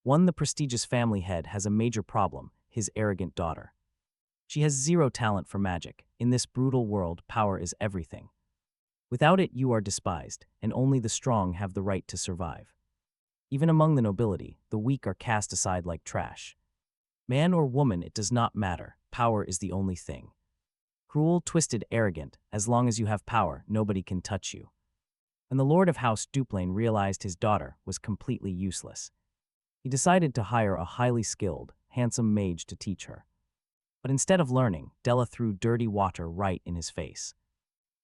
The prestigious family head has a major problem, his arrogant daughter. She has zero talent for magic. In this brutal world, power is everything. Without it, you are despised, and only the strong have the right to survive. Even among the nobility, the weak are cast aside like trash. Man or woman, it does not matter. Power is the only thing. Cruel, twisted, arrogant, as long as you have power, nobody can touch you. When the Lord of House Duplain realized his daughter was completely useless, he decided to hire a highly skilled, handsome mage to teach her. But instead of learning, Della threw dirty water right in his face.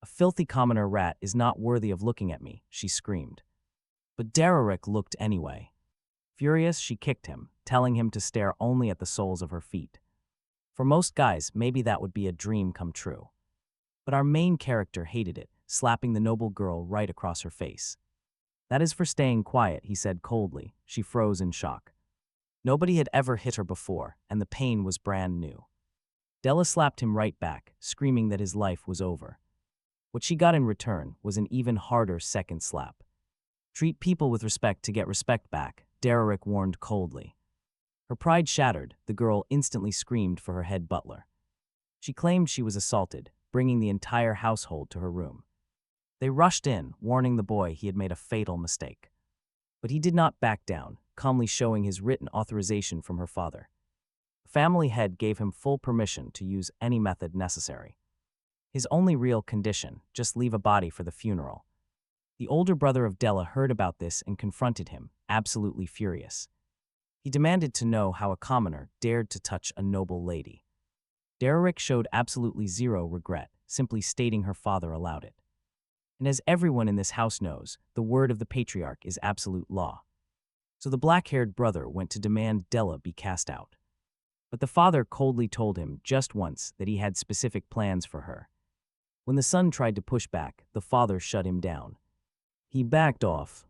"A filthy commoner rat is not worthy of looking at me," she screamed. But Dererick looked anyway. Furious, she kicked him, telling him to stare only at the soles of her feet. For most guys, maybe that would be a dream come true. But our main character hated it, slapping the noble girl right across her face. "That is for staying quiet," he said coldly. She froze in shock. Nobody had ever hit her before, and the pain was brand new. Della slapped him right back, screaming that his life was over. What she got in return was an even harder second slap. "Treat people with respect to get respect back," Dererick warned coldly. Her pride shattered, the girl instantly screamed for her head butler. She claimed she was assaulted, bringing the entire household to her room. They rushed in, warning the boy he had made a fatal mistake. But he did not back down, calmly showing his written authorization from her father. The family head gave him full permission to use any method necessary. His only real condition, just leave a body for the funeral. The older brother of Della heard about this and confronted him, absolutely furious. He demanded to know how a commoner dared to touch a noble lady. Dererick showed absolutely zero regret, simply stating her father allowed it. And as everyone in this house knows, the word of the patriarch is absolute law. So the black-haired brother went to demand Della be cast out. But the father coldly told him just once that he had specific plans for her. When the son tried to push back, the father shut him down. He backed off.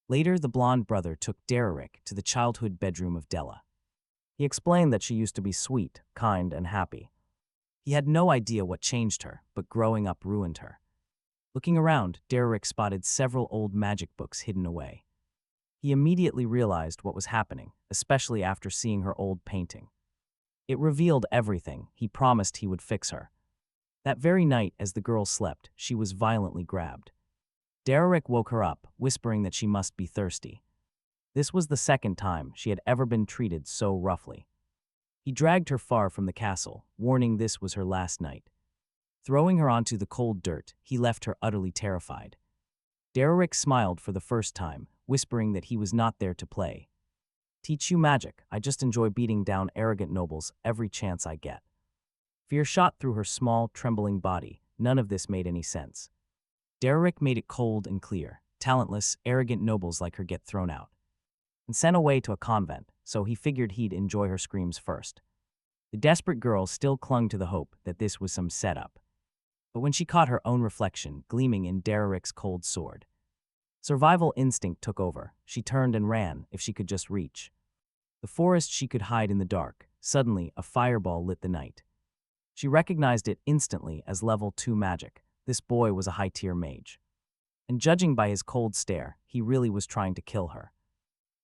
Later, the blonde brother took Dererick to the childhood bedroom of Della. He explained that she used to be sweet, kind, and happy. He had no idea what changed her, but growing up ruined her. Looking around, Dererick spotted several old magic books hidden away. He immediately realized what was happening, especially after seeing her old painting. It revealed everything. He promised he would fix her. That very night, as the girl slept, she was violently grabbed. Dererick woke her up, whispering that she must be thirsty. This was the second time she had ever been treated so roughly. He dragged her far from the castle, warning this was her last night. Throwing her onto the cold dirt, he left her utterly terrified. Dererick smiled for the first time, whispering that he was not there to play. "Teach you magic. I just enjoy beating down arrogant nobles every chance I get." Fear shot through her small, trembling body. None of this made any sense. Dererick made it cold and clear. Talentless, arrogant nobles like her get thrown out and sent away to a convent, so he figured he'd enjoy her screams first. The desperate girl still clung to the hope that this was some setup. But when she caught her own reflection gleaming in Dererick's cold sword, survival instinct took over. She turned and ran if she could just reach. The forest she could hide in the dark. Suddenly, a fireball lit the night. She recognized it instantly as level 2 magic. This boy was a high-tier mage. And judging by his cold stare, he really was trying to kill her.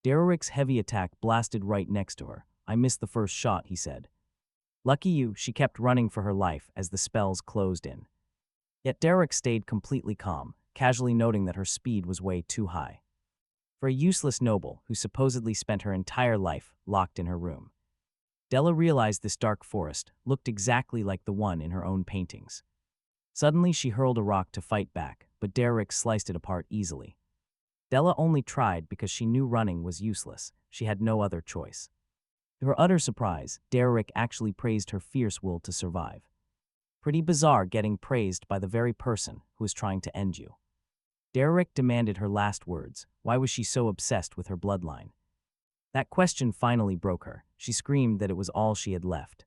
Dererick's heavy attack blasted right next to her. "I missed the first shot," he said. "Lucky you," she kept running for her life as the spells closed in. Yet Dererick stayed completely calm, casually noting that her speed was way too high. For a useless noble who supposedly spent her entire life locked in her room. Della realized this dark forest looked exactly like the one in her own paintings. Suddenly, she hurled a rock to fight back, but Dererick sliced it apart easily. Della only tried because she knew running was useless. She had no other choice. To her utter surprise, Dererick actually praised her fierce will to survive. Pretty bizarre getting praised by the very person who was trying to end you. Dererick demanded her last words. Why was she so obsessed with her bloodline? That question finally broke her. She screamed that it was all she had left.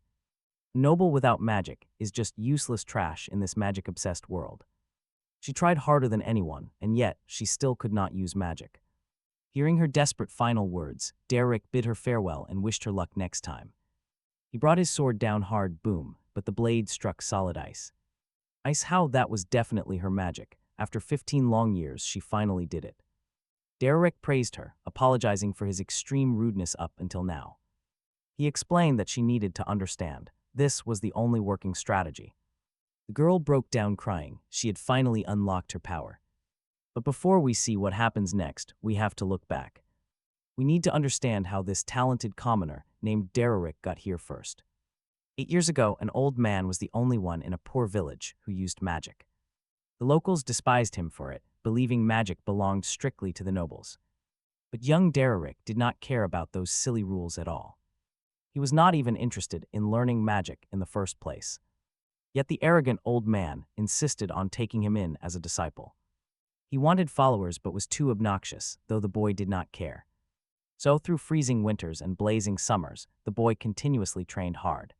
Noble without magic is just useless trash in this magic-obsessed world. She tried harder than anyone, and yet she still could not use magic. Hearing her desperate final words, Dererick bid her farewell and wished her luck next time. He brought his sword down hard, boom, but the blade struck solid ice. Ice, how that was definitely her magic. After 15 long years, she finally did it. Dererick praised her, apologizing for his extreme rudeness up until now. He explained that she needed to understand. This was the only working strategy. The girl broke down crying. She had finally unlocked her power. But before we see what happens next, we have to look back. We need to understand how this talented commoner named Dererick got here first. 8 years ago, an old man was the only one in a poor village who used magic. The locals despised him for it, believing magic belonged strictly to the nobles. But young Dererick did not care about those silly rules at all. He was not even interested in learning magic in the first place. Yet the arrogant old man insisted on taking him in as a disciple. He wanted followers but was too obnoxious, though the boy did not care. So through freezing winters and blazing summers, the boy continuously trained hard.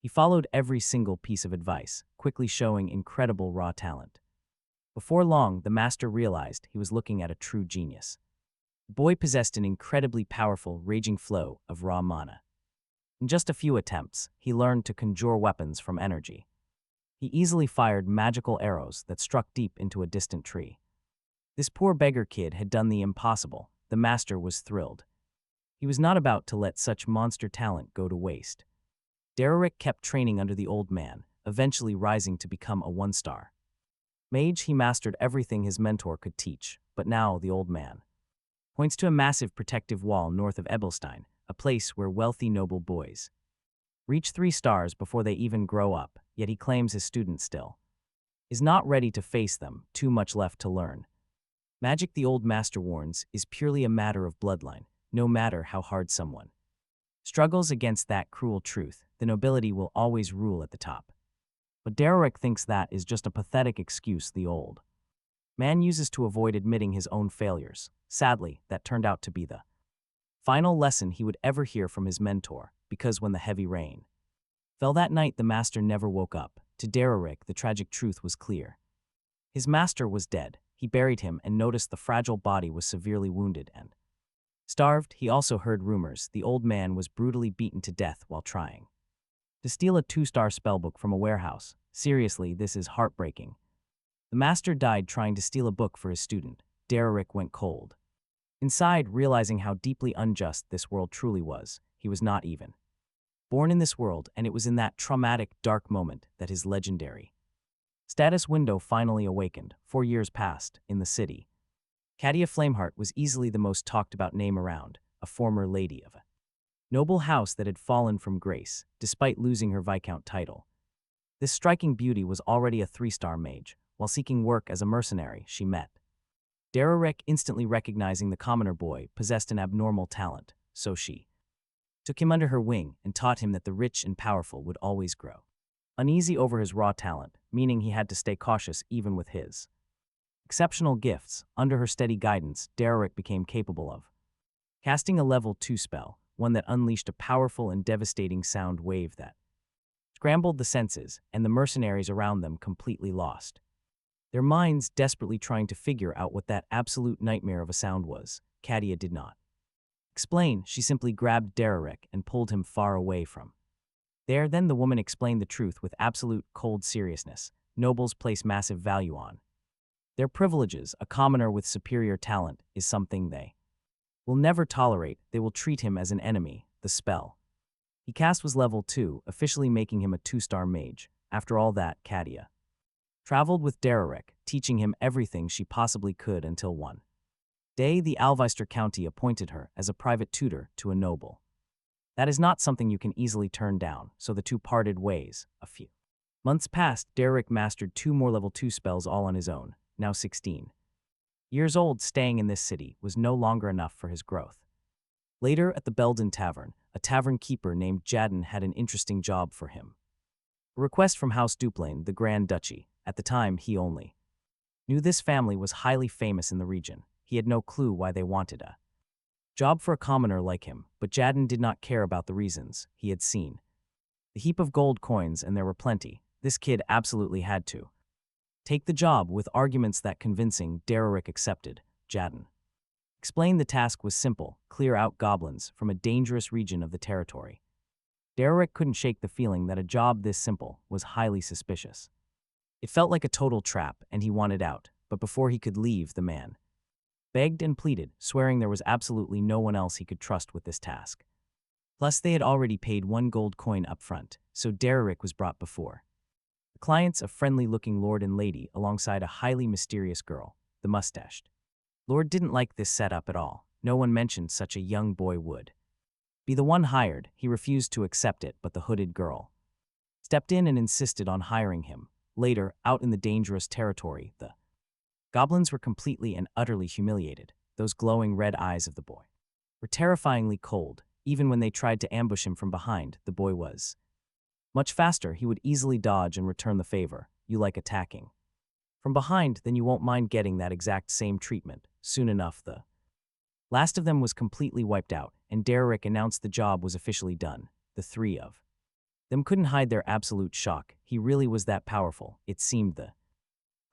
He followed every single piece of advice, quickly showing incredible raw talent. Before long, the master realized he was looking at a true genius. The boy possessed an incredibly powerful, raging flow of raw mana. In just a few attempts, he learned to conjure weapons from energy. He easily fired magical arrows that struck deep into a distant tree. This poor beggar kid had done the impossible. The master was thrilled. He was not about to let such monster talent go to waste. Dererick kept training under the old man, eventually rising to become a 1-star. Mage, he mastered everything his mentor could teach, but now the old man points to a massive protective wall north of Ebelstein, a place where wealthy noble boys reach 3 stars before they even grow up, yet he claims his student still is not ready to face them, too much left to learn. Magic, the old master warns, is purely a matter of bloodline. No matter how hard someone struggles against that cruel truth, the nobility will always rule at the top. But Dererick thinks that is just a pathetic excuse the old man uses to avoid admitting his own failures. Sadly, that turned out to be the final lesson he would ever hear from his mentor, because when the heavy rain fell that night, the master never woke up. To Dererick, the tragic truth was clear. His master was dead. He buried him and noticed the fragile body was severely wounded and starved. He also heard rumors the old man was brutally beaten to death while trying to steal a 2-star spellbook from a warehouse. Seriously, this is heartbreaking. The master died trying to steal a book for his student. Dererick went cold inside, realizing how deeply unjust this world truly was. He was not even born in this world, and it was in that traumatic, dark moment that his legendary status window finally awakened. 4 years passed in the city. Katia Flameheart was easily the most talked about name around, a former lady of a noble house that had fallen from grace, despite losing her Viscount title. This striking beauty was already a 3-star mage. While seeking work as a mercenary, she met Dererick, instantly recognizing the commoner boy possessed an abnormal talent, so she took him under her wing and taught him that the rich and powerful would always grow uneasy over his raw talent, meaning he had to stay cautious even with his exceptional gifts. Under her steady guidance, Dererick became capable of casting a level 2 spell, one that unleashed a powerful and devastating sound wave that scrambled the senses, and the mercenaries around them completely lost their minds, desperately trying to figure out what that absolute nightmare of a sound was. Katia did not explain. She simply grabbed Dererick and pulled him far away from there. Then the woman explained the truth with absolute cold seriousness. Nobles place massive value on their privileges. A commoner with superior talent is something they will never tolerate. They will treat him as an enemy. The spell he cast was level 2, officially making him a 2-star mage. After all that, Katia traveled with Dererick, teaching him everything she possibly could until one day the Alveister County appointed her as a private tutor to a noble. That is not something you can easily turn down, so the two parted ways. A few months passed. Dererick mastered 2 more level 2 spells all on his own. Now 16 years old, staying in this city was no longer enough for his growth. Later, at the Belden Tavern, a tavern keeper named Jadden had an interesting job for him. A request from House Duplain, the Grand Duchy. At the time, he only knew this family was highly famous in the region. He had no clue why they wanted a job for a commoner like him, but Jadden did not care about the reasons. He had seen the heap of gold coins, and there were plenty. This kid absolutely had to take the job. With arguments that convincing, Dererick accepted. Jadden explained the task was simple: clear out goblins from a dangerous region of the territory. Dererick couldn't shake the feeling that a job this simple was highly suspicious. It felt like a total trap, and he wanted out, but before he could leave, the man begged and pleaded, swearing there was absolutely no one else he could trust with this task. Plus, they had already paid 1 gold coin up front, so Dererick was brought before. The clients, a friendly-looking lord and lady alongside a highly mysterious girl, the mustached. Lord didn't like this setup at all. No one mentioned such a young boy would be the one hired. He refused to accept it, but the hooded girl stepped in and insisted on hiring him. Later, out in the dangerous territory, the goblins were completely and utterly humiliated. Those glowing red eyes of the boy were terrifyingly cold. Even when they tried to ambush him from behind, the boy was much faster. He would easily dodge and return the favor. You like attacking from behind, then you won't mind getting that exact same treatment. Soon enough, the last of them was completely wiped out, and Dererick announced the job was officially done. The three of them couldn't hide their absolute shock. He really was that powerful. It seemed the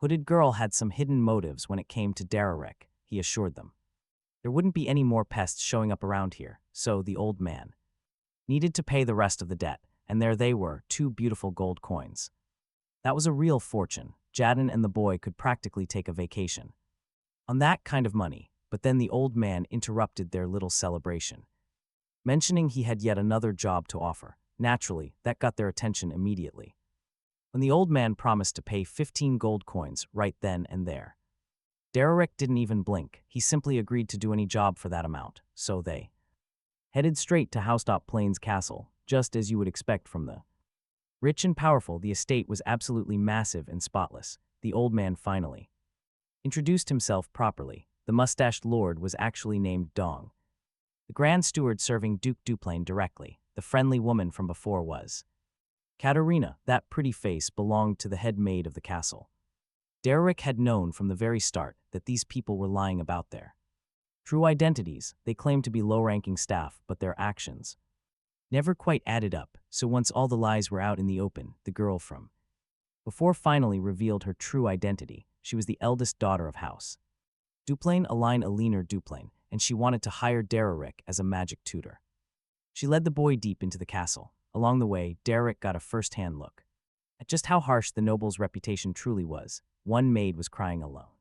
hooded girl had some hidden motives when it came to Dererick, he assured them. There wouldn't be any more pests showing up around here, so the old man needed to pay the rest of the debt, and there they were, 2 beautiful gold coins. That was a real fortune. Jadon and the boy could practically take a vacation on that kind of money, but then the old man interrupted their little celebration, mentioning he had yet another job to offer. Naturally, that got their attention immediately. When the old man promised to pay 15 gold coins right then and there, Dererick didn't even blink. He simply agreed to do any job for that amount, so they headed straight to House Duplain's castle, just as you would expect from the rich and powerful. The estate was absolutely massive and spotless. The old man finally introduced himself properly. The mustached lord was actually named Dong, the grand steward serving Duke Duplain directly. The friendly woman from before was Katerina. That pretty face belonged to the head maid of the castle. Dererick had known from the very start that these people were lying about their true identities. They claimed to be low-ranking staff, but their actions never quite added up. So once all the lies were out in the open, the girl from before finally revealed her true identity. She was the eldest daughter of House Duplain, Aline Aliner Duplain, and she wanted to hire Dererick as a magic tutor. She led the boy deep into the castle. Along the way, Dererick got a first-hand look at just how harsh the noble's reputation truly was. One maid was crying alone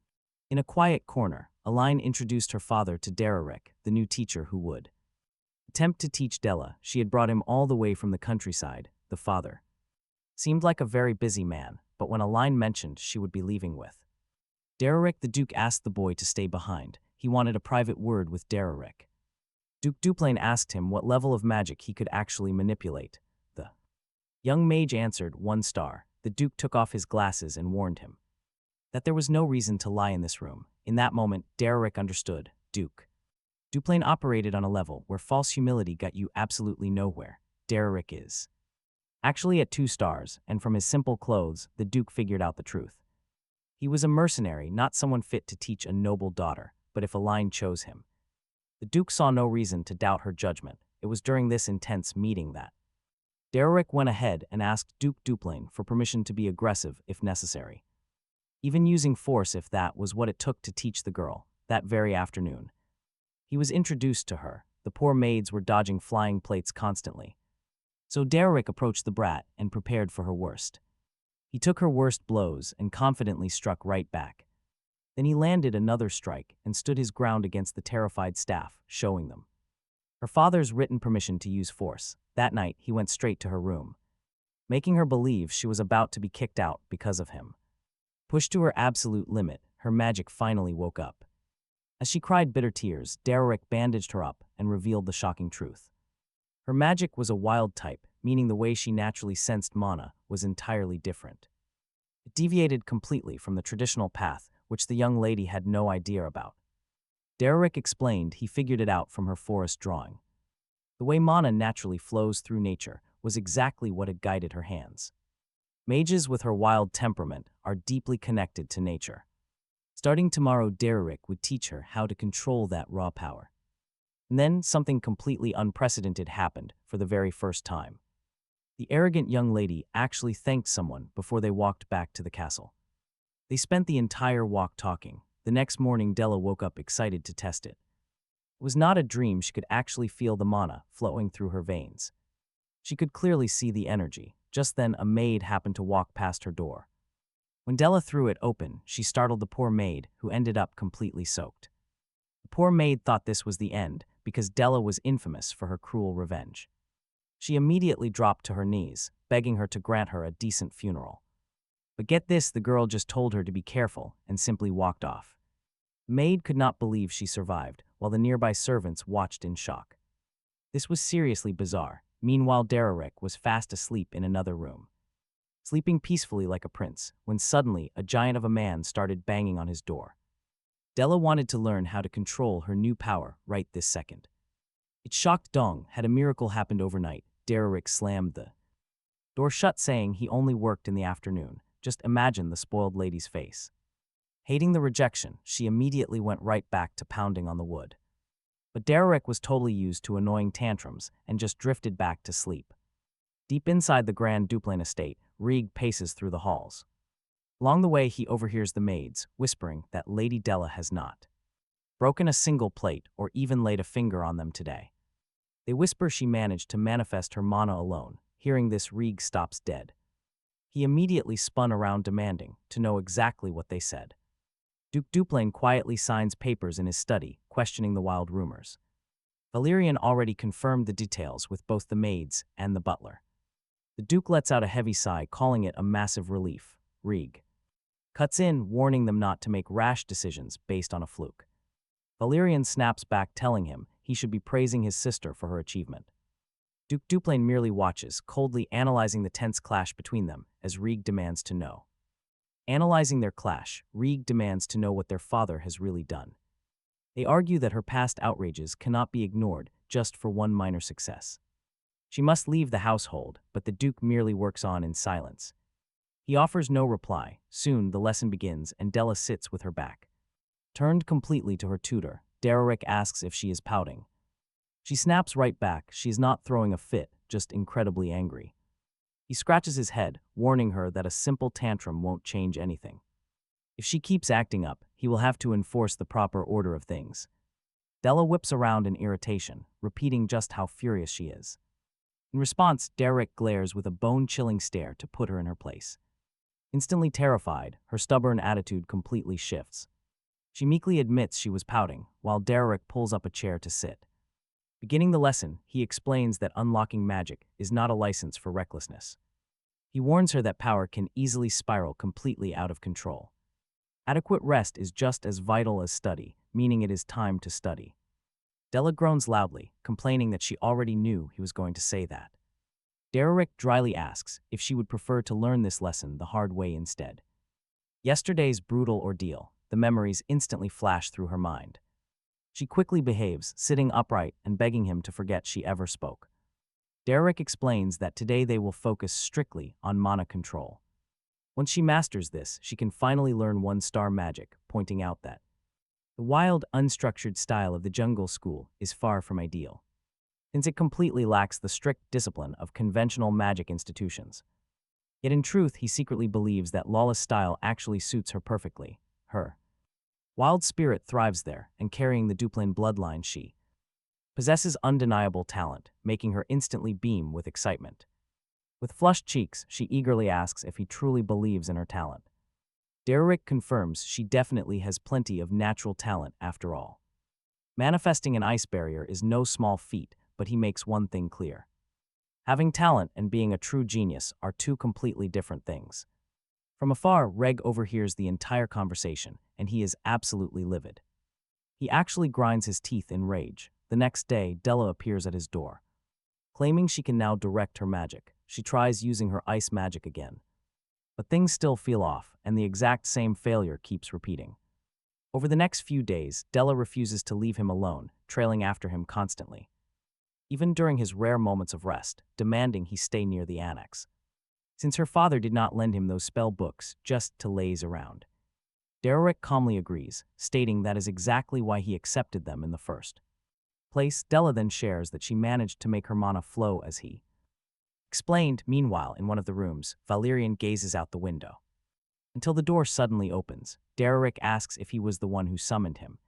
in a quiet corner. Aline introduced her father to Dererick, the new teacher who would attempt to teach Della. She had brought him all the way from the countryside. The father seemed like a very busy man, but when Aline mentioned she would be leaving with Dererick, the Duke asked the boy to stay behind. He wanted a private word with Dererick. Duke Duplain asked him what level of magic he could actually manipulate. The young mage answered 1 star. The Duke took off his glasses and warned him that there was no reason to lie in this room. In that moment, Dererick understood. Duke Duplain operated on a level where false humility got you absolutely nowhere. Dererick is actually at 2 stars, and from his simple clothes, the Duke figured out the truth. He was a mercenary, not someone fit to teach a noble daughter, but if Aline chose him, the Duke saw no reason to doubt her judgment. It was during this intense meeting that Dererick went ahead and asked Duke Duplain for permission to be aggressive if necessary, even using force if that was what it took to teach the girl. That very afternoon, he was introduced to her. The poor maids were dodging flying plates constantly, so Dererick approached the brat and prepared for her worst. He took her worst blows and confidently struck right back. Then he landed another strike and stood his ground against the terrified staff, showing them her father's written permission to use force. That night, he went straight to her room, making her believe she was about to be kicked out because of him. Pushed to her absolute limit, her magic finally woke up. As she cried bitter tears, Dererick bandaged her up and revealed the shocking truth. Her magic was a wild type, meaning the way she naturally sensed mana was entirely different. It deviated completely from the traditional path, which the young lady had no idea about. Dererick explained he figured it out from her forest drawing. The way mana naturally flows through nature was exactly what had guided her hands. Mages with her wild temperament are deeply connected to nature. Starting tomorrow, Dererick would teach her how to control that raw power. And then something completely unprecedented happened for the very first time. The arrogant young lady actually thanked someone before they walked back to the castle. They spent the entire walk talking. The next morning, Della woke up excited to test it. It was not a dream. She could actually feel the mana flowing through her veins. She could clearly see the energy. Just then, a maid happened to walk past her door. When Della threw it open, she startled the poor maid, who ended up completely soaked. Poor maid thought this was the end because Della was infamous for her cruel revenge. She immediately dropped to her knees, begging her to grant her a decent funeral. But get this, the girl just told her to be careful and simply walked off. Maid could not believe she survived, while the nearby servants watched in shock. This was seriously bizarre. Meanwhile, Dererick was fast asleep in another room, sleeping peacefully like a prince, when suddenly a giant of a man started banging on his door. Della wanted to learn how to control her new power right this second. It shocked Dong. Had a miracle happened overnight, Dererick slammed the door shut, saying he only worked in the afternoon. Just imagine the spoiled lady's face. Hating the rejection, she immediately went right back to pounding on the wood. But Dererick was totally used to annoying tantrums and just drifted back to sleep. Deep inside the Grand Duplain estate, Rig paces through the halls. Along the way, he overhears the maids whispering that Lady Della has not broken a single plate or even laid a finger on them today. They whisper she managed to manifest her mana alone. Hearing this, Rig stops dead. He immediately spun around, demanding to know exactly what they said. Duke Duplain quietly signs papers in his study, questioning the wild rumors. Valerian already confirmed the details with both the maids and the butler. The Duke lets out a heavy sigh, calling it a massive relief. Rig cuts in, warning them not to make rash decisions based on a fluke. Valerian snaps back, telling him he should be praising his sister for her achievement. Duke Duplain merely watches, coldly analyzing the tense clash between them, as Rig demands to know. Analyzing their clash, Rig demands to know what their father has really done. They argue that her past outrages cannot be ignored just for one minor success. She must leave the household, but the Duke merely works on in silence. He offers no reply. Soon the lesson begins, and Della sits with her back turned completely to her tutor. Dererick asks if she is pouting. She snaps right back. She is not throwing a fit, just incredibly angry. He scratches his head, warning her that a simple tantrum won't change anything. If she keeps acting up, he will have to enforce the proper order of things. Della whips around in irritation, repeating just how furious she is. In response, Dererick glares with a bone-chilling stare to put her in her place. Instantly terrified, her stubborn attitude completely shifts. She meekly admits she was pouting, while Dererick pulls up a chair to sit. Beginning the lesson, he explains that unlocking magic is not a license for recklessness. He warns her that power can easily spiral completely out of control. Adequate rest is just as vital as study, meaning it is time to study. Della groans loudly, complaining that she already knew he was going to say that. Dererick dryly asks if she would prefer to learn this lesson the hard way instead. Yesterday's brutal ordeal, the memories instantly flash through her mind. She quickly behaves, sitting upright and begging him to forget she ever spoke. Dererick explains that today they will focus strictly on mana control. Once she masters this, she can finally learn one-star magic, pointing out that the wild, unstructured style of the jungle school is far from ideal, since it completely lacks the strict discipline of conventional magic institutions. Yet in truth, he secretly believes that lawless style actually suits her perfectly. Her wild spirit thrives there, and carrying the Duplain bloodline, she possesses undeniable talent, making her instantly beam with excitement. With flushed cheeks, she eagerly asks if he truly believes in her talent. Dererick confirms she definitely has plenty of natural talent after all. Manifesting an ice barrier is no small feat, but he makes one thing clear. Having talent and being a true genius are two completely different things. From afar, Reg overhears the entire conversation, and he is absolutely livid. He actually grinds his teeth in rage. The next day, Della appears at his door. Claiming she can now direct her magic, she tries using her ice magic again. But things still feel off, and the exact same failure keeps repeating. Over the next few days, Della refuses to leave him alone, trailing after him constantly, even during his rare moments of rest, demanding he stay near the annex, since her father did not lend him those spell books just to laze around. Dererick calmly agrees, stating that is exactly why he accepted them in the first place. Della then shares that she managed to make her mana flow as he explained. Meanwhile, in one of the rooms, Valerian gazes out the window, until the door suddenly opens. Dererick asks if he was the one who summoned him,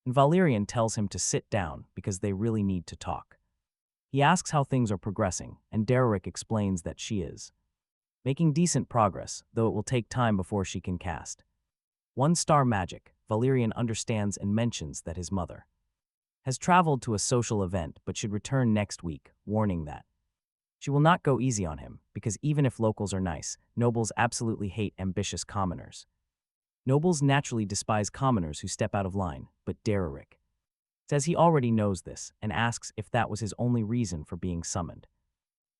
and Valerian tells him to sit down because they really need to talk. He asks how things are progressing, and Dererick explains that she is making decent progress, though it will take time before she can cast one-star magic. Valerian understands and mentions that his mother has traveled to a social event but should return next week, warning that she will not go easy on him because even if locals are nice, nobles absolutely hate ambitious commoners. Nobles naturally despise commoners who step out of line, but Dererick says he already knows this and asks if that was his only reason for being summoned.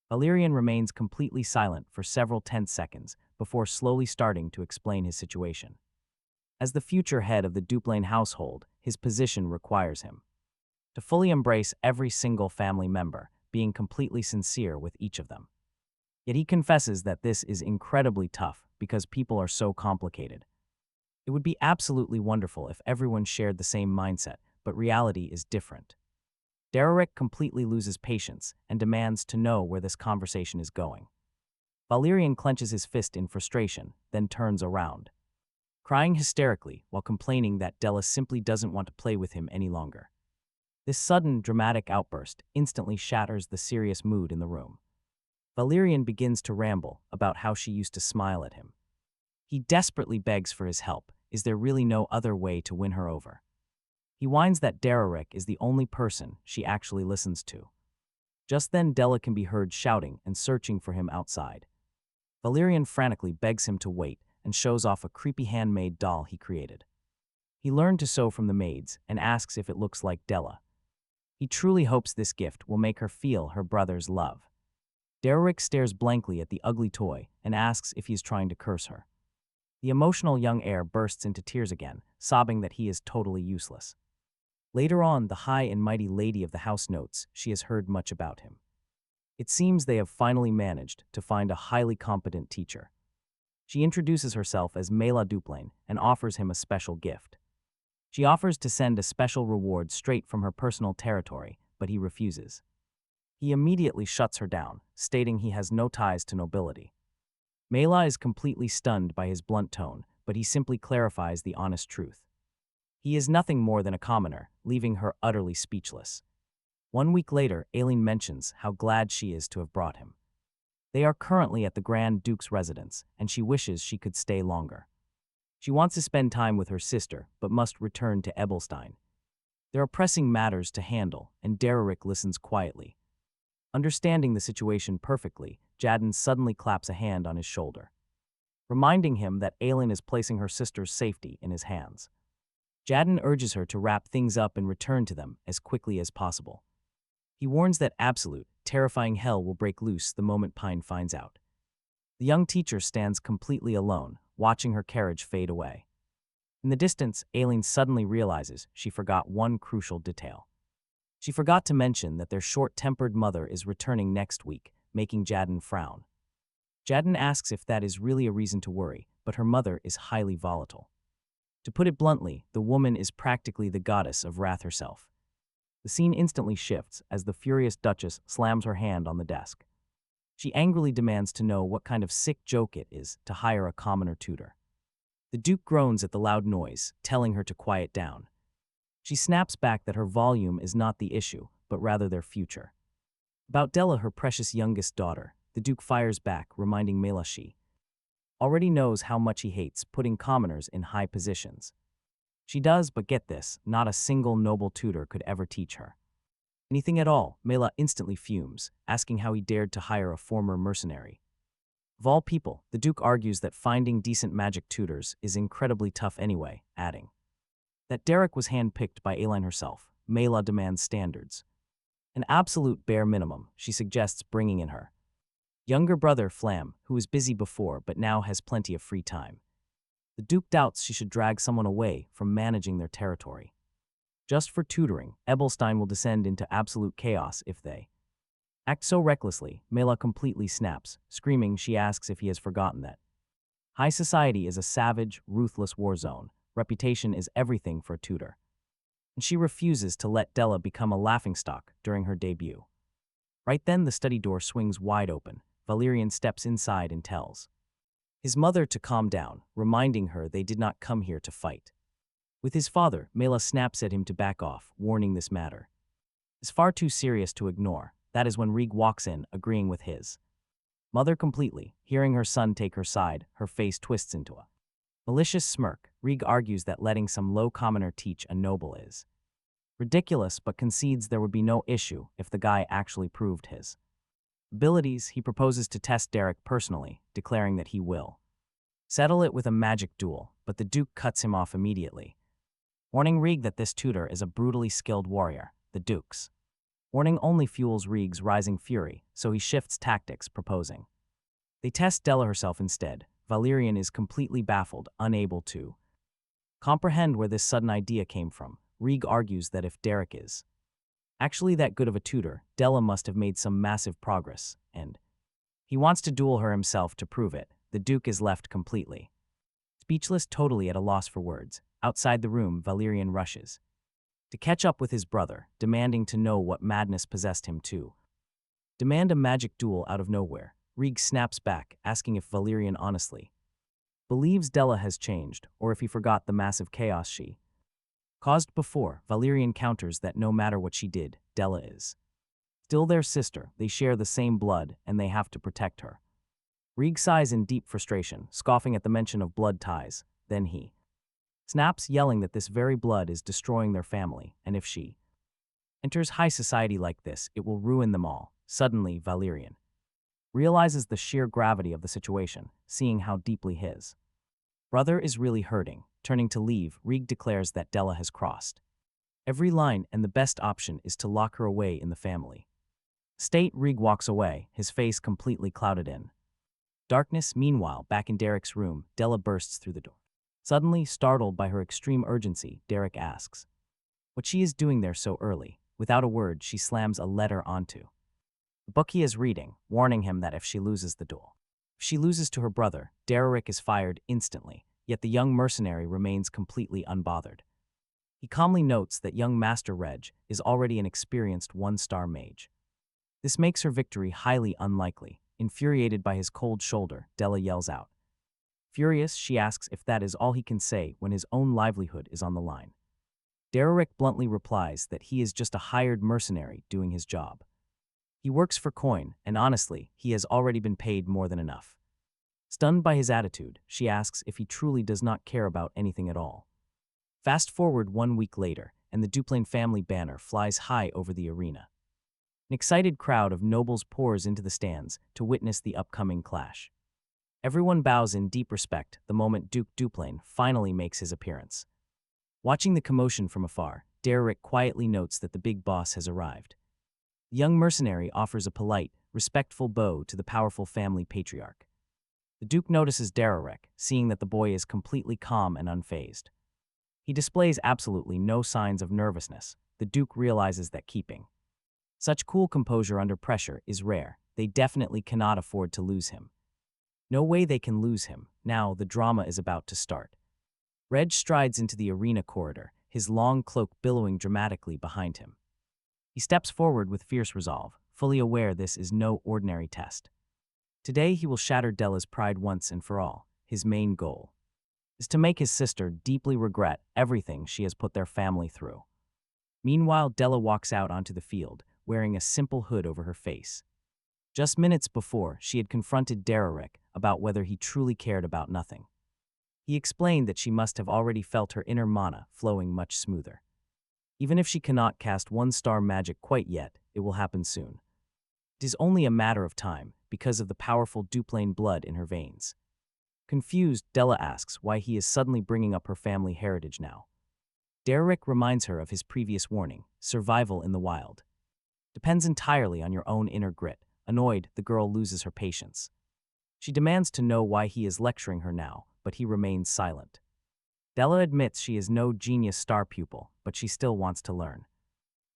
Valerian remains completely silent for several tense seconds before slowly starting to explain his situation. As the future head of the Duplain household, his position requires him to fully embrace every single family member, being completely sincere with each of them. Yet he confesses that this is incredibly tough because people are so complicated. It would be absolutely wonderful if everyone shared the same mindset, but reality is different. Dererick completely loses patience and demands to know where this conversation is going. Valerian clenches his fist in frustration, then turns around, crying hysterically while complaining that Della simply doesn't want to play with him any longer. This sudden, dramatic outburst instantly shatters the serious mood in the room. Valerian begins to ramble about how she used to smile at him. He desperately begs for his help. Is there really no other way to win her over? He whines that Dererick is the only person she actually listens to. Just then Della can be heard shouting and searching for him outside. Valerian frantically begs him to wait and shows off a creepy handmade doll he created. He learned to sew from the maids and asks if it looks like Della. He truly hopes this gift will make her feel her brother's love. Dererick stares blankly at the ugly toy and asks if he is trying to curse her. The emotional young heir bursts into tears again, sobbing that he is totally useless. Later on, the high and mighty lady of the house notes she has heard much about him. It seems they have finally managed to find a highly competent teacher. She introduces herself as House Duplain and offers him a special gift. She offers to send a special reward straight from her personal territory, but he refuses. He immediately shuts her down, stating he has no ties to nobility. Mela is completely stunned by his blunt tone, but he simply clarifies the honest truth. He is nothing more than a commoner, leaving her utterly speechless. 1 week later, Aileen mentions how glad she is to have brought him. They are currently at the Grand Duke's residence, and she wishes she could stay longer. She wants to spend time with her sister, but must return to Ebelstein. There are pressing matters to handle, and Dererick listens quietly. Understanding the situation perfectly, Jadden suddenly claps a hand on his shoulder, reminding him that Aileen is placing her sister's safety in his hands. Jadden urges her to wrap things up and return to them as quickly as possible. He warns that absolute, terrifying hell will break loose the moment Pine finds out. The young teacher stands completely alone, watching her carriage fade away. In the distance, Aileen suddenly realizes she forgot one crucial detail. She forgot to mention that their short-tempered mother is returning next week, making Jadden frown. Jadden asks if that is really a reason to worry, but her mother is highly volatile. To put it bluntly, the woman is practically the goddess of wrath herself. The scene instantly shifts as the furious Duchess slams her hand on the desk. She angrily demands to know what kind of sick joke it is to hire a commoner tutor. The Duke groans at the loud noise, telling her to quiet down. She snaps back that her volume is not the issue, but rather their future. About Della, her precious youngest daughter, the Duke fires back, reminding Mela she already knows how much he hates putting commoners in high positions. She does, but get this, not a single noble tutor could ever teach her anything at all. Mela instantly fumes, asking how he dared to hire a former mercenary. Of all people, the Duke argues that finding decent magic tutors is incredibly tough anyway, adding that Dererick was handpicked by Aileen herself. Mela demands standards. An absolute bare minimum, she suggests bringing in her younger brother, Flam, who was busy before but now has plenty of free time. The Duke doubts she should drag someone away from managing their territory. Just for tutoring, Ebelstein will descend into absolute chaos if they act so recklessly. Mela completely snaps, screaming. She asks if he has forgotten that high society is a savage, ruthless war zone. Reputation is everything for a tutor. And she refuses to let Della become a laughingstock during her debut. Right then, the study door swings wide open. Valerian steps inside and tells his mother to calm down, reminding her they did not come here to fight. With his father, Mela snaps at him to back off, warning this matter is far too serious to ignore. That is when Rieg walks in, agreeing with his mother completely. Hearing her son take her side, her face twists into a Malicious smirk, Rig argues that letting some low commoner teach a noble is ridiculous, but concedes there would be no issue if the guy actually proved his abilities. He proposes to test Dererick personally, declaring that he will settle it with a magic duel, but the Duke cuts him off immediately, warning Rig that this tutor is a brutally skilled warrior. The Duke's warning only fuels Rig's rising fury, so he shifts tactics, proposing they test Della herself instead. Valerian is completely baffled, unable to comprehend where this sudden idea came from. Rig argues that if Dererick is actually that good of a tutor, Della must have made some massive progress, and he wants to duel her himself to prove it. The Duke is left completely speechless, totally at a loss for words. Outside the room, Valerian rushes to catch up with his brother, demanding to know what madness possessed him to demand a magic duel out of nowhere. Rig snaps back, asking if Valerian honestly believes Della has changed, or if he forgot the massive chaos she caused before. Valerian counters that no matter what she did, Della is still their sister. They share the same blood, and they have to protect her. Rig sighs in deep frustration, scoffing at the mention of blood ties. Then he snaps, yelling that this very blood is destroying their family, and if she enters high society like this, it will ruin them all. Suddenly, Valerian realizes the sheer gravity of the situation, seeing how deeply his brother is really hurting. Turning to leave, Rig declares that Della has crossed every line and the best option is to lock her away in the family state. Rig walks away, his face completely clouded in darkness. Meanwhile, back in Dererick's room, Della bursts through the door. Suddenly, startled by her extreme urgency, Dererick asks what she is doing there so early. Without a word, she slams a letter onto the book he is reading, warning him that if she loses the duel, if she loses to her brother, Dererick is fired instantly. Yet the young mercenary remains completely unbothered. He calmly notes that young Master Reg is already an experienced one-star mage. This makes her victory highly unlikely. Infuriated by his cold shoulder, Della yells out. Furious, she asks if that is all he can say when his own livelihood is on the line. Dererick bluntly replies that he is just a hired mercenary doing his job. He works for coin, and honestly, he has already been paid more than enough. Stunned by his attitude, she asks if he truly does not care about anything at all. Fast forward 1 week later, and the Duplain family banner flies high over the arena. An excited crowd of nobles pours into the stands to witness the upcoming clash. Everyone bows in deep respect the moment Duke Duplain finally makes his appearance. Watching the commotion from afar, Dererick quietly notes that the big boss has arrived. The young mercenary offers a polite, respectful bow to the powerful family patriarch. The Duke notices Dererick, seeing that the boy is completely calm and unfazed. He displays absolutely no signs of nervousness. The Duke realizes that keeping such cool composure under pressure is rare. They definitely cannot afford to lose him. No way they can lose him. Now the drama is about to start. Reg strides into the arena corridor, his long cloak billowing dramatically behind him. He steps forward with fierce resolve, fully aware this is no ordinary test. Today he will shatter Della's pride once and for all. His main goal is to make his sister deeply regret everything she has put their family through. Meanwhile, Della walks out onto the field, wearing a simple hood over her face. Just minutes before, she had confronted Dererick about whether he truly cared about nothing. He explained that she must have already felt her inner mana flowing much smoother. Even if she cannot cast one-star magic quite yet, it will happen soon. It is only a matter of time, because of the powerful Duplain blood in her veins. Confused, Della asks why he is suddenly bringing up her family heritage now. Dererick reminds her of his previous warning: survival in the wild depends entirely on your own inner grit. Annoyed, the girl loses her patience. She demands to know why he is lecturing her now, but he remains silent. Della admits she is no genius star pupil, but she still wants to learn.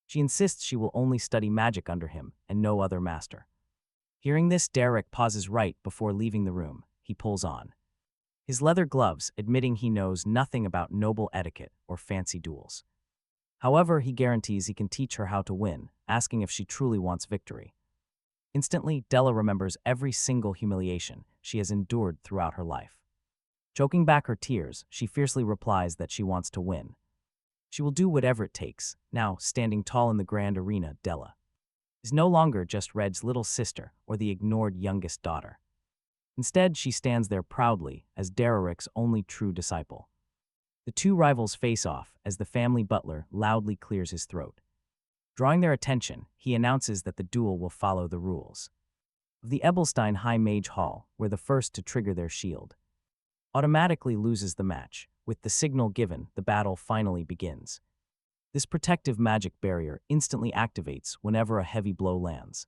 She insists she will only study magic under him and no other master. Hearing this, Dererick pauses right before leaving the room. He pulls on his leather gloves, admitting he knows nothing about noble etiquette or fancy duels. However, he guarantees he can teach her how to win, asking if she truly wants victory. Instantly, Della remembers every single humiliation she has endured throughout her life. Choking back her tears, she fiercely replies that she wants to win. She will do whatever it takes. Now, standing tall in the grand arena, Della is no longer just Red's little sister or the ignored youngest daughter. Instead, she stands there proudly as Dererick's only true disciple. The two rivals face off as the family butler loudly clears his throat. Drawing their attention, he announces that the duel will follow the rules of the Ebelstein High Mage Hall, where the first to trigger their shield automatically loses the match. With the signal given, the battle finally begins. This protective magic barrier instantly activates whenever a heavy blow lands,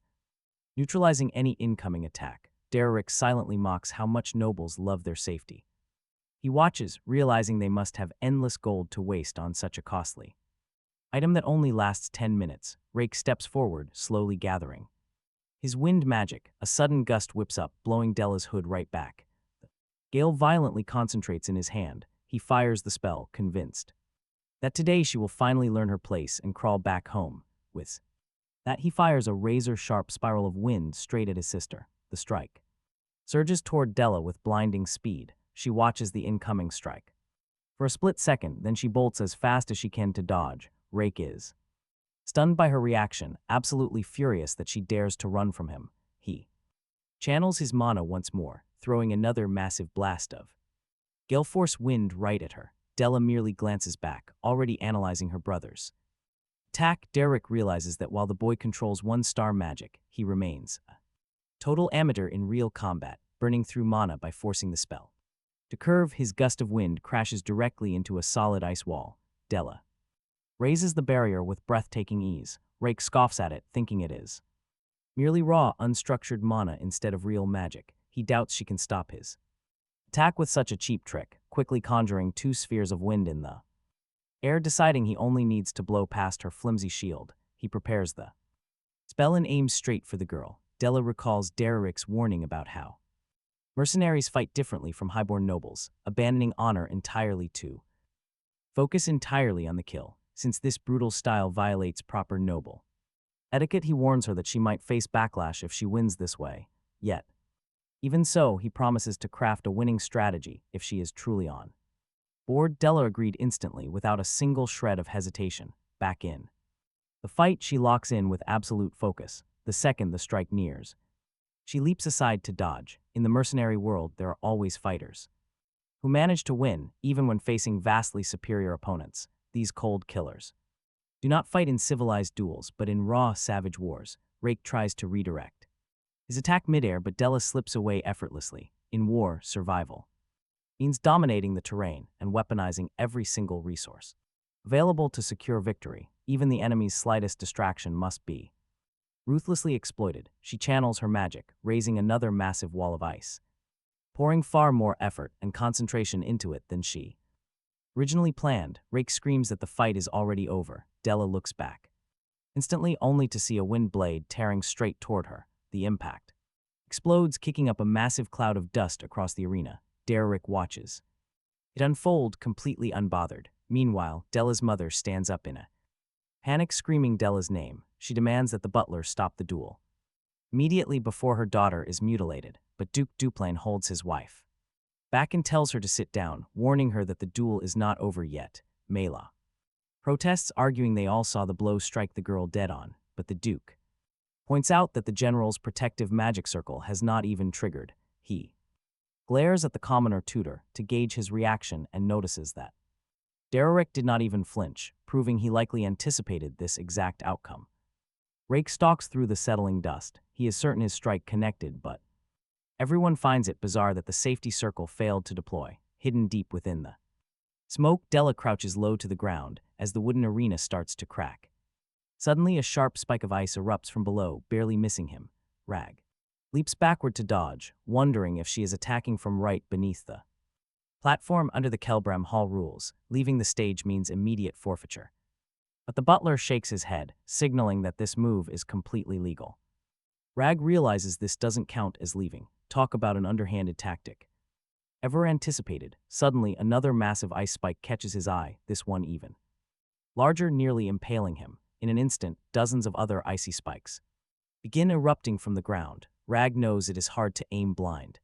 neutralizing any incoming attack. Dererick silently mocks how much nobles love their safety. He watches, realizing they must have endless gold to waste on such a costly item that only lasts 10 minutes. Rake steps forward, slowly gathering his wind magic. A sudden gust whips up, blowing Della's hood right back. Gale violently concentrates in his hand. He fires the spell, convinced that today she will finally learn her place and crawl back home. With that, he fires a razor-sharp spiral of wind straight at his sister. The strike surges toward Della with blinding speed. She watches the incoming strike for a split second, then she bolts as fast as she can to dodge. Rake is stunned by her reaction, absolutely furious that she dares to run from him. He channels his mana once more, throwing another massive blast of gale force wind right at her. Della merely glances back, already analyzing her brother's attack. Dererick realizes that while the boy controls one-star magic, he remains a total amateur in real combat, burning through mana by forcing the spell to curve. His gust of wind crashes directly into a solid ice wall. Della raises the barrier with breathtaking ease. Rake scoffs at it, thinking it is merely raw, unstructured mana instead of real magic. He doubts she can stop his attack with such a cheap trick, quickly conjuring two spheres of wind in the air. Deciding he only needs to blow past her flimsy shield, he prepares the spell and aims straight for the girl. Della recalls Dererick's warning about how mercenaries fight differently from highborn nobles, abandoning honor entirely to focus entirely on the kill. Since this brutal style violates proper noble etiquette, he warns her that she might face backlash if she wins this way. Yet, even so, he promises to craft a winning strategy if she is truly on board. Della agreed instantly, without a single shred of hesitation. Back in the fight, she locks in with absolute focus. The second the strike nears, she leaps aside to dodge. In the mercenary world, there are always fighters who manage to win, even when facing vastly superior opponents. These cold killers do not fight in civilized duels, but in raw, savage wars. Rake tries to redirect his attack midair, but Della slips away effortlessly. In war, survival means dominating the terrain and weaponizing every single resource available to secure victory. Even the enemy's slightest distraction must be ruthlessly exploited. She channels her magic, raising another massive wall of ice, pouring far more effort and concentration into it than she originally planned. Rake screams that the fight is already over. Della looks back instantly, only to see a wind blade tearing straight toward her. The impact explodes, kicking up a massive cloud of dust across the arena. Dererick watches it unfold, completely unbothered. Meanwhile, Della's mother stands up in a panic, screaming Della's name. She demands that the butler stop the duel immediately before her daughter is mutilated, but Duke Duplain holds his wife back and tells her to sit down, warning her that the duel is not over yet. Mela protests, arguing they all saw the blow strike the girl dead on, but the Duke points out that the general's protective magic circle has not even triggered. He glares at the commoner tutor to gauge his reaction and notices that Dererick did not even flinch, proving he likely anticipated this exact outcome. Rake stalks through the settling dust. He is certain his strike connected, but everyone finds it bizarre that the safety circle failed to deploy. Hidden deep within the smoke, Della crouches low to the ground as the wooden arena starts to crack. Suddenly, a sharp spike of ice erupts from below, barely missing him. Rag leaps backward to dodge, wondering if she is attacking from right beneath the platform. Under the Kelbram Hall rules, leaving the stage means immediate forfeiture. But the butler shakes his head, signaling that this move is completely legal. Rag realizes this doesn't count as leaving. Talk about an underhanded tactic ever anticipated. Suddenly, another massive ice spike catches his eye, this one even larger, nearly impaling him. In an instant, dozens of other icy spikes begin erupting from the ground. Rag knows it is hard to aim blind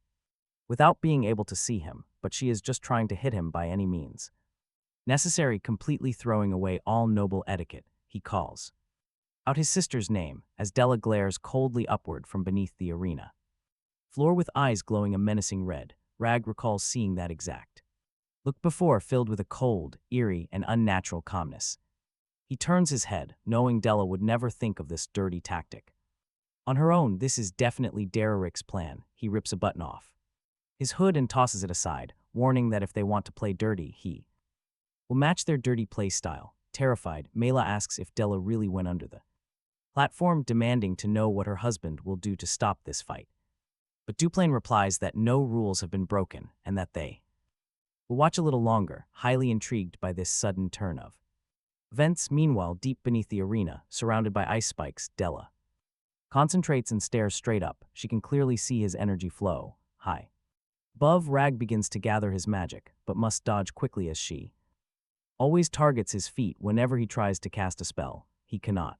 without being able to see him, but she is just trying to hit him by any means necessary, completely throwing away all noble etiquette. He calls out his sister's name as Della glares coldly upward from beneath the arena. Floor with eyes glowing a menacing red. Rag recalls seeing that exact look before, filled with a cold, eerie, and unnatural calmness. He turns his head, knowing Della would never think of this dirty tactic. On her own, this is definitely Dererick's plan. He rips a button off his hood and tosses it aside, warning that if they want to play dirty, he will match their dirty play style. Terrified, Mela asks if Della really went under the platform, demanding to know what her husband will do to stop this fight. But Duplain replies that no rules have been broken and that they will watch a little longer, highly intrigued by this sudden turn of events. Meanwhile, deep beneath the arena, surrounded by ice spikes, Della concentrates and stares straight up. She can clearly see his energy flow. High above, Rag begins to gather his magic, but must dodge quickly as she always targets his feet whenever he tries to cast a spell. He cannot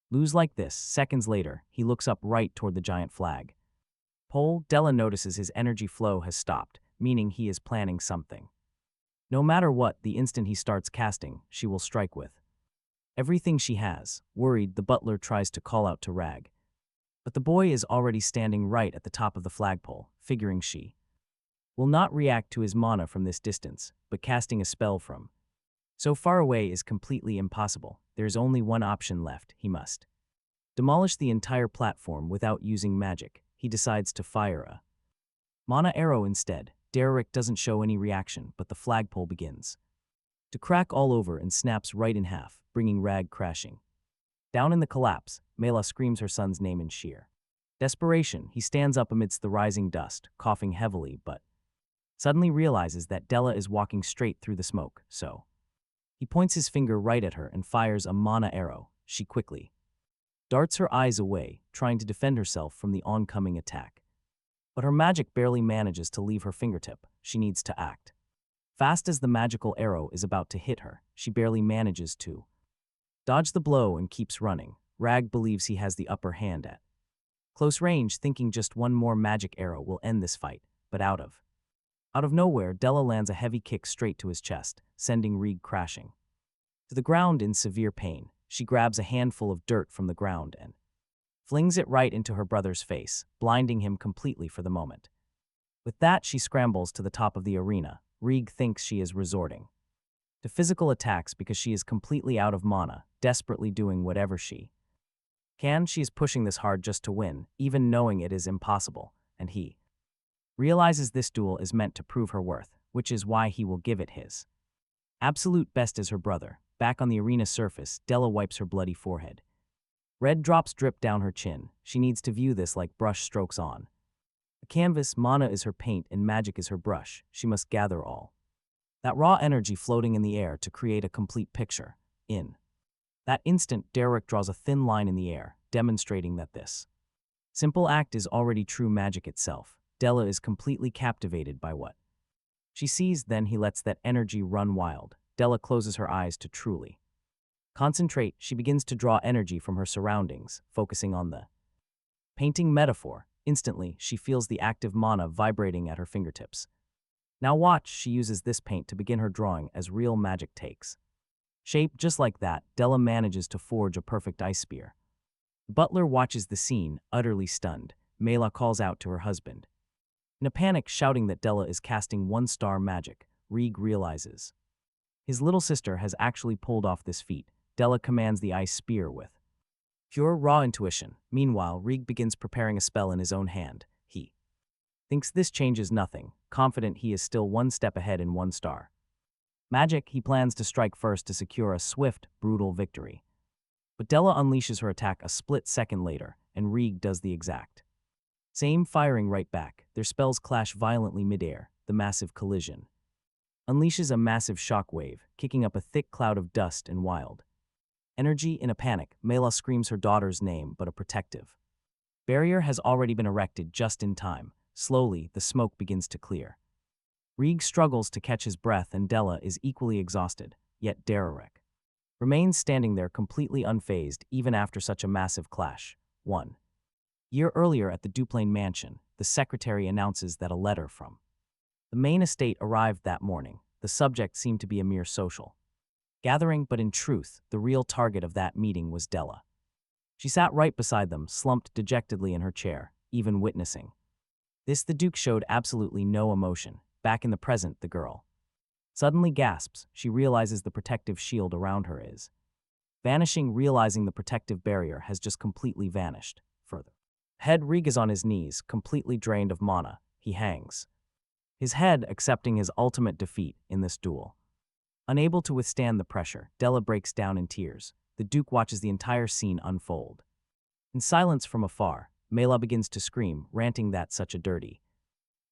lose like this. Seconds later, he looks up right toward the giant flag pole. Della notices his energy flow has stopped, meaning he is planning something. No matter what, the instant he starts casting, she will strike with everything she has. Worried, the butler tries to call out to Rag, but the boy is already standing right at the top of the flagpole, figuring she will not react to his mana from this distance, but casting a spell from so far away is completely impossible. There is only one option left. He must demolish the entire platform without using magic. He decides to fire a mana arrow instead. Dererick doesn't show any reaction, but the flagpole begins to crack all over and snaps right in half, bringing Rag crashing down in the collapse. Mela screams her son's name in sheer desperation. He stands up amidst the rising dust, coughing heavily, but suddenly realizes that Della is walking straight through the smoke, so he points his finger right at her and fires a mana arrow. She quickly darts her eyes away, trying to defend herself from the oncoming attack. But her magic barely manages to leave her fingertip. She needs to act fast as the magical arrow is about to hit her. She barely manages to dodge the blow and keeps running. Rag believes he has the upper hand at close range, thinking just one more magic arrow will end this fight. But out of nowhere, Della lands a heavy kick straight to his chest, sending Rag crashing to the ground in severe pain. She grabs a handful of dirt from the ground and flings it right into her brother's face, blinding him completely for the moment. With that, she scrambles to the top of the arena. Rag thinks she is resorting to physical attacks because she is completely out of mana, desperately doing whatever she can. She is pushing this hard just to win, even knowing it is impossible, and he realizes this duel is meant to prove her worth, which is why he will give it his absolute best as her brother. Back on the arena surface, Della wipes her bloody forehead. Red drops drip down her chin. She needs to view this like brush strokes on a canvas. Mana is her paint and magic is her brush. She must gather all that raw energy floating in the air to create a complete picture. In that instant, Dererick draws a thin line in the air, demonstrating that this simple act is already true magic itself. Della is completely captivated by what she sees, then he lets that energy run wild. Della closes her eyes to truly concentrate. She begins to draw energy from her surroundings, focusing on the painting metaphor. Instantly, she feels the active mana vibrating at her fingertips. Now watch, she uses this paint to begin her drawing as real magic takes shape. Just like that, Della manages to forge a perfect ice spear. The butler watches the scene, utterly stunned. Mela calls out to her husband in a panic, shouting that Della is casting one-star magic. Rag realizes his little sister has actually pulled off this feat. Della commands the ice spear with pure, raw intuition. Meanwhile, Rag begins preparing a spell in his own hand. He thinks this changes nothing, confident he is still one step ahead in one-star magic. He plans to strike first to secure a swift, brutal victory. But Della unleashes her attack a split second later, and Rag does the exact same, firing right back. Their spells clash violently midair. The massive collision unleashes a massive shock wave, kicking up a thick cloud of dust and wild energy. In a panic, Mela screams her daughter's name, but a protective barrier has already been erected just in time. Slowly, the smoke begins to clear. Rag struggles to catch his breath, and Della is equally exhausted, yet Dererick remains standing there completely unfazed even after such a massive clash. 1 year earlier at the Duplain mansion, the secretary announces that a letter from the main estate arrived that morning. The subject seemed to be a mere social gathering, but in truth, the real target of that meeting was Della. She sat right beside them, slumped dejectedly in her chair, even witnessing The Duke showed absolutely no emotion. Back in the present, the girl suddenly gasps. She realizes the protective shield around her is vanishing, realizing the protective barrier has just completely vanished. Further, Dererick is on his knees, completely drained of mana. He hangs his head, accepting his ultimate defeat in this duel. Unable to withstand the pressure, Della breaks down in tears. The Duke watches the entire scene unfold. In silence from afar, Mela begins to scream, ranting that such a dirty,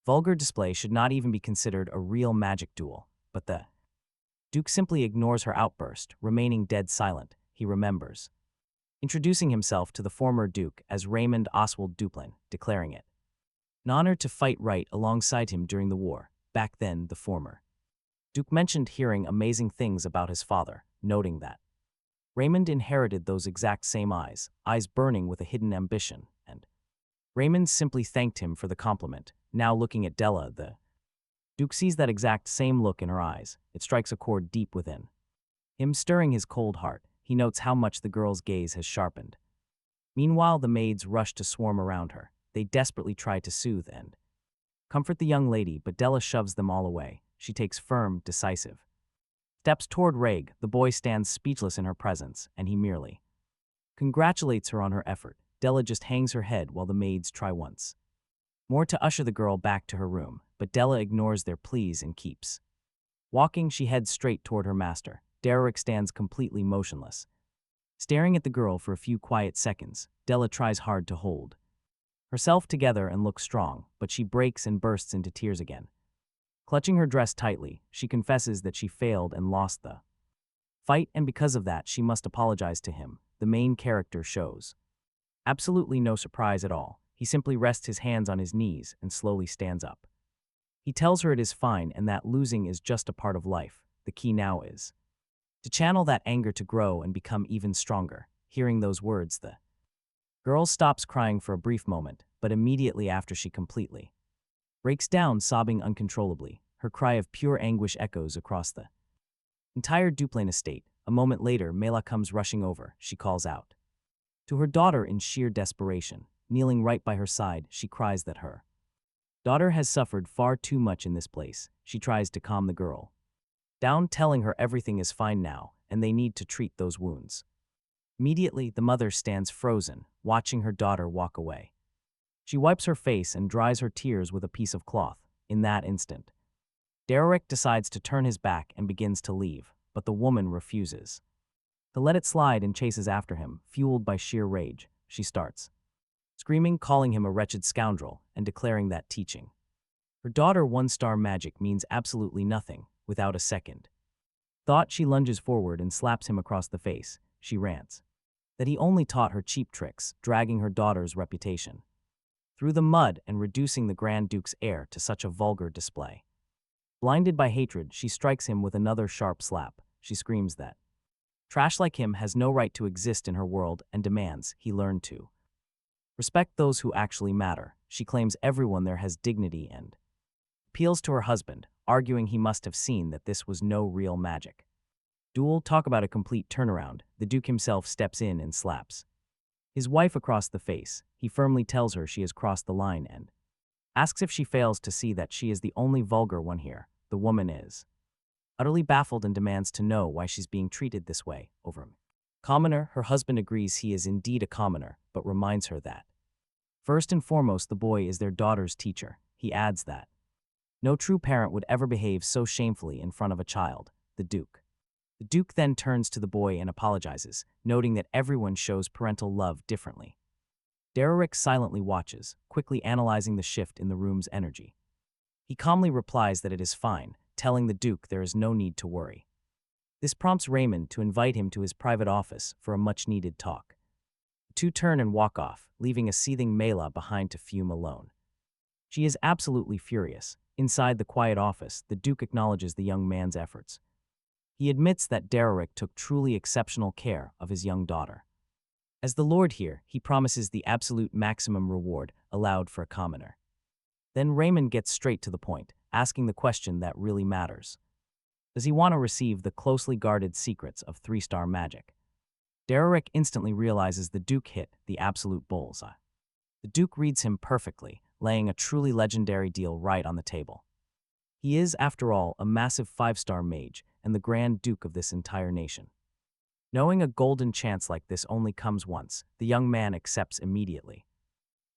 vulgar display should not even be considered a real magic duel. But the Duke simply ignores her outburst, remaining dead silent. He remembers introducing himself to the former Duke as Raymond Oswald Duplain, declaring it an honor to fight right alongside him during the war. Back then, the former Duke mentioned hearing amazing things about his father, noting that Raymond inherited those exact same eyes burning with a hidden ambition, and Raymond simply thanked him for the compliment. Now looking at Della, the Duke sees that exact same look in her eyes. It strikes a chord deep within him, stirring his cold heart. He notes how much the girl's gaze has sharpened. Meanwhile, the maids rush to swarm around her. They desperately try to soothe and comfort the young lady, but Della shoves them all away. She takes firm, decisive steps toward Reg. The boy stands speechless in her presence, and he merely congratulates her on her effort. Della just hangs her head while the maids try once more to usher the girl back to her room, but Della ignores their pleas and keeps walking. She heads straight toward her master. Dererick stands completely motionless, staring at the girl for a few quiet seconds. Della tries hard to hold herself together and look strong, but she breaks and bursts into tears again. Clutching her dress tightly, she confesses that she failed and lost the fight, and because of that, she must apologize to him. The main character shows absolutely no surprise at all. He simply rests his hands on his knees and slowly stands up. He tells her it is fine and that losing is just a part of life. The key now is to channel that anger to grow and become even stronger. Hearing those words, the girl stops crying for a brief moment, but immediately after she completely breaks down, sobbing uncontrollably. Her cry of pure anguish echoes across the entire Duplain estate. A moment later, Mela comes rushing over. She calls out to her daughter in sheer desperation. Kneeling right by her side, she cries that her daughter has suffered far too much in this place. She tries to calm the girl down, telling her everything is fine now and they need to treat those wounds. Immediately, the mother stands frozen, watching her daughter walk away. She wipes her face and dries her tears with a piece of cloth. In that instant, Dererick decides to turn his back and begins to leave, but the woman refuses to let it slide and chases after him. Fueled by sheer rage, she starts screaming, calling him a wretched scoundrel, and declaring that teaching her daughter one-star magic means absolutely nothing. Without a second thought, she lunges forward and slaps him across the face. She rants that he only taught her cheap tricks, dragging her daughter's reputation through the mud and reducing the Grand Duke's heir to such a vulgar display. Blinded by hatred, she strikes him with another sharp slap. She screams that trash like him has no right to exist in her world and demands he learn to respect those who actually matter. She claims everyone there has dignity and appeals to her husband, arguing he must have seen that this was no real magic duel. Talk about a complete turnaround. The Duke himself steps in and slaps his wife across the face. He firmly tells her she has crossed the line and asks if she fails to see that she is the only vulgar one here. The woman is utterly baffled and demands to know why she's being treated this way over him. Commoner, her husband agrees he is indeed a commoner, but reminds her that first and foremost, the boy is their daughter's teacher. He adds that no true parent would ever behave so shamefully in front of a child. The Duke then turns to the boy and apologizes, noting that everyone shows parental love differently. Dererick silently watches, quickly analyzing the shift in the room's energy. He calmly replies that it is fine, telling the Duke there is no need to worry. This prompts Raymond to invite him to his private office for a much-needed talk. The two turn and walk off, leaving a seething Mela behind to fume alone. She is absolutely furious. Inside the quiet office, the Duke acknowledges the young man's efforts. He admits that Dererick took truly exceptional care of his young daughter. As the Lord here, he promises the absolute maximum reward allowed for a commoner. Then Raymond gets straight to the point, asking the question that really matters. Does he want to receive the closely guarded secrets of 3-star magic? Dererick instantly realizes the Duke hit the absolute bullseye. The Duke reads him perfectly, laying a truly legendary deal right on the table. He is, after all, a massive 5-star mage and the Grand Duke of this entire nation. Knowing a golden chance like this only comes once, the young man accepts immediately.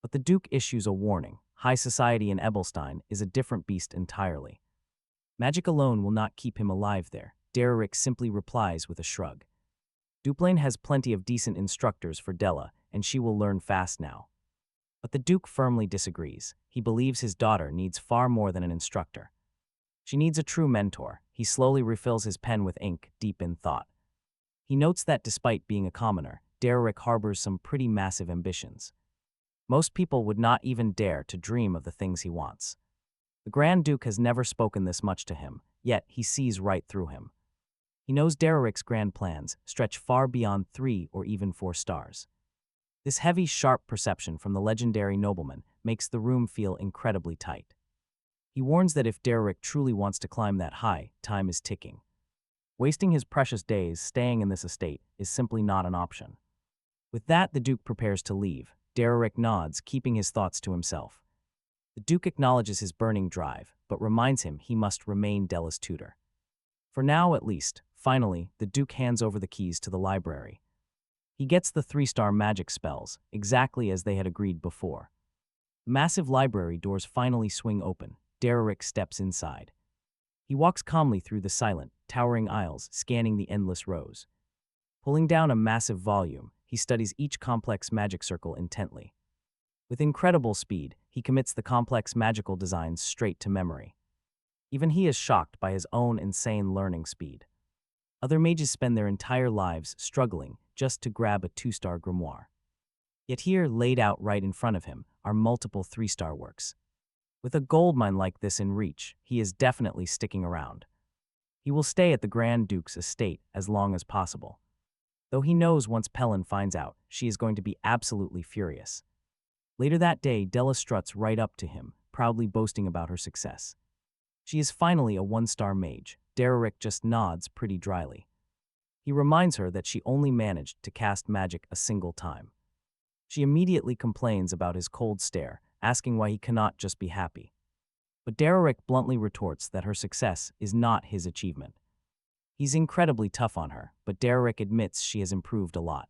But the Duke issues a warning. High society in Ebelstein is a different beast entirely. Magic alone will not keep him alive there. Dererick simply replies with a shrug. Duplain has plenty of decent instructors for Della, and she will learn fast now. But the Duke firmly disagrees. He believes his daughter needs far more than an instructor. She needs a true mentor. He slowly refills his pen with ink, deep in thought. He notes that despite being a commoner, Dererick harbors some pretty massive ambitions. Most people would not even dare to dream of the things he wants. The Grand Duke has never spoken this much to him, yet he sees right through him. He knows Dererick's grand plans stretch far beyond 3 or even 4 stars. This heavy, sharp perception from the legendary nobleman makes the room feel incredibly tight. He warns that if Dererick truly wants to climb that high, time is ticking. Wasting his precious days staying in this estate is simply not an option. With that, the Duke prepares to leave. Dererick nods, keeping his thoughts to himself. The Duke acknowledges his burning drive, but reminds him he must remain Della's tutor. For now, at least. Finally, the Duke hands over the keys to the library. He gets the 3-star magic spells, exactly as they had agreed before. The massive library doors finally swing open. Dererick steps inside. He walks calmly through the silent, towering aisles, scanning the endless rows. Pulling down a massive volume, he studies each complex magic circle intently. With incredible speed, he commits the complex magical designs straight to memory. Even he is shocked by his own insane learning speed. Other mages spend their entire lives struggling just to grab a 2-star grimoire. Yet here, laid out right in front of him, are multiple 3-star works. With a goldmine like this in reach, he is definitely sticking around. He will stay at the Grand Duke's estate as long as possible. Though he knows once Pelin finds out, she is going to be absolutely furious. Later that day, Della struts right up to him, proudly boasting about her success. She is finally a 1-star mage. Dererick just nods pretty dryly. He reminds her that she only managed to cast magic a single time. She immediately complains about his cold stare, asking why he cannot just be happy. But Dererick bluntly retorts that her success is not his achievement. He's incredibly tough on her, but Dererick admits she has improved a lot.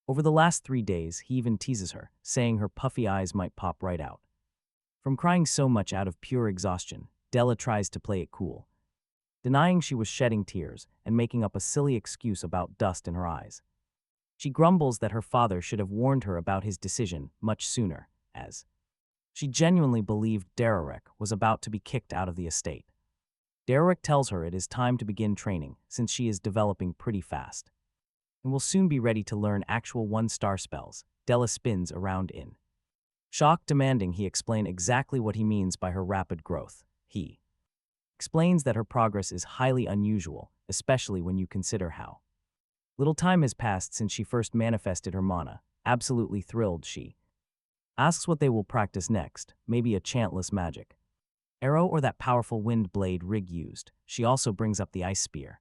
Over the last 3 days, he even teases her, saying her puffy eyes might pop right out. From crying so much out of pure exhaustion, Della tries to play it cool, denying she was shedding tears and making up a silly excuse about dust in her eyes. She grumbles that her father should have warned her about his decision much sooner, as she genuinely believed Dererick was about to be kicked out of the estate. Dererick tells her it is time to begin training since she is developing pretty fast and will soon be ready to learn actual 1-star spells. Della spins around in shock, demanding he explain exactly what he means by her rapid growth. He explains that her progress is highly unusual, especially when you consider how little time has passed since she first manifested her mana. Absolutely thrilled, she asks what they will practice next, maybe a chantless magic arrow or that powerful wind blade Rig used. She also brings up the ice spear,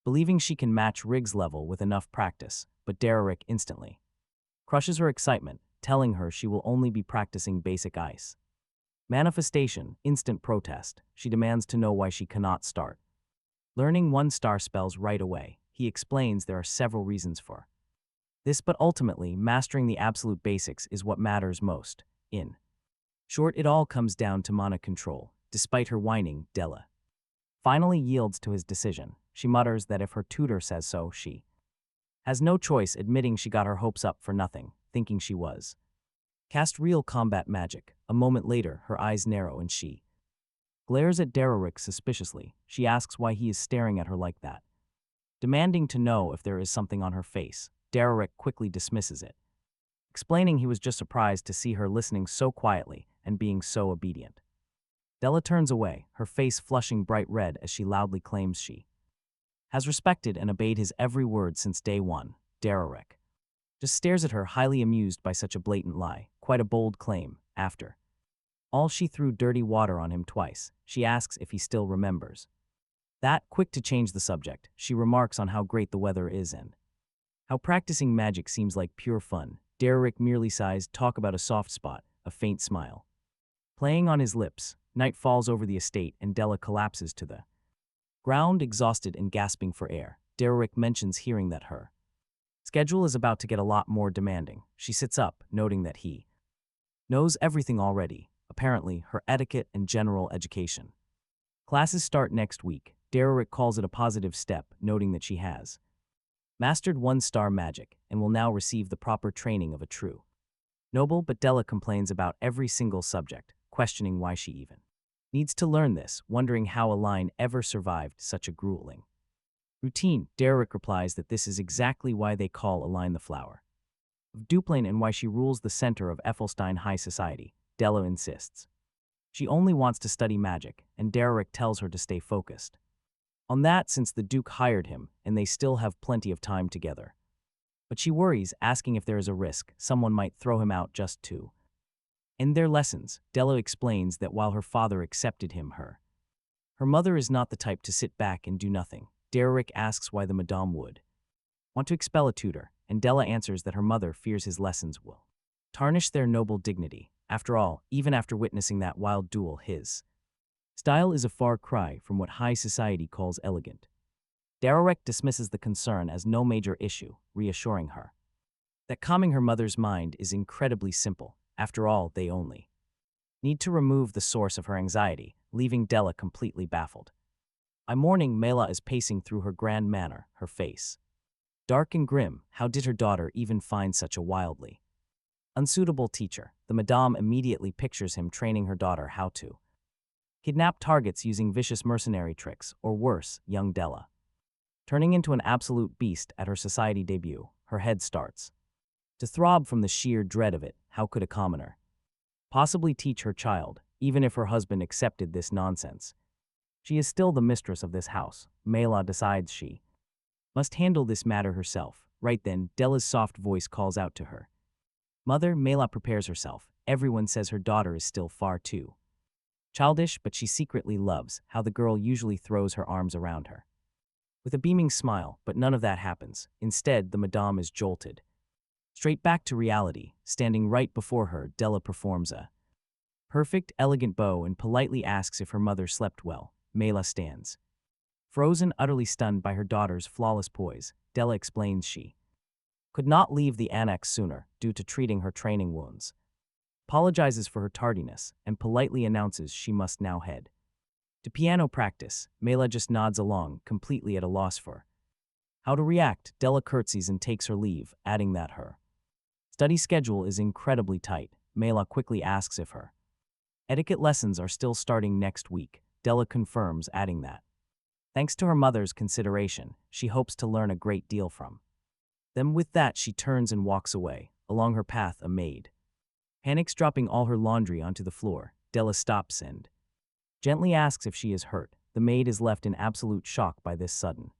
believing she can match Rig's level with enough practice, but Dererick instantly crushes her excitement, telling her she will only be practicing basic ice. Manifestation, instant protest. She demands to know why she cannot start learning 1-star spells right away. He explains there are several reasons for this, but ultimately, mastering the absolute basics is what matters most. In short, it all comes down to mana control. Despite her whining, Della finally yields to his decision. She mutters that if her tutor says so, she has no choice, admitting she got her hopes up for nothing, thinking she was cast real combat magic. A moment later, her eyes narrow and she glares at Dererick suspiciously. She asks why he is staring at her like that, demanding to know if there is something on her face. Dererick quickly dismisses it, explaining he was just surprised to see her listening so quietly and being so obedient. Della turns away, her face flushing bright red as she loudly claims she has respected and obeyed his every word since day one. Dererick just stares at her, highly amused by such a blatant lie. Quite a bold claim. After all, she threw dirty water on him twice. She asks if he still remembers that. Quick to change the subject, she remarks on how great the weather is and how practicing magic seems like pure fun. Dererick merely sighs, talk about a soft spot, a faint smile. Playing on his lips, night falls over the estate and Della collapses to the ground, exhausted and gasping for air. Dererick mentions hearing that her schedule is about to get a lot more demanding. She sits up, noting that he knows everything already, apparently her etiquette and general education. Classes start next week. Dererick calls it a positive step, noting that she has mastered one-star magic and will now receive the proper training of a true noble, but Della complains about every single subject, questioning why she even needs to learn this, wondering how a line ever survived such a grueling routine. Dererick replies that this is exactly why they call a line the flower of Duplain and why she rules the center of Ethelstein high society. Della insists she only wants to study magic, and Dererick tells her to stay focused on that since the Duke hired him and they still have plenty of time together. But she worries, asking if there is a risk someone might throw him out just to end their lessons. Della explains that while her father accepted him, her mother is not the type to sit back and do nothing. Dererick asks why the Madame would want to expel a tutor, and Della answers that her mother fears his lessons will tarnish their noble dignity. After all, even after witnessing that wild duel, his style is a far cry from what high society calls elegant. Dererick dismisses the concern as no major issue, reassuring her that calming her mother's mind is incredibly simple. After all, they only need to remove the source of her anxiety, leaving Della completely baffled. By morning, Mela is pacing through her grand manor, her face dark and grim. How did her daughter even find such a wildly unsuitable teacher? The Madame immediately pictures him training her daughter how to kidnap targets using vicious mercenary tricks, or worse, young Della turning into an absolute beast at her society debut. Her head starts to throb from the sheer dread of it. How could a commoner possibly teach her child, even if her husband accepted this nonsense? She is still the mistress of this house. Mela decides she must handle this matter herself. Right then, Della's soft voice calls out to her mother. Mela prepares herself. Everyone says her daughter is still far too childish, but she secretly loves how the girl usually throws her arms around her with a beaming smile, but none of that happens. Instead, the Madame is jolted straight back to reality. Standing right before her, Della performs a perfect, elegant bow and politely asks if her mother slept well. Mela stands frozen, utterly stunned by her daughter's flawless poise. Della explains she could not leave the annex sooner due to treating her training wounds, apologizes for her tardiness, and politely announces she must now head to piano practice. Mela just nods along, completely at a loss for how to react. Della curtsies and takes her leave, adding that her study schedule is incredibly tight. Mela quickly asks if her etiquette lessons are still starting next week. Della confirms, adding that thanks to her mother's consideration, she hopes to learn a great deal from them. With that, she turns and walks away. Along her path, a maid panics, dropping all her laundry onto the floor. Della stops and gently asks if she is hurt. The maid is left in absolute shock by this sudden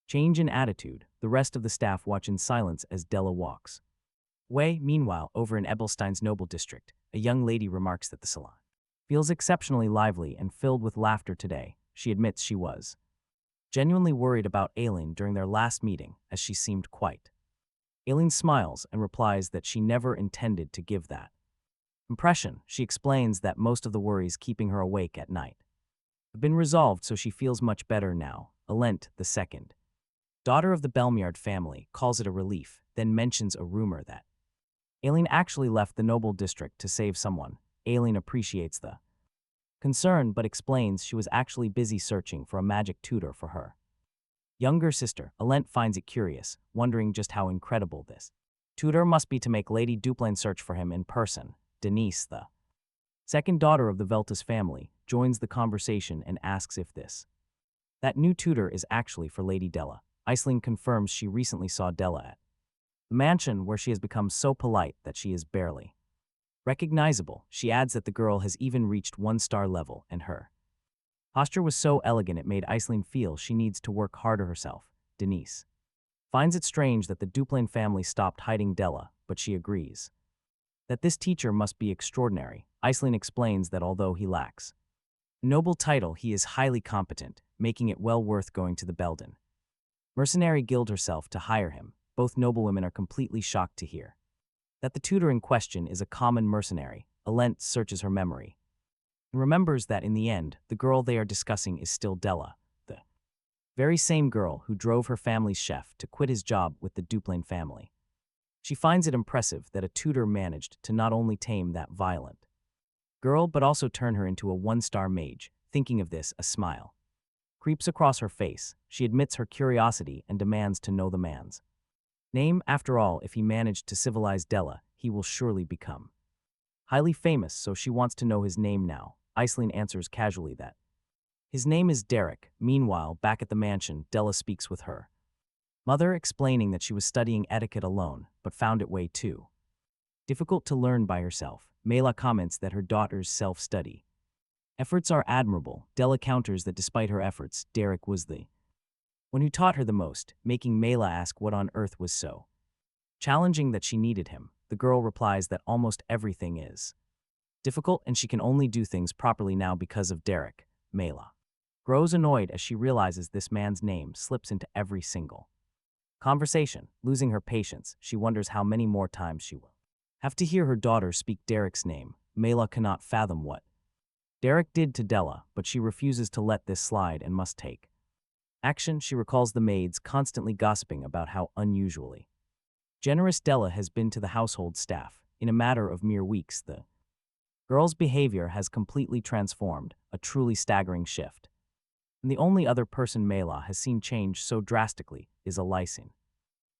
change in attitude. The rest of the staff watch in silence as Della walks away. Meanwhile, over in Ebelstein's noble district, a young lady remarks that the salon feels exceptionally lively and filled with laughter today. She admits she was genuinely worried about Aileen during their last meeting, as she seemed quite. Aileen smiles and replies that she never intended to give that impression. She explains that most of the worries keeping her awake at night have been resolved, so she feels much better now. Alent, the second daughter of the Belmiard family, calls it a relief, then mentions a rumor that Aileen actually left the noble district to save someone. Aileen appreciates the concern, but explains she was actually busy searching for a magic tutor for her younger sister. Alent finds it curious, wondering just how incredible this tutor must be to make Lady Duplain search for him in person. Denise, the second daughter of the Veltus family, joins the conversation and asks if that new tutor is actually for Lady Della. Aileen confirms she recently saw Della at the mansion, where she has become so polite that she is barely recognizable. She adds that the girl has even reached one-star level, and her posture was so elegant it made Aileen feel she needs to work harder herself. Denise finds it strange that the Duplain family stopped hiding Della, but she agrees that this teacher must be extraordinary. Aileen explains that although he lacks a noble title, he is highly competent, making it well worth going to the Belden Mercenary Guild herself to hire him. Both noblewomen are completely shocked to hear that the tutor in question is a common mercenary. Alent searches her memory, and remembers that in the end, the girl they are discussing is still Della, the very same girl who drove her family's chef to quit his job with the Duplain family. She finds it impressive that a tutor managed to not only tame that violent girl but also turn her into a one-star mage. Thinking of this, a smile creeps across her face. She admits her curiosity and demands to know the man's name. After all, if he managed to civilize Della, he will surely become highly famous, so she wants to know his name now. Iceline answers casually that his name is Dererick. Meanwhile, back at the mansion, Della speaks with her mother, explaining that she was studying etiquette alone, but found it way too difficult to learn by herself. Mela comments that her daughter's self-study efforts are admirable. Della counters that despite her efforts, Dererick was the one who taught her the most, making Mela ask what on earth was so challenging that she needed him. The girl replies that almost everything is difficult and she can only do things properly now because of Dererick. Mela grows annoyed as she realizes this man's name slips into every single conversation. Losing her patience, she wonders how many more times she will have to hear her daughter speak Dererick's name. Mela cannot fathom what Dererick did to Della, but she refuses to let this slide and must take action. She recalls the maids constantly gossiping about how unusually generous Della has been to the household staff. In a matter of mere weeks, the girl's behavior has completely transformed, a truly staggering shift. And the only other person Mela has seen change so drastically is Alicine.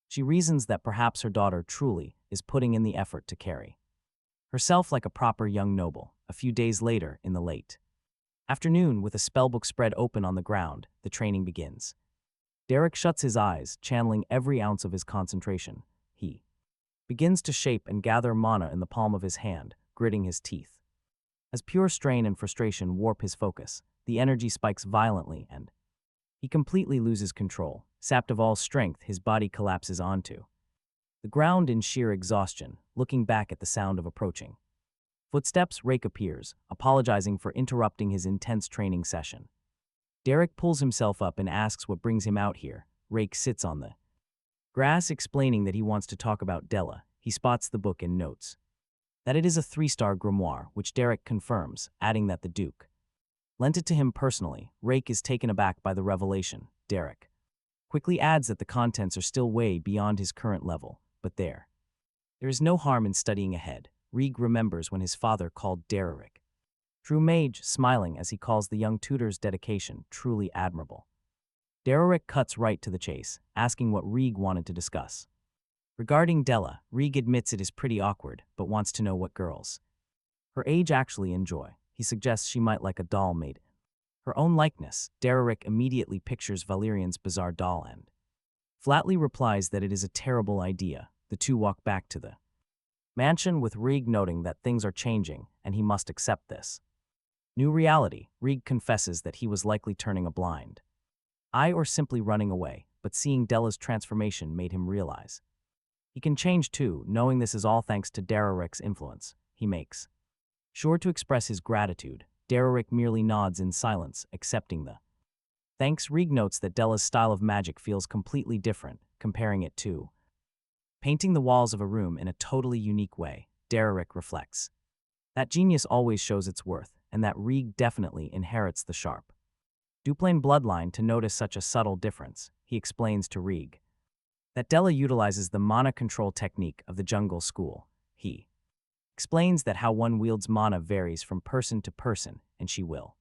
She reasons that perhaps her daughter truly is putting in the effort to carry herself like a proper young noble. A few days later, in the late afternoon, with a spellbook spread open on the ground, the training begins. Dererick shuts his eyes, channeling every ounce of his concentration. He begins to shape and gather mana in the palm of his hand, gritting his teeth. As pure strain and frustration warp his focus, the energy spikes violently and he completely loses control. Sapped of all strength, his body collapses onto the ground in sheer exhaustion. Looking back at the sound of approaching footsteps, Rake appears, apologizing for interrupting his intense training session. Dererick pulls himself up and asks what brings him out here. Rake sits on the grass, explaining that he wants to talk about Della. He spots the book and notes that it is a 3-star grimoire, which Dererick confirms, adding that the Duke lent it to him personally. Rake is taken aback by the revelation. Dererick quickly adds that the contents are still way beyond his current level, but there is no harm in studying ahead. Rake remembers when his father called Dererick true mage, smiling as he calls the young tutor's dedication truly admirable. Dererick cuts right to the chase, asking what Rake wanted to discuss. Regarding Della, Rake admits it is pretty awkward, but wants to know what girls her age actually enjoy. He suggests she might like a doll made her own likeness. Dererick immediately pictures Valerian's bizarre doll and flatly replies that it is a terrible idea. The two walk back to the mansion, with Rake noting that things are changing and he must accept this new reality. Rake confesses that he was likely turning a blind eye or simply running away, but seeing Della's transformation made him realize he can change too. Knowing this is all thanks to Dererick's influence, he makes sure to express his gratitude. Dererick merely nods in silence, accepting the thanks. Rake notes that Della's style of magic feels completely different, comparing it to painting the walls of a room in a totally unique way. Dererick reflects that genius always shows its worth, and that Rake definitely inherits the sharp Duplain bloodline to notice such a subtle difference. He explains to Rake that Della utilizes the mana control technique of the jungle school. He explains that how one wields mana varies from person to person, and she will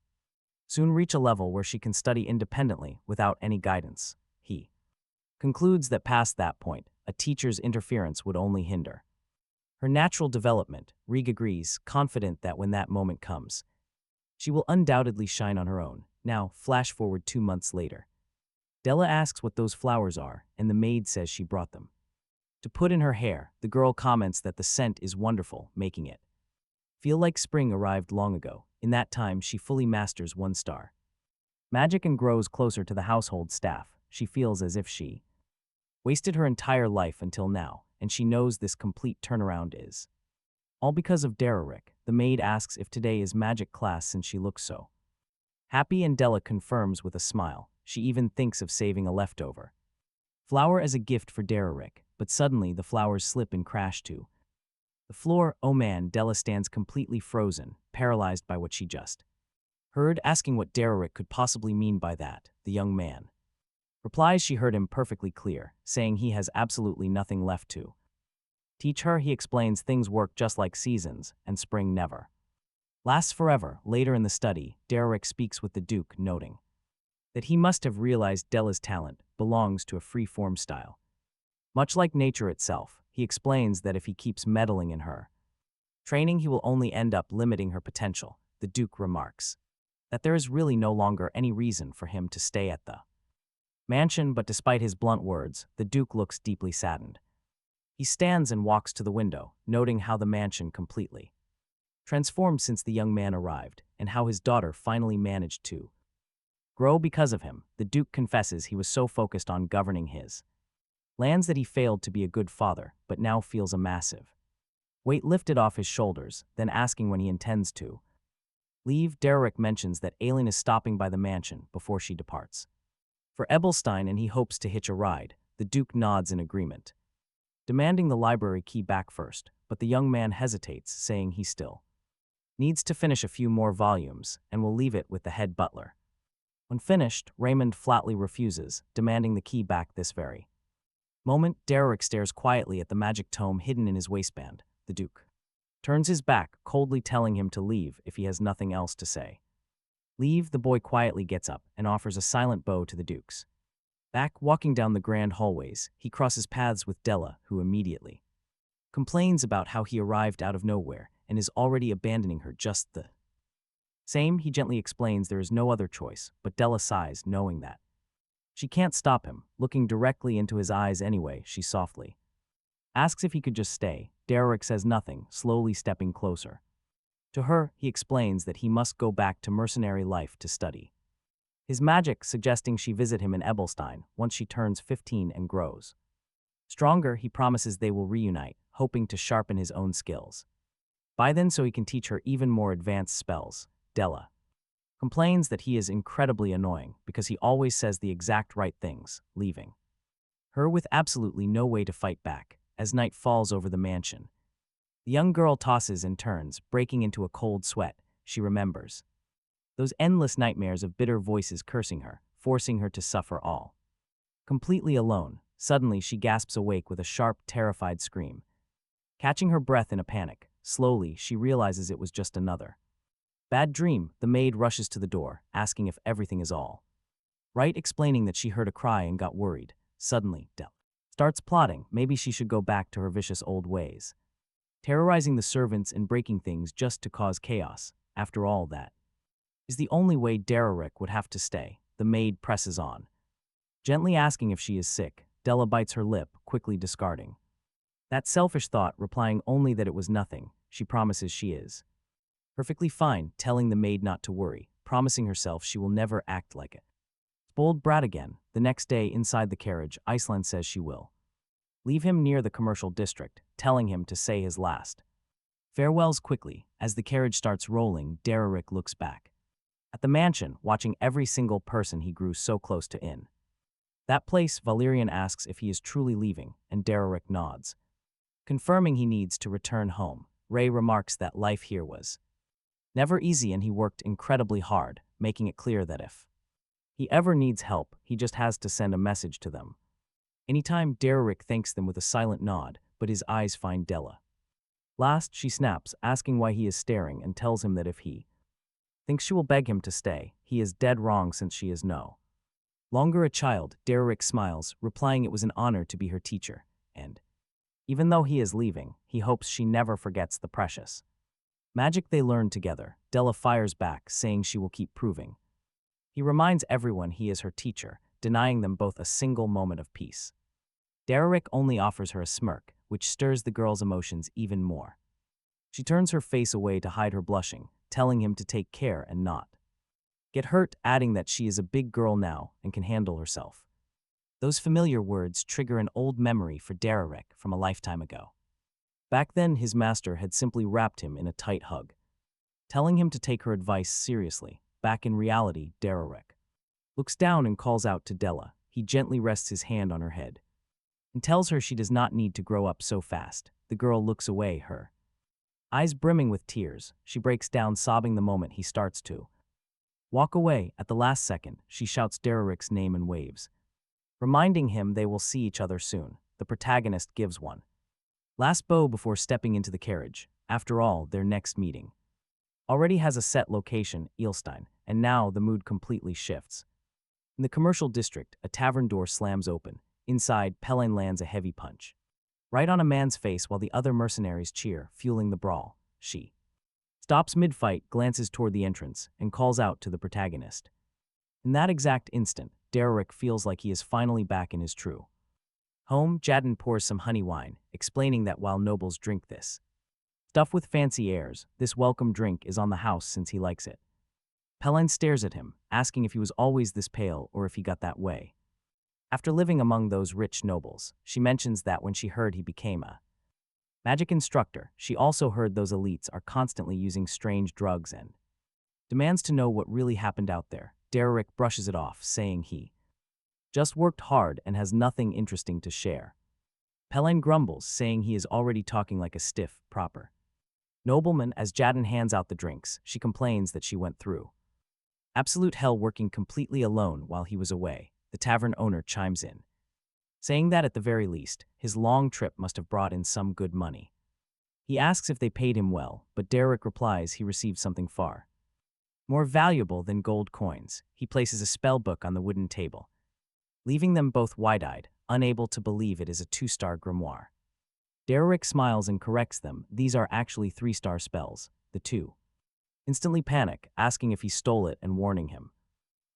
soon reach a level where she can study independently without any guidance. He concludes that past that point, a teacher's interference would only hinder her natural development. Rake agrees, confident that when that moment comes, she will undoubtedly shine on her own. Now, flash forward 2 months later. Della asks what those flowers are, and the maid says she brought them to put in her hair. The girl comments that the scent is wonderful, making it feel like spring arrived long ago. In that time, she fully masters 1-star magic and grows closer to the household staff. She feels as if she wasted her entire life until now, and she knows this complete turnaround is all because of Dererick. The maid asks if today is magic class since she looks so happy, and Della confirms with a smile. She even thinks of saving a leftover flower as a gift for Dererick, but suddenly the flowers slip and crash to The floor, oh man, Della stands completely frozen, paralyzed by what she just heard, asking what Dererick could possibly mean by that. The young man replies she heard him perfectly clear, saying he has absolutely nothing left to teach her. He explains things work just like seasons, and spring never lasts forever. Later in the study, Dererick speaks with the Duke, noting that he must have realized Della's talent belongs to a free-form style. Much like nature itself, he explains that if he keeps meddling in her training, he will only end up limiting her potential. The Duke remarks that there is really no longer any reason for him to stay at the mansion, but despite his blunt words, the Duke looks deeply saddened. He stands and walks to the window, noting how the mansion completely transformed since the young man arrived, and how his daughter finally managed to grow because of him. The Duke confesses he was so focused on governing his lands that he failed to be a good father, but now feels a massive weight lifted off his shoulders. Then asking when he intends to leave, Dererick mentions that Aileen is stopping by the mansion before she departs for Ebelstein, and he hopes to hitch a ride. The Duke nods in agreement, demanding the library key back first, but the young man hesitates, saying he still needs to finish a few more volumes and will leave it with the head butler. When finished, Raymond flatly refuses, demanding the key back this very moment. Dererick stares quietly at the magic tome hidden in his waistband. The Duke turns his back, coldly telling him to leave if he has nothing else to say. Leave. The boy quietly gets up and offers a silent bow to the Duke's back. Walking down the grand hallways, he crosses paths with Della, who immediately complains about how he arrived out of nowhere and is already abandoning her just the same. He gently explains there is no other choice, but Della sighs, knowing that she can't stop him. Looking directly into his eyes anyway, she softly asks if he could just stay. Dererick says nothing, slowly stepping closer to her. He explains that he must go back to mercenary life to study his magic, suggesting she visit him in Ebelstein once she turns 15 and grows stronger. He promises they will reunite, hoping to sharpen his own skills by then so he can teach her even more advanced spells. Della complains that he is incredibly annoying because he always says the exact right things, leaving her with absolutely no way to fight back. As night falls over the mansion, the young girl tosses and turns, breaking into a cold sweat. She remembers those endless nightmares of bitter voices cursing her, forcing her to suffer all completely alone. Suddenly, she gasps awake with a sharp, terrified scream. Catching her breath in a panic, slowly, she realizes it was just another bad dream. The maid rushes to the door, asking if everything is all right, explaining that she heard a cry and got worried. Suddenly, Della starts plotting maybe she should go back to her vicious old ways, terrorizing the servants and breaking things just to cause chaos. After all, that is the only way. Dererick would have to stay. The maid presses on, gently asking if she is sick. Della bites her lip, quickly discarding that selfish thought, replying only that it was nothing. She promises she is perfectly fine, telling the maid not to worry, promising herself she will never act like it spoiled brat again. The next day, inside the carriage, Iceland says she will leave him near the commercial district, telling him to say his last farewells quickly. As the carriage starts rolling, Dererick looks back at the mansion, watching every single person he grew so close to in that place. Valerian asks if he is truly leaving, and Dererick nods, confirming he needs to return home. Ray remarks that life here was never easy and he worked incredibly hard, making it clear that if he ever needs help, he just has to send a message to them anytime. Dererick thanks them with a silent nod, but his eyes find Della. Last, she snaps, asking why he is staring, and tells him that if he thinks she will beg him to stay, he is dead wrong since she is no longer a child. Dererick smiles, replying it was an honor to be her teacher, and even though he is leaving, he hopes she never forgets the precious magic they learned together. Della fires back, saying she will keep proving. He reminds everyone he is her teacher, denying them both a single moment of peace. Dererick only offers her a smirk, which stirs the girl's emotions even more. She turns her face away to hide her blushing, telling him to take care and not get hurt, adding that she is a big girl now and can handle herself. Those familiar words trigger an old memory for Dererick from a lifetime ago. Back then, his master had simply wrapped him in a tight hug, telling him to take her advice seriously. Back in reality, Dererick looks down and calls out to Della. He gently rests his hand on her head and tells her she does not need to grow up so fast. The girl looks away, her Eyes brimming with tears, she breaks down sobbing the moment he starts to walk away. At the last second, she shouts Dererick's name and waves, reminding him they will see each other soon. The protagonist gives one last bow before stepping into the carriage. After all, their next meeting already has a set location, Eelstein, and now the mood completely shifts. In the commercial district, a tavern door slams open. Inside, Pelin lands a heavy punch right on a man's face while the other mercenaries cheer, fueling the brawl. She stops mid-fight, glances toward the entrance, and calls out to the protagonist. In that exact instant, Dererick feels like he is finally back in his true home. Jadden pours some honey wine, explaining that while nobles drink this stuff with fancy airs, this welcome drink is on the house since he likes it. Pelin stares at him, asking if he was always this pale or if he got that way after living among those rich nobles. She mentions that when she heard he became a magic instructor, she also heard those elites are constantly using strange drugs and demands to know what really happened out there. Dererick brushes it off, saying he just worked hard and has nothing interesting to share. Pelin grumbles, saying he is already talking like a stiff, proper nobleman. As Jadden hands out the drinks, she complains that she went through absolute hell working completely alone while he was away. The tavern owner chimes in, saying that at the very least, his long trip must have brought in some good money. He asks if they paid him well, but Dererick replies he received something far more valuable than gold coins. He places a spellbook on the wooden table, leaving them both wide-eyed, unable to believe it is a 2-star grimoire. Dererick smiles and corrects them. These are actually 3-star spells. The two instantly panic, asking if he stole it and warning him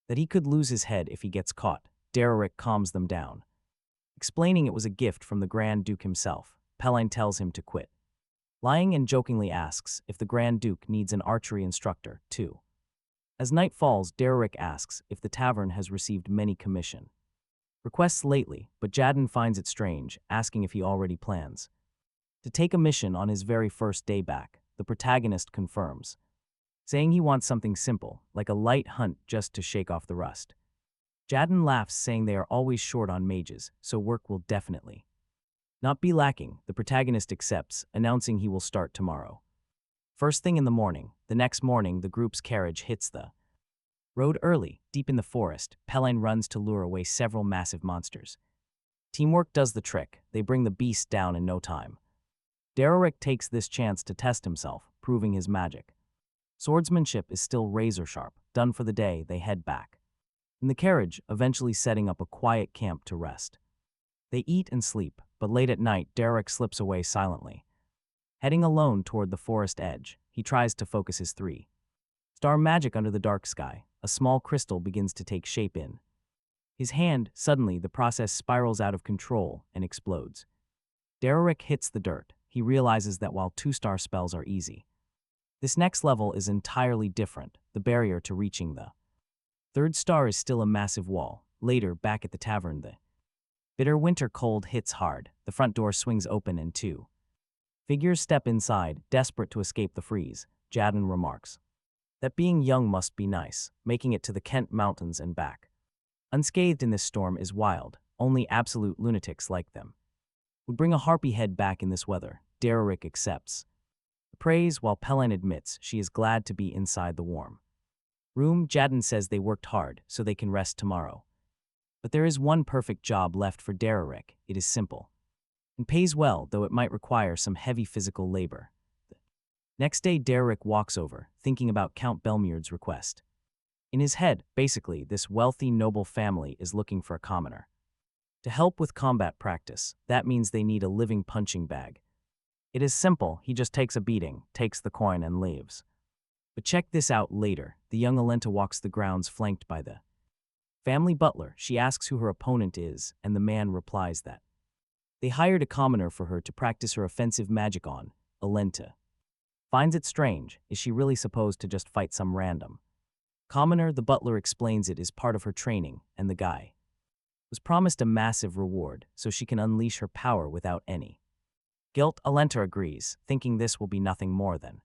that he could lose his head if he gets caught. Dererick calms them down, explaining it was a gift from the Grand Duke himself. Pelin tells him to quit lying and jokingly asks if the Grand Duke needs an archery instructor, too. As night falls, Dererick asks if the tavern has received many commission requests lately, but Jadden finds it strange, asking if he already plans to take a mission on his very first day back. The protagonist confirms, saying he wants something simple, like a light hunt just to shake off the rust. Jadden laughs, saying they are always short on mages, so work will definitely not be lacking. The protagonist accepts, announcing he will start tomorrow first thing in the morning. The next morning, the group's carriage hits the road early. Deep in the forest, Pelin runs to lure away several massive monsters. Teamwork does the trick. They bring the beast down in no time. Dererick takes this chance to test himself, proving his magic swordsmanship is still razor-sharp. Done for the day, they head back in the carriage, eventually setting up a quiet camp to rest. They eat and sleep, but late at night, Dererick slips away silently. Heading alone toward the forest edge, he tries to focus his 3-star magic under the dark sky. A small crystal begins to take shape in his hand. Suddenly, the process spirals out of control and explodes. Dererick hits the dirt. He realizes that while 2-star spells are easy, this next level is entirely different. The barrier to reaching the 3rd star is still a massive wall. Later, back at the tavern, the bitter winter cold hits hard. The front door swings open and 2 figures step inside, desperate to escape the freeze. Jadden remarks that being young must be nice, making it to the Kent Mountains and back unscathed in this storm is wild. Only absolute lunatics like them would bring a harpy head back in this weather. Dererick accepts the praise, while Pelin admits she is glad to be inside the warm room. Jadden says they worked hard, so they can rest tomorrow. But there is one perfect job left for Dererick. It is simple and pays well, though it might require some heavy physical labor. Next day, Dererick walks over, thinking about Count Belmuir's request. In his head, basically, this wealthy noble family is looking for a commoner to help with combat practice. That means they need a living punching bag. It is simple. He just takes a beating, takes the coin, and leaves. But check this out later. The young Alenta walks the grounds flanked by the family butler. She asks who her opponent is, and the man replies that they hired a commoner for her to practice her offensive magic on. Alenta finds it strange. Is she really supposed to just fight some random commoner? The butler explains it is part of her training, and the guy was promised a massive reward so she can unleash her power without any guilt. Alenta agrees, thinking this will be nothing more than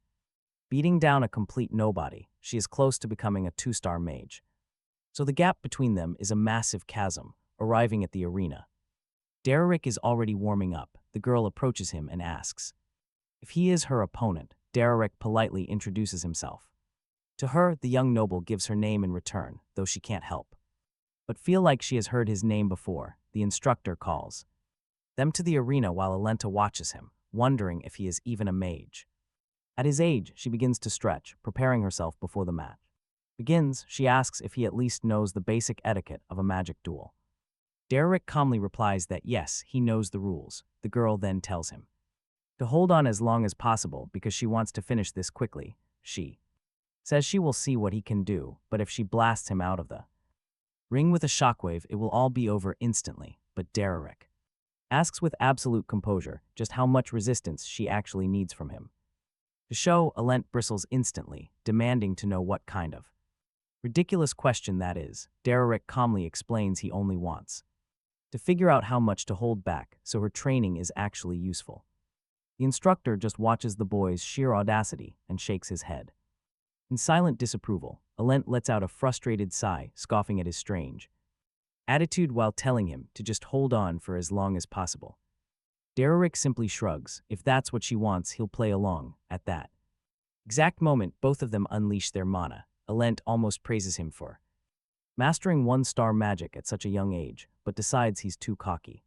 beating down a complete nobody. She is close to becoming a 2-star mage, so the gap between them is a massive chasm. Arriving at the arena, Dererick is already warming up. The girl approaches him and asks if he is her opponent. Dererick politely introduces himself. To her, the young noble gives her name in return, though she can't help but feel like she has heard his name before. The instructor calls them to the arena while Alenta watches him, wondering if he is even a mage. At his age, she begins to stretch, preparing herself before the match. Begins, she asks if he at least knows the basic etiquette of a magic duel. Dererick calmly replies that yes, he knows the rules. The girl then tells him to hold on as long as possible because she wants to finish this quickly. She says she will see what he can do, but if she blasts him out of the ring with a shockwave, it will all be over instantly. But Dererick asks with absolute composure just how much resistance she actually needs from him. To show, Alent bristles instantly, demanding to know what kind of ridiculous question that is. Dererick calmly explains he only wants to figure out how much to hold back so her training is actually useful. The instructor just watches the boy's sheer audacity and shakes his head. In silent disapproval, Alent lets out a frustrated sigh, scoffing at his strange attitude while telling him to just hold on for as long as possible. Dererick simply shrugs. If that's what she wants, he'll play along. At that exact moment, both of them unleash their mana. Alent almost praises him for mastering one-star magic at such a young age, but decides he's too cocky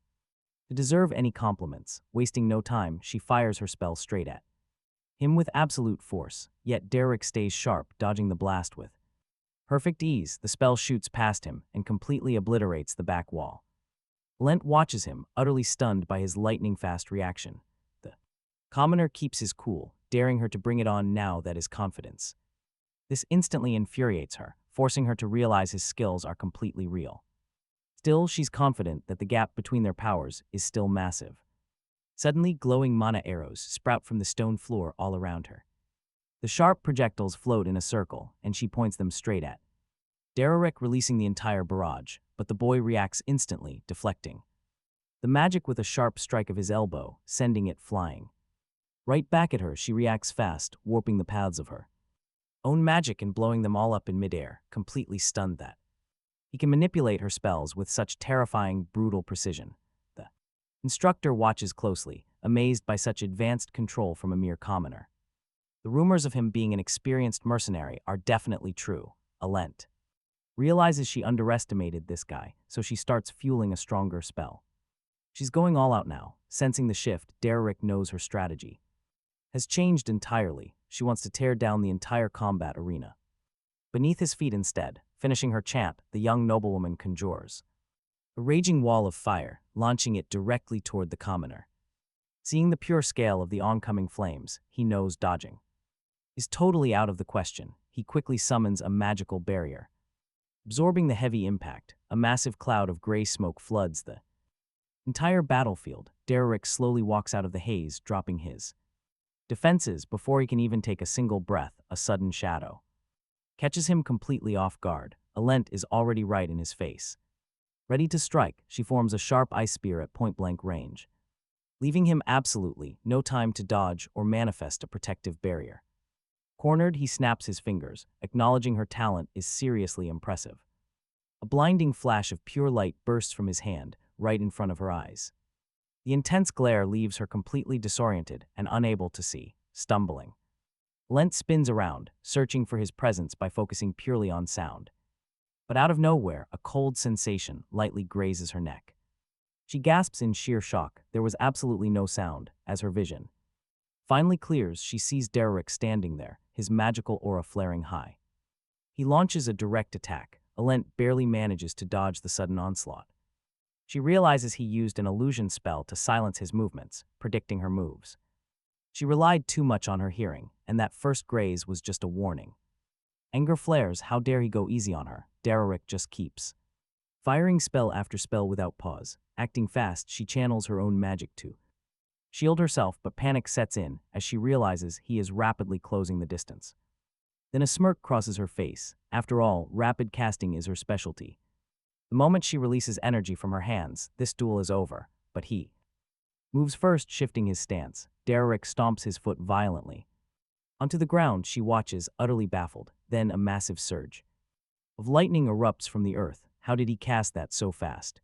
to deserve any compliments. Wasting no time, she fires her spell straight at him with absolute force, yet Dererick stays sharp, dodging the blast with perfect ease. The spell shoots past him and completely obliterates the back wall. Alent watches him, utterly stunned by his lightning-fast reaction. The commoner keeps his cool, daring her to bring it on now that his confidence. This instantly infuriates her, forcing her to realize his skills are completely real. Still, she's confident that the gap between their powers is still massive. Suddenly, glowing mana arrows sprout from the stone floor all around her. The sharp projectiles float in a circle, and she points them straight at Dererick, releasing the entire barrage, but the boy reacts instantly, deflecting the magic with a sharp strike of his elbow, sending it flying right back at her. She reacts fast, warping the paths of her own magic and blowing them all up in midair, completely stunned that he can manipulate her spells with such terrifying, brutal precision. The instructor watches closely, amazed by such advanced control from a mere commoner. The rumors of him being an experienced mercenary are definitely true. Alent realizes she underestimated this guy, so she starts fueling a stronger spell. She's going all out now. Sensing the shift, Dererick knows her strategy has changed entirely. She wants to tear down the entire combat arena. Beneath his feet instead, finishing her chant, the young noblewoman conjures a raging wall of fire, launching it directly toward the commoner. Seeing the pure scale of the oncoming flames, he knows dodging is totally out of the question. He quickly summons a magical barrier. Absorbing the heavy impact, a massive cloud of gray smoke floods the entire battlefield. Dererick slowly walks out of the haze, dropping his defenses before he can even take a single breath. A sudden shadow catches him completely off guard. Alent is already right in his face. Ready to strike, she forms a sharp ice spear at point-blank range, leaving him absolutely no time to dodge or manifest a protective barrier. Cornered, he snaps his fingers, acknowledging her talent is seriously impressive. A blinding flash of pure light bursts from his hand, right in front of her eyes. The intense glare leaves her completely disoriented and unable to see, stumbling. Alent spins around, searching for his presence by focusing purely on sound. But out of nowhere, a cold sensation lightly grazes her neck. She gasps in sheer shock. There was absolutely no sound. As her vision finally clears, she sees Dererick standing there, his magical aura flaring high. He launches a direct attack. Alent barely manages to dodge the sudden onslaught. She realizes he used an illusion spell to silence his movements, predicting her moves. She relied too much on her hearing, and that first graze was just a warning. Anger flares. How dare he go easy on her? Dererick just keeps firing spell after spell without pause. Acting fast, she channels her own magic to shield herself, but panic sets in as she realizes he is rapidly closing the distance. Then a smirk crosses her face. After all, rapid casting is her specialty. The moment she releases energy from her hands, this duel is over, but he moves first, shifting his stance. Dererick stomps his foot violently onto the ground. She watches, utterly baffled. Then a massive surge of lightning erupts from the earth. How did he cast that so fast?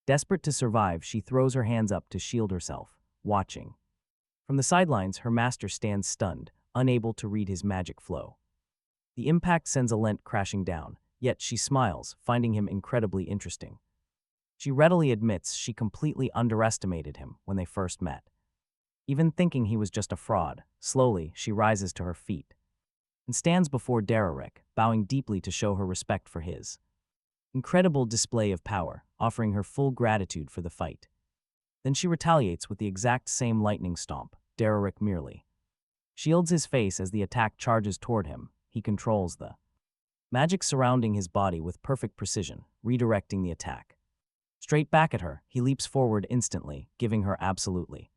Desperate to survive, she throws her hands up to shield herself, watching. From the sidelines, her master stands stunned, unable to read his magic flow. The impact sends Alent crashing down, yet she smiles, finding him incredibly interesting. She readily admits she completely underestimated him when they first met. Even thinking he was just a fraud, slowly she rises to her feet and stands before Dererick, bowing deeply to show her respect for his incredible display of power, offering her full gratitude for the fight. Then she retaliates with the exact same lightning stomp. Dererick merely shields his face as the attack charges toward him. He controls the magic surrounding his body with perfect precision, redirecting the attack straight back at her. He leaps forward instantly, giving her absolutely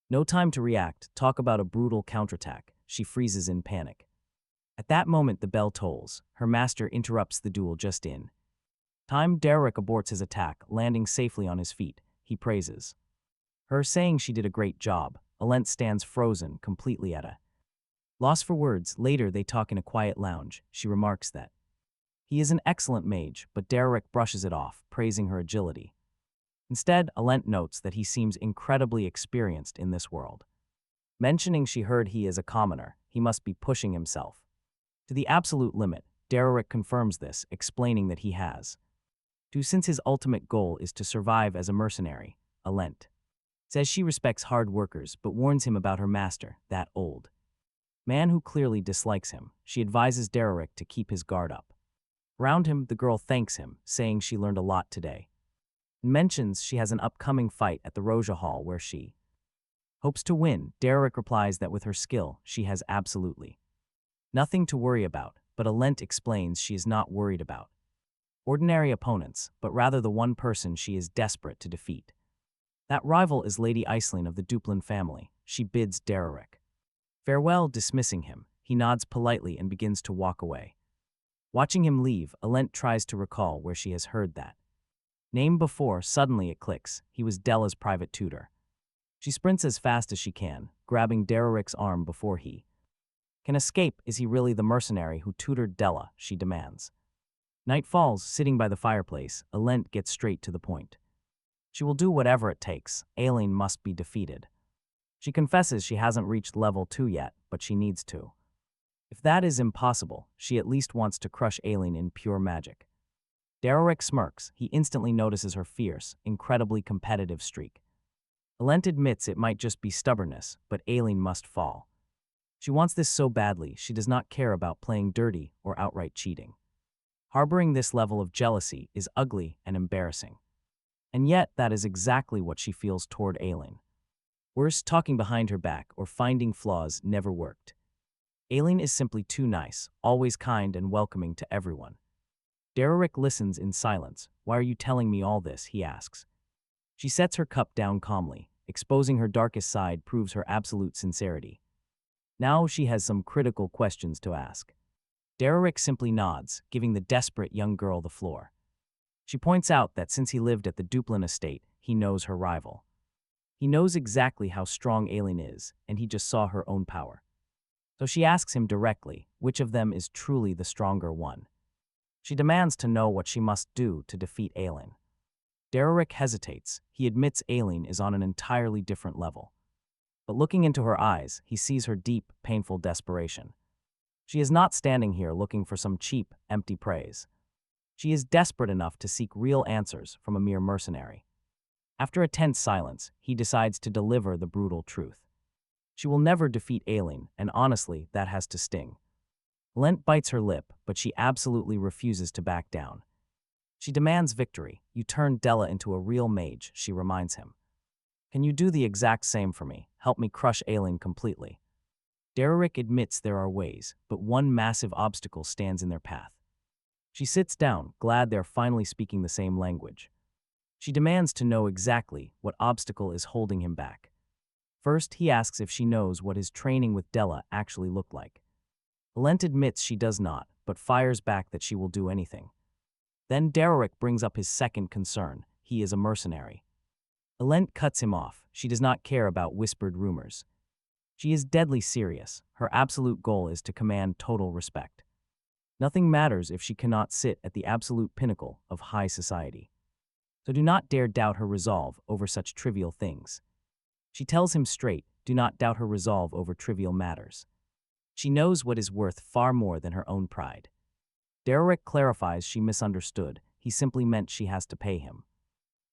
no time to react. Talk about a brutal counterattack. She freezes in panic. At that moment the bell tolls. Her master interrupts the duel just in time. Dererick aborts his attack, landing safely on his feet. He praises her, saying she did a great job. Alent stands frozen, completely at a loss for words. Later they talk in a quiet lounge. She remarks that he is an excellent mage, but Dererick brushes it off, praising her agility. Instead, Alent notes that he seems incredibly experienced in this world. Mentioning she heard he is a commoner, he must be pushing himself to the absolute limit. Dererick confirms this, explaining that he has to, since his ultimate goal is to survive as a mercenary. Alent says she respects hard workers, but warns him about her master, that old man who clearly dislikes him. She advises Dererick to keep his guard up. Around him, the girl thanks him, saying she learned a lot today, and mentions she has an upcoming fight at the Roja Hall where she hopes to win. Dererick replies that with her skill, she has absolutely nothing to worry about, but Alent explains she is not worried about ordinary opponents, but rather the one person she is desperate to defeat. That rival is Lady Iceland of the Duplain family. She bids Dererick farewell, dismissing him. He nods politely and begins to walk away. Watching him leave, Alent tries to recall where she has heard that name before. Suddenly it clicks. He was Della's private tutor. She sprints as fast as she can, grabbing Dererick's arm before he can escape. Is he really the mercenary who tutored Della? She demands. Night falls. Sitting by the fireplace, Alent gets straight to the point. She will do whatever it takes. Aileen must be defeated. She confesses she hasn't reached level 2 yet, but she needs to. If that is impossible, she at least wants to crush Aileen in pure magic. Dererick smirks. He instantly notices her fierce, incredibly competitive streak. Alent admits it might just be stubbornness, but Aileen must fall. She wants this so badly, she does not care about playing dirty or outright cheating. Harboring this level of jealousy is ugly and embarrassing. And yet, that is exactly what she feels toward Aileen. Worse, talking behind her back or finding flaws never worked. Aileen is simply too nice, always kind and welcoming to everyone. Dererick listens in silence. Why are you telling me all this? He asks. She sets her cup down calmly. Exposing her darkest side proves her absolute sincerity. Now she has some critical questions to ask. Dererick simply nods, giving the desperate young girl the floor. She points out that since he lived at the Duplain estate, he knows her rival. He knows exactly how strong Aileen is, and he just saw her own power. So she asks him directly, which of them is truly the stronger one. She demands to know what she must do to defeat Aileen. Dererick hesitates. He admits Aileen is on an entirely different level. But looking into her eyes, he sees her deep, painful desperation. She is not standing here looking for some cheap, empty praise. She is desperate enough to seek real answers from a mere mercenary. After a tense silence, he decides to deliver the brutal truth. She will never defeat Aileen, and honestly, that has to sting. Alent bites her lip, but she absolutely refuses to back down. She demands victory. You turned Della into a real mage, she reminds him. Can you do the exact same for me? Help me crush Aileen completely. Dererick admits there are ways, but one massive obstacle stands in their path. She sits down, glad they're finally speaking the same language. She demands to know exactly what obstacle is holding him back. First, he asks if she knows what his training with Della actually looked like. Alent admits she does not, but fires back that she will do anything. Then Dererick brings up his second concern. He is a mercenary. Alent cuts him off. She does not care about whispered rumors. She is deadly serious. Her absolute goal is to command total respect. Nothing matters if she cannot sit at the absolute pinnacle of high society. So do not dare doubt her resolve over such trivial things. She tells him straight, do not doubt her resolve over trivial matters. She knows what is worth far more than her own pride. Dererick clarifies she misunderstood. He simply meant she has to pay him.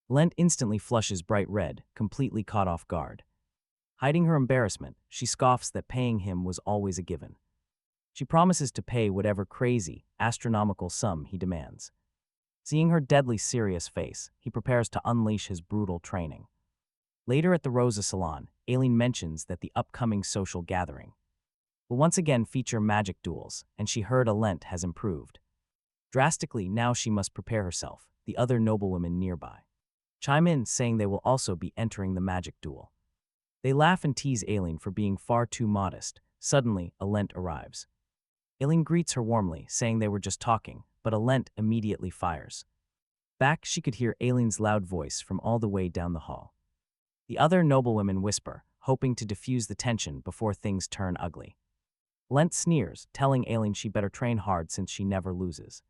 Lent instantly flushes bright red, completely caught off guard. Hiding her embarrassment, she scoffs that paying him was always a given. She promises to pay whatever crazy, astronomical sum he demands. Seeing her deadly serious face, he prepares to unleash his brutal training. Later at the Rosa Salon, Aileen mentions that the upcoming social gathering will once again feature magic duels, and she heard Alent has improved. Drastically, now she must prepare herself. The other noblewomen nearby chime in, saying they will also be entering the magic duel. They laugh and tease Aileen for being far too modest. Suddenly, Alent arrives. Aileen greets her warmly, saying they were just talking, but Alent immediately fires. Back, she could hear Aileen's loud voice from all the way down the hall. The other noblewomen whisper, hoping to diffuse the tension before things turn ugly. Alent sneers, telling Aileen she better train hard since she never loses.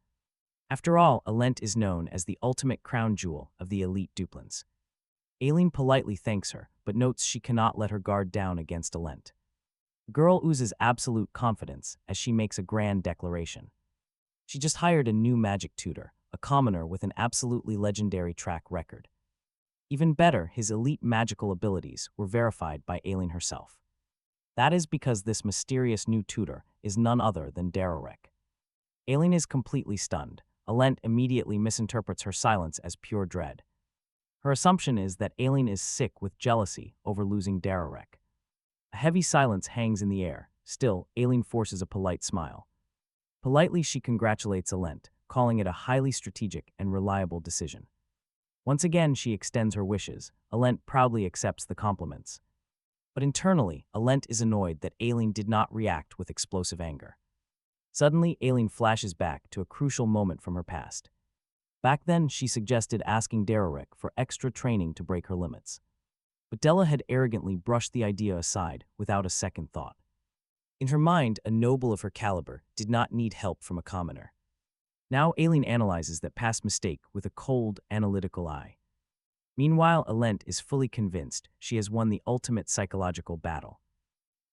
After all, Alent is known as the ultimate crown jewel of the elite Duplains. Aileen politely thanks her, but notes she cannot let her guard down against Alent. The girl oozes absolute confidence as she makes a grand declaration. She just hired a new magic tutor, a commoner with an absolutely legendary track record. Even better, his elite magical abilities were verified by Aileen herself. That is because this mysterious new tutor is none other than Dererick. Aileen is completely stunned. Alent immediately misinterprets her silence as pure dread. Her assumption is that Aileen is sick with jealousy over losing Dererick. A heavy silence hangs in the air. Still, Aileen forces a polite smile. Politely, she congratulates Alent, calling it a highly strategic and reliable decision. Once again, she extends her wishes. Alent proudly accepts the compliments. But internally, Alent is annoyed that Aileen did not react with explosive anger. Suddenly, Aileen flashes back to a crucial moment from her past. Back then, she suggested asking Dererick for extra training to break her limits. But Della had arrogantly brushed the idea aside without a second thought. In her mind, a noble of her caliber did not need help from a commoner. Now Aileen analyzes that past mistake with a cold, analytical eye. Meanwhile, Alent is fully convinced she has won the ultimate psychological battle.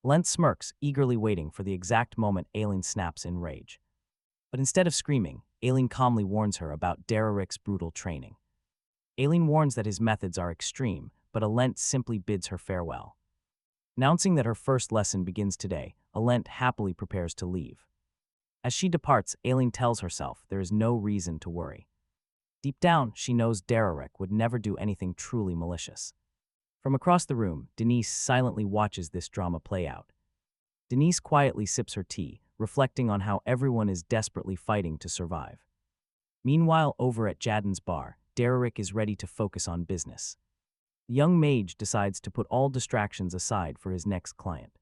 Alent smirks, eagerly waiting for the exact moment Aileen snaps in rage. But instead of screaming, Aileen calmly warns her about Dererick's brutal training. Aileen warns that his methods are extreme, but Alent simply bids her farewell. Announcing that her first lesson begins today, Alent happily prepares to leave. As she departs, Aileen tells herself there is no reason to worry. Deep down, she knows Dererick would never do anything truly malicious. From across the room, Denise silently watches this drama play out. Denise quietly sips her tea, reflecting on how everyone is desperately fighting to survive. Meanwhile, over at Jadden's bar, Dererick is ready to focus on business. The young mage decides to put all distractions aside for his next client.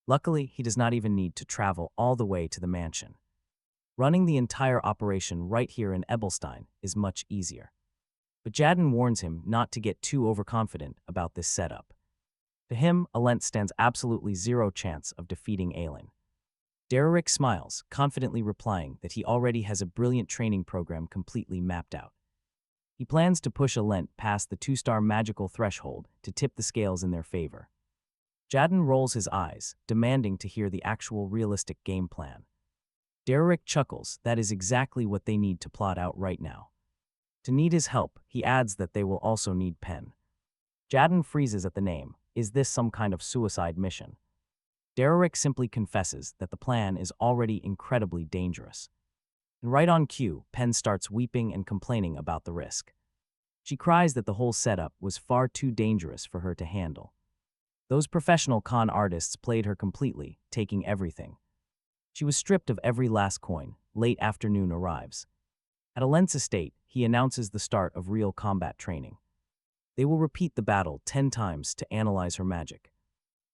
Luckily, he does not even need to travel all the way to the mansion. Running the entire operation right here in Ebelstein is much easier. But Jadden warns him not to get too overconfident about this setup. To him, Alent stands absolutely zero chance of defeating Aileen. Dererick smiles, confidently replying that he already has a brilliant training program completely mapped out. He plans to push Alent past the 2-star magical threshold to tip the scales in their favor. Jadden rolls his eyes, demanding to hear the actual realistic game plan. Dererick chuckles, that is exactly what they need to plot out right now. To need his help, he adds that they will also need Pen. Jadden freezes at the name. Is this some kind of suicide mission? Dererick simply confesses that the plan is already incredibly dangerous. And right on cue, Pen starts weeping and complaining about the risk. She cries that the whole setup was far too dangerous for her to handle. Those professional con artists played her completely, taking everything. She was stripped of every last coin. Late afternoon arrives. At Alent's estate, he announces the start of real combat training. They will repeat the battle 10 times to analyze her magic.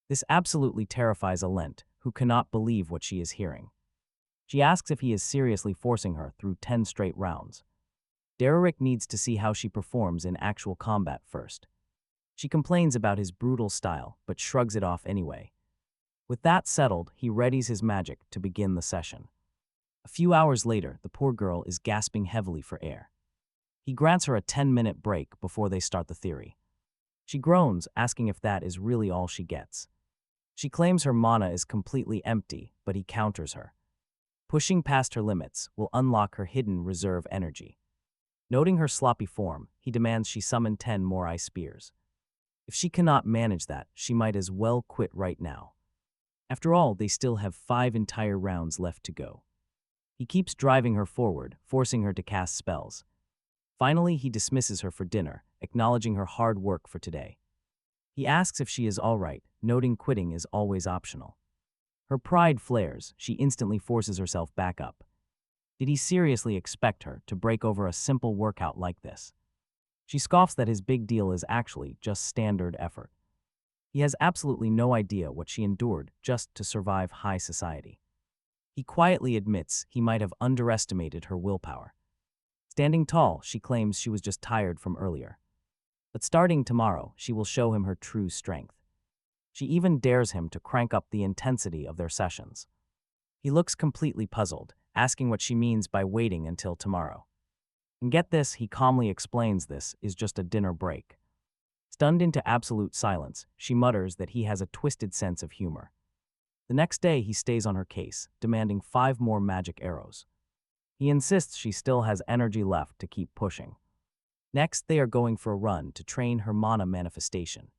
This absolutely terrifies Alent, who cannot believe what she is hearing. She asks if he is seriously forcing her through 10 straight rounds. Dererick needs to see how she performs in actual combat first. She complains about his brutal style, but shrugs it off anyway. With that settled, he readies his magic to begin the session. A few hours later, the poor girl is gasping heavily for air. He grants her a 10-minute break before they start the theory. She groans, asking if that is really all she gets. She claims her mana is completely empty, but he counters her. Pushing past her limits will unlock her hidden reserve energy. Noting her sloppy form, he demands she summon 10 more ice spears. If she cannot manage that, she might as well quit right now. After all, they still have 5 entire rounds left to go. He keeps driving her forward, forcing her to cast spells. Finally, he dismisses her for dinner, acknowledging her hard work for today. He asks if she is all right, noting quitting is always optional. Her pride flares, she instantly forces herself back up. Did he seriously expect her to break over a simple workout like this? She scoffs that his big deal is actually just standard effort. He has absolutely no idea what she endured just to survive high society. He quietly admits he might have underestimated her willpower. Standing tall, she claims she was just tired from earlier. But starting tomorrow, she will show him her true strength. She even dares him to crank up the intensity of their sessions. He looks completely puzzled, asking what she means by waiting until tomorrow. And get this, he calmly explains this is just a dinner break. Stunned into absolute silence, she mutters that he has a twisted sense of humor. The next day, he stays on her case, demanding 5 more magic arrows. He insists she still has energy left to keep pushing. Next, they are going for a run to train her mana manifestation.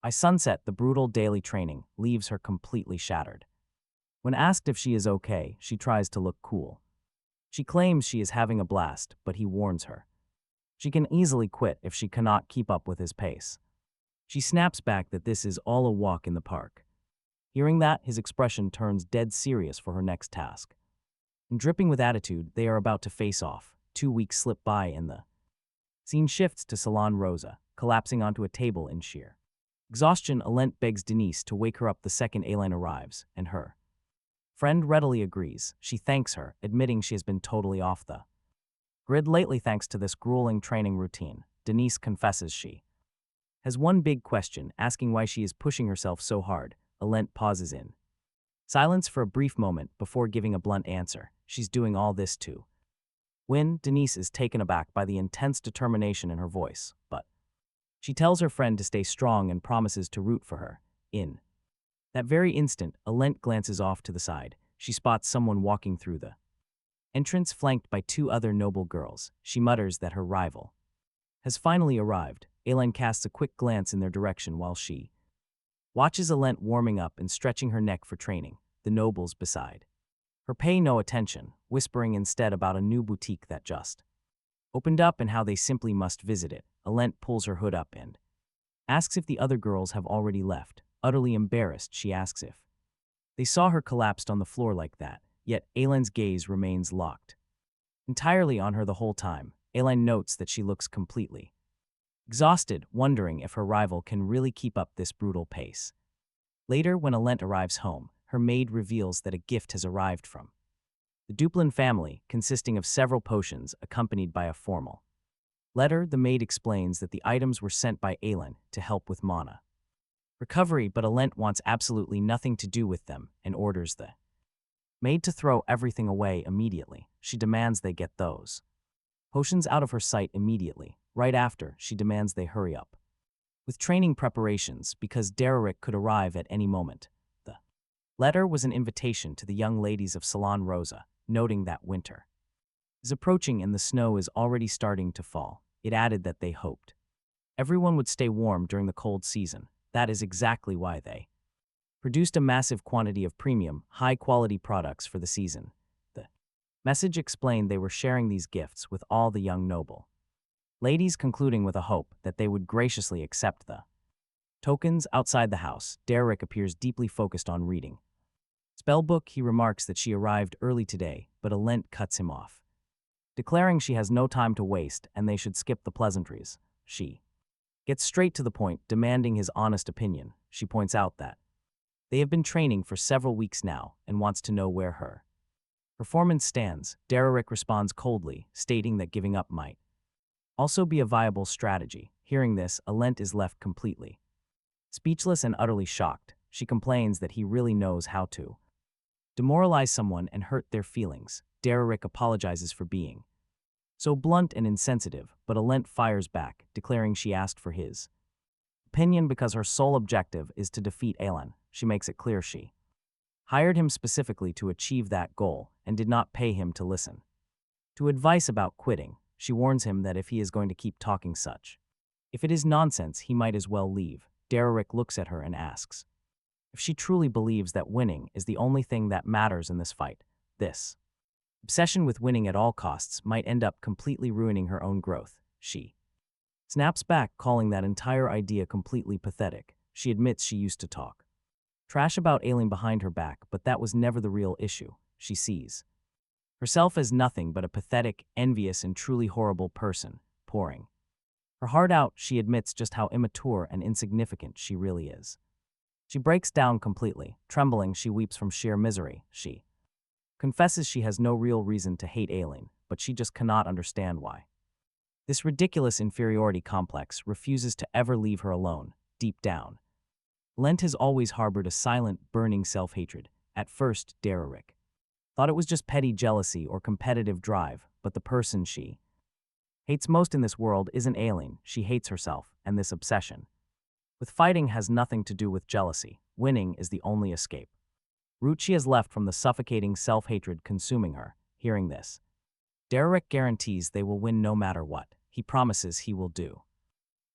By sunset, the brutal daily training leaves her completely shattered. When asked if she is okay, she tries to look cool. She claims she is having a blast, but he warns her. She can easily quit if she cannot keep up with his pace. She snaps back that this is all a walk in the park. Hearing that, his expression turns dead serious for her next task. And dripping with attitude, they are about to face off. 2 weeks slip by and the scene shifts to Salon Rosa, collapsing onto a table in sheer exhaustion. Alent begs Denise to wake her up the second Aline arrives, and her friend readily agrees. She thanks her, admitting she has been totally off the grid lately thanks to this grueling training routine. Denise confesses she has one big question, asking why she is pushing herself so hard. Alent pauses in silence for a brief moment before giving a blunt answer. She's doing all this to win. Denise is taken aback by the intense determination in her voice, but she tells her friend to stay strong and promises to root for her. In that very instant, Alent glances off to the side. She spots someone walking through the entrance, flanked by 2 other noble girls. She mutters that her rival has finally arrived. Aline casts a quick glance in their direction while she watches Alent warming up and stretching her neck for training. The nobles beside her pay no attention, whispering instead about a new boutique that just opened up and how they simply must visit it. Alent pulls her hood up and asks if the other girls have already left. Utterly embarrassed, she asks if they saw her collapsed on the floor like that, yet Aline's gaze remains locked entirely on her the whole time. Aline notes that she looks completely exhausted, wondering if her rival can really keep up this brutal pace. Later, when Alent arrives home, her maid reveals that a gift has arrived from the Duplain family, consisting of several potions accompanied by a formal letter. The maid explains that the items were sent by Aline to help with mana recovery, but Alent wants absolutely nothing to do with them and orders the maid to throw everything away immediately. She demands they get those potions out of her sight immediately. Right after, she demands they hurry up with training preparations because Dererick could arrive at any moment. The letter was an invitation to the young ladies of Salon Rosa, noting that winter is approaching and the snow is already starting to fall. It added that they hoped everyone would stay warm during the cold season. That is exactly why they produced a massive quantity of premium, high-quality products for the season. The message explained they were sharing these gifts with all the young noble ladies, concluding with a hope that they would graciously accept the tokens. Outside the house, Dererick appears deeply focused on reading spellbook. He remarks that she arrived early today, but Alent cuts him off, declaring she has no time to waste and they should skip the pleasantries. She gets straight to the point, demanding his honest opinion. She points out that they have been training for several weeks now and wants to know where her performance stands. Dererick responds coldly, stating that giving up might also be a viable strategy. Hearing this, Alent is left completely speechless and utterly shocked. She complains that he really knows how to demoralize someone and hurt their feelings. Dererick apologizes for being so blunt and insensitive, but Alent fires back, declaring she asked for his opinion because her sole objective is to defeat Aline. she makes it clear she hired him specifically to achieve that goal and did not pay him to listen. To advice about quitting, she warns him that if he is going to keep talking such, if it is nonsense, he might as well leave. Dererick looks at her and asks if she truly believes that winning is the only thing that matters in this fight. This obsession with winning at all costs might end up completely ruining her own growth. She snaps back, calling that entire idea completely pathetic. She admits she used to talk trash about Aileen behind her back, but that was never the real issue. She sees herself as nothing but a pathetic, envious, and truly horrible person, pouring her heart out. She admits just how immature and insignificant she really is. She breaks down completely. Trembling, she weeps from sheer misery. She confesses she has no real reason to hate Aileen, but she just cannot understand why. This ridiculous inferiority complex refuses to ever leave her alone. Deep down, Lent has always harbored a silent, burning self-hatred. At first, Dererick thought it was just petty jealousy or competitive drive, but the person she hates most in this world isn't Aileen. She hates herself, and this obsession with fighting has nothing to do with jealousy. Winning is the only escape route she has left from the suffocating self-hatred consuming her. Hearing this, Dererick guarantees they will win no matter what. He promises he will do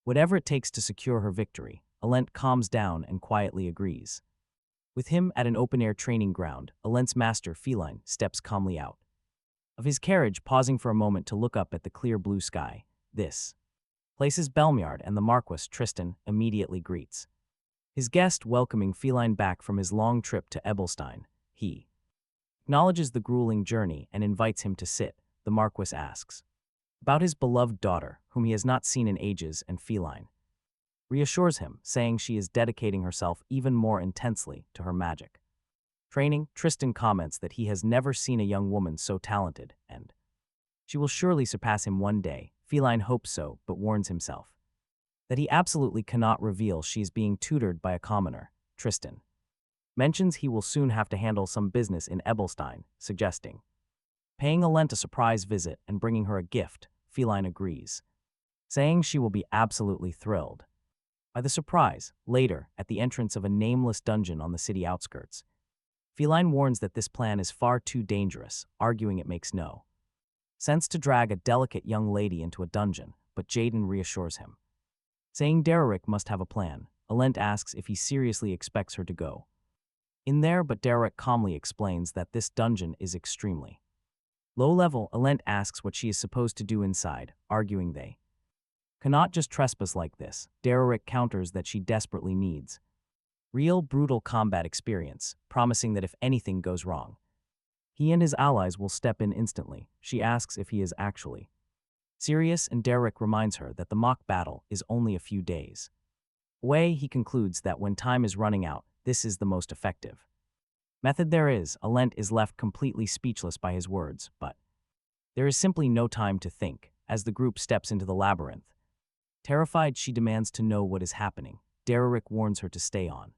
whatever it takes to secure her victory. Alent calms down and quietly agrees. With him at an open-air training ground, Alent's master, Feline, steps calmly out of his carriage, pausing for a moment to look up at the clear blue sky. This places Belmiard, and the Marquis, Tristan, immediately greets his guest, welcoming Feline back from his long trip to Ebelstein. He acknowledges the grueling journey and invites him to sit. The Marquis asks about his beloved daughter, whom he has not seen in ages, and Feline reassures him, saying she is dedicating herself even more intensely to her magic training. Tristan comments that he has never seen a young woman so talented, and she will surely surpass him one day. Feline hopes so, but warns himself that he absolutely cannot reveal she is being tutored by a commoner. Tristan mentions he will soon have to handle some business in Ebelstein, suggesting paying Alent a surprise visit and bringing her a gift. Feline agrees, saying she will be absolutely thrilled by the surprise. Later, at the entrance of a nameless dungeon on the city outskirts, Feline warns that this plan is far too dangerous, arguing it makes no sense to drag a delicate young lady into a dungeon, but Jaden reassures him, saying Dererick must have a plan. Alent asks if he seriously expects her to go in there, but Dererick calmly explains that this dungeon is extremely low level. Alent asks what she is supposed to do inside, arguing they cannot just trespass like this. Dererick counters that she desperately needs real, brutal combat experience, promising that if anything goes wrong, he and his allies will step in instantly. She asks if he is actually serious, and Dererick reminds her that the mock battle is only a few days away. He concludes that when time is running out, this is the most effective method there is. Alent is left completely speechless by his words, but there is simply no time to think. As the group steps into the labyrinth, terrified, she demands to know what is happening. Dererick warns her to stay on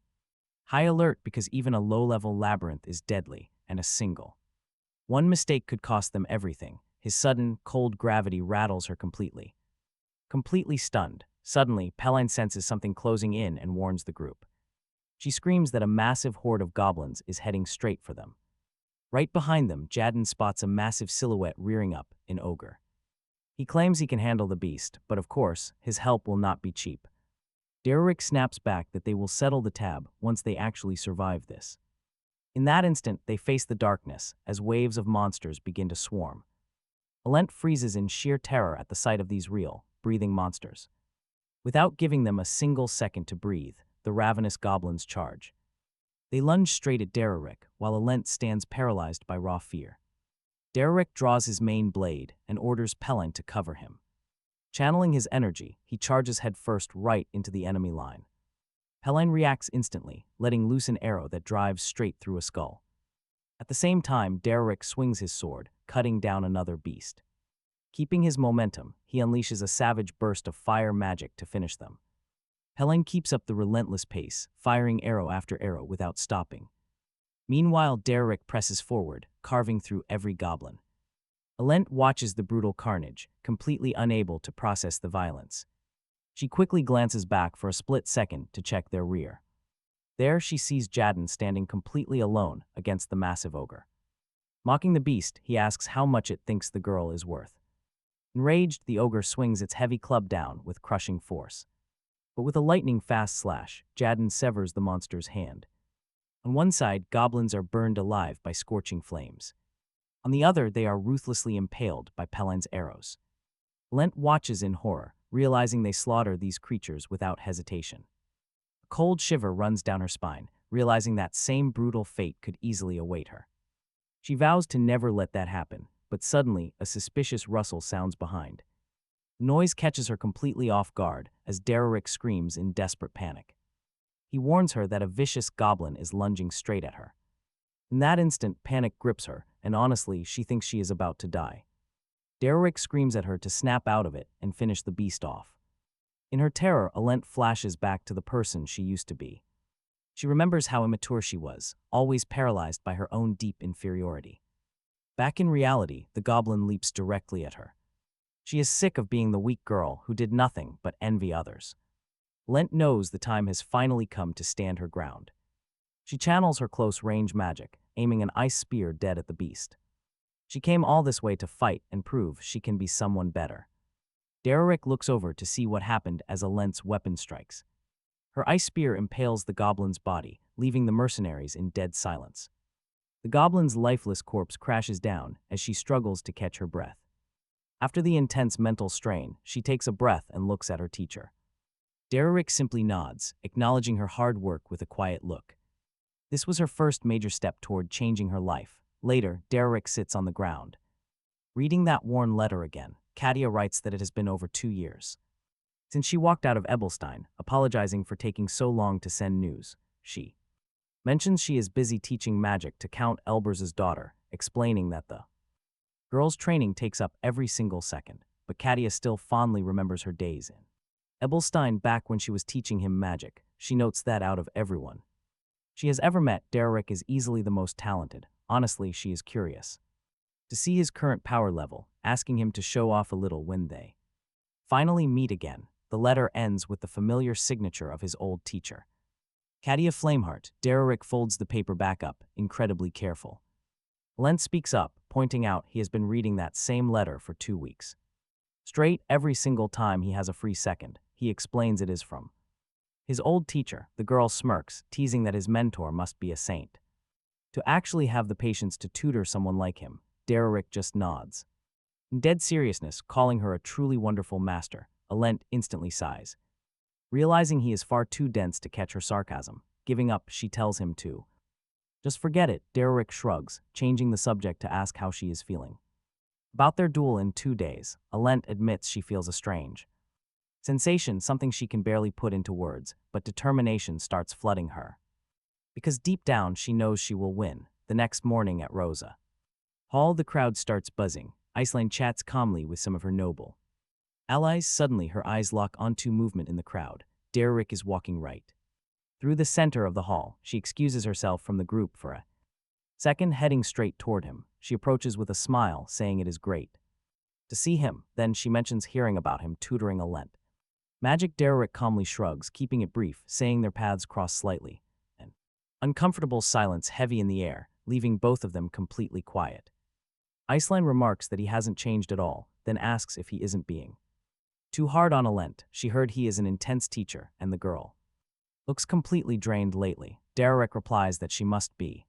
high alert because even a low-level labyrinth is deadly, and a single one mistake could cost them everything. His sudden, cold gravity rattles her completely stunned. Suddenly, Feline senses something closing in and warns the group. She screams that a massive horde of goblins is heading straight for them. Right behind them, Jaden spots a massive silhouette rearing up, an ogre. He claims he can handle the beast, but of course, his help will not be cheap. Dererick snaps back that they will settle the tab once they actually survive this. In that instant, they face the darkness as waves of monsters begin to swarm. Alent freezes in sheer terror at the sight of these real, breathing monsters. Without giving them a single second to breathe, the ravenous goblins charge. They lunge straight at Dererick, while Alent stands paralyzed by raw fear. Dererick draws his main blade and orders Feline to cover him. Channeling his energy, he charges headfirst right into the enemy line. Feline reacts instantly, letting loose an arrow that drives straight through a skull. At the same time, Dererick swings his sword, cutting down another beast. Keeping his momentum, he unleashes a savage burst of fire magic to finish them. Feline keeps up the relentless pace, firing arrow after arrow without stopping. Meanwhile, Dererick presses forward, carving through every goblin. Alent watches the brutal carnage, completely unable to process the violence. She quickly glances back for a split second to check their rear. There she sees Jadden standing completely alone against the massive ogre. Mocking the beast, he asks how much it thinks the girl is worth. Enraged, the ogre swings its heavy club down with crushing force. But with a lightning-fast slash, Jadden severs the monster's hand. On one side, goblins are burned alive by scorching flames. On the other, they are ruthlessly impaled by Pelin's arrows. Lent watches in horror, realizing they slaughter these creatures without hesitation. A cold shiver runs down her spine, realizing that same brutal fate could easily await her. She vows to never let that happen, but suddenly a suspicious rustle sounds behind. The noise catches her completely off guard as Dererick screams in desperate panic. He warns her that a vicious goblin is lunging straight at her. In that instant, panic grips her, and honestly, she thinks she is about to die. Dererick screams at her to snap out of it and finish the beast off. In her terror, Alent flashes back to the person she used to be. She remembers how immature she was, always paralyzed by her own deep inferiority. Back in reality, the goblin leaps directly at her. She is sick of being the weak girl who did nothing but envy others. Lent knows the time has finally come to stand her ground. She channels her close-range magic, aiming an ice spear dead at the beast. She came all this way to fight and prove she can be someone better. Dererick looks over to see what happened as Alent's weapon strikes. Her ice spear impales the goblin's body, leaving the mercenaries in dead silence. The goblin's lifeless corpse crashes down as she struggles to catch her breath. After the intense mental strain, she takes a breath and looks at her teacher. Dererick simply nods, acknowledging her hard work with a quiet look. This was her first major step toward changing her life. Later, Dererick sits on the ground. Reading that worn letter again, Katia writes that it has been over 2 years since she walked out of Ebelstein, apologizing for taking so long to send news. She mentions she is busy teaching magic to Count Elbers's daughter, explaining that the girl's training takes up every single second, but Katia still fondly remembers her days in Ebelstein back when she was teaching him magic. She notes that out of everyone she has ever met, Dererick is easily the most talented. Honestly, she is curious to see his current power level, asking him to show off a little when they finally meet again. The letter ends with the familiar signature of his old teacher. Katia Flameheart. Dererick folds the paper back up, incredibly careful. Lent speaks up, pointing out he has been reading that same letter for 2 weeks. Straight, every single time he has a free second, he explains it is from his old teacher. The girl smirks, teasing that his mentor must be a saint. To actually have the patience to tutor someone like him, Dererick just nods. In dead seriousness, calling her a truly wonderful master, Alent instantly sighs. Realizing he is far too dense to catch her sarcasm, giving up, she tells him to just forget it. Dererick shrugs, changing the subject to ask how she is feeling. About their duel in 2 days, Alent admits she feels a strange sensation, something she can barely put into words, but determination starts flooding her. Because deep down she knows she will win. The next morning at Rosa Hall, the crowd starts buzzing. Iceland chats calmly with some of her noble allies. Suddenly, her eyes lock onto movement in the crowd. Dererick is walking right through the center of the hall. She excuses herself from the group for a second, heading straight toward him. She approaches with a smile, saying it is great to see him. Then she mentions hearing about him tutoring Alent magic. Dererick calmly shrugs, keeping it brief, saying their paths cross slightly. An uncomfortable silence heavy in the air, leaving both of them completely quiet. Iceland remarks that he hasn't changed at all, then asks if he isn't being too hard on Alent. She heard he is an intense teacher, and the girl looks completely drained lately. Dererick replies that she must be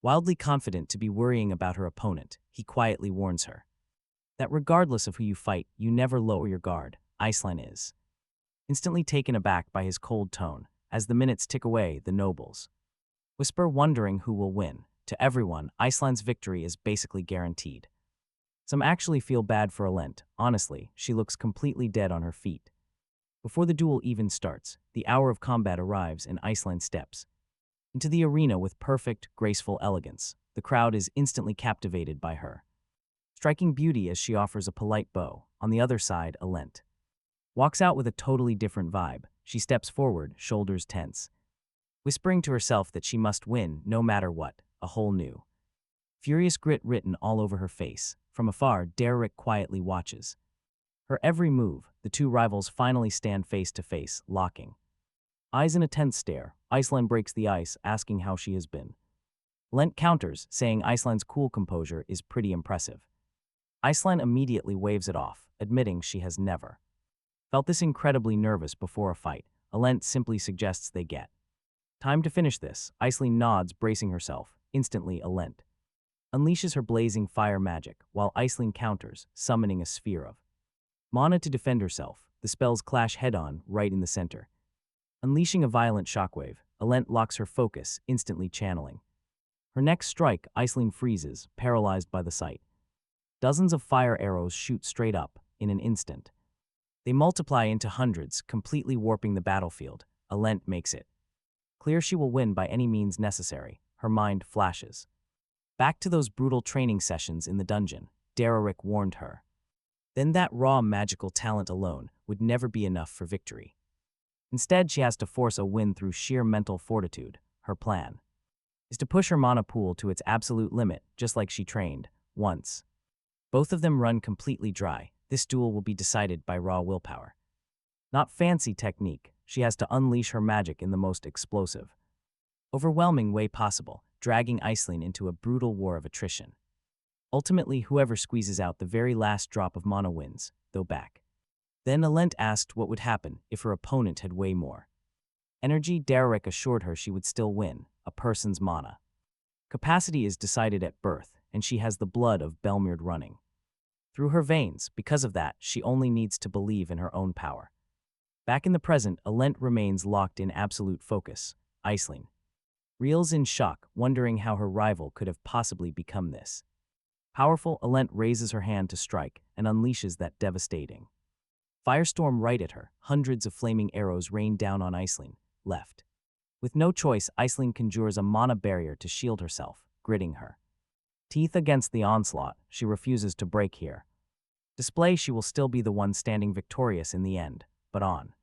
wildly confident to be worrying about her opponent. He quietly warns her that regardless of who you fight, you never lower your guard. Iceland is instantly taken aback by his cold tone. As the minutes tick away, the nobles whisper, wondering who will win. To everyone, Iceland's victory is basically guaranteed. Some actually feel bad for Alent. Honestly, she looks completely dead on her feet. Before the duel even starts, the hour of combat arrives and Iceland steps into the arena with perfect, graceful elegance. The crowd is instantly captivated by her striking beauty as she offers a polite bow. On the other side, Alent walks out with a totally different vibe. She steps forward, shoulders tense, whispering to herself that she must win no matter what. A whole new furious grit written all over her face. From afar, Dererick quietly watches her every move. The two rivals finally stand face to face, locking eyes in a tense stare. Iceland breaks the ice, asking how she has been. Lent counters, saying Iceland's cool composure is pretty impressive. Iceland immediately waves it off, admitting she has never felt this incredibly nervous before a fight. Alent simply suggests they get time to finish this. Iceland nods, bracing herself. Instantly, Alent unleashes her blazing fire magic, while Iceland counters, summoning a sphere of mana to defend herself. The spells clash head-on, right in the center. Unleashing a violent shockwave, Alent locks her focus, instantly channeling her next strike. Iceland freezes, paralyzed by the sight. Dozens of fire arrows shoot straight up, in an instant. They multiply into hundreds, completely warping the battlefield. Alent makes it clear she will win by any means necessary. Her mind flashes back to those brutal training sessions in the dungeon. Dererick warned her. Then that raw magical talent alone would never be enough for victory. Instead, she has to force a win through sheer mental fortitude. Her plan is to push her mana pool to its absolute limit, just like she trained once. Both of them run completely dry. This duel will be decided by raw willpower. Not fancy technique. She has to unleash her magic in the most explosive, overwhelming way possible, dragging Iceland into a brutal war of attrition. Ultimately, whoever squeezes out the very last drop of mana wins, though back. Then Alent asked what would happen if her opponent had way more energy. Dererick assured her she would still win. A person's mana capacity is decided at birth, and she has the blood of Belmyrd running through her veins. Because of that, she only needs to believe in her own power. Back in the present, Alent remains locked in absolute focus. Iceland reels in shock, wondering how her rival could have possibly become this powerful. Alent raises her hand to strike and unleashes that devastating firestorm right at her. Hundreds of flaming arrows rain down on Iceland. Left with no choice, Iceland conjures a mana barrier to shield herself, gritting her teeth against the onslaught. She refuses to break here. Display she will still be the one standing victorious in the end. But on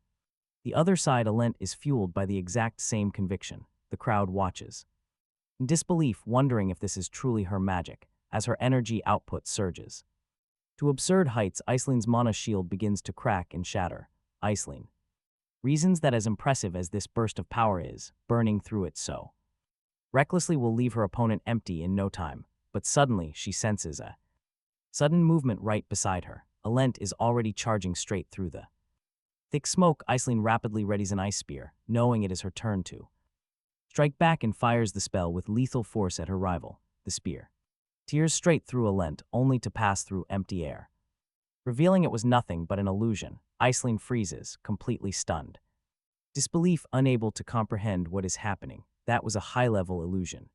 the other side, Alent is fueled by the exact same conviction. The crowd watches in disbelief, wondering if this is truly her magic, as her energy output surges to absurd heights. Iceland's mana shield begins to crack and shatter. Iceland reasons that as impressive as this burst of power is, burning through it so recklessly will leave her opponent empty in no time. But suddenly, she senses a sudden movement right beside her. Alent is already charging straight through the thick smoke. Iceland rapidly readies an ice spear, knowing it is her turn to strike back, and fires the spell with lethal force at her rival. The spear tears straight through Alent, only to pass through empty air, revealing it was nothing but an illusion. Iceland freezes, completely stunned. Disbelief, unable to comprehend what is happening. That was a high-level illusion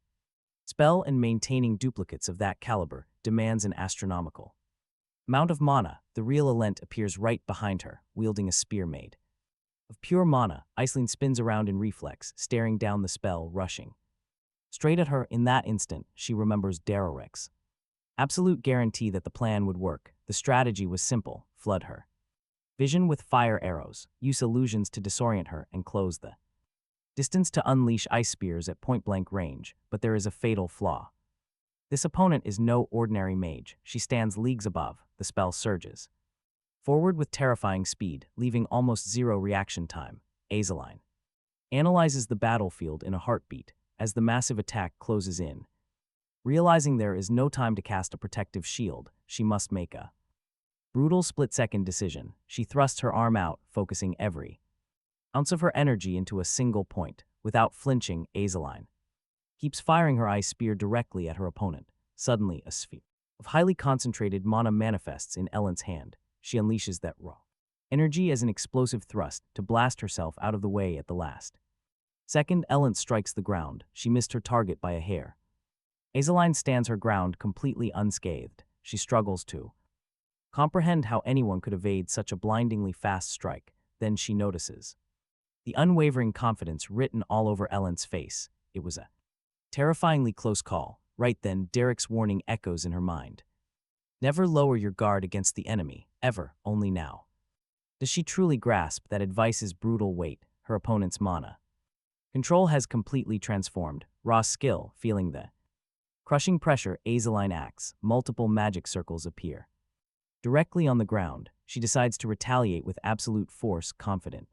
spell, and maintaining duplicates of that caliber demands an astronomical amount of mana. The real Alent appears right behind her, wielding a spear made of pure mana. Iceland spins around in reflex, staring down the spell rushing straight at her. In that instant, she remembers Dererick's absolute guarantee that the plan would work. The strategy was simple: flood her vision with fire arrows, use illusions to disorient her, and close the distance to unleash ice spears at point-blank range. But there is a fatal flaw. This opponent is no ordinary mage. She stands leagues above. The spell surges forward with terrifying speed, leaving almost zero reaction time. Azaline analyzes the battlefield in a heartbeat as the massive attack closes in. Realizing there is no time to cast a protective shield, she must make a brutal split-second decision. She thrusts her arm out, focusing every ounce of her energy into a single point. Without flinching, Azaline keeps firing her ice spear directly at her opponent. Suddenly, a sphere of highly concentrated mana manifests in Ellen's hand. She unleashes that raw energy as an explosive thrust to blast herself out of the way at the last second. Ellen strikes the ground. She missed her target by a hair. Azaline stands her ground, completely unscathed. She struggles to comprehend how anyone could evade such a blindingly fast strike. Then she notices the unwavering confidence written all over Ellen's face. It was a terrifyingly close call. Right then, Dererick's warning echoes in her mind. Never lower your guard against the enemy, ever, only now. Does she truly grasp that advice's brutal weight? Her opponent's mana control has completely transformed. Raw skill, feeling the crushing pressure, Azaline acts. Multiple magic circles appear directly on the ground. She decides to retaliate with absolute force, confident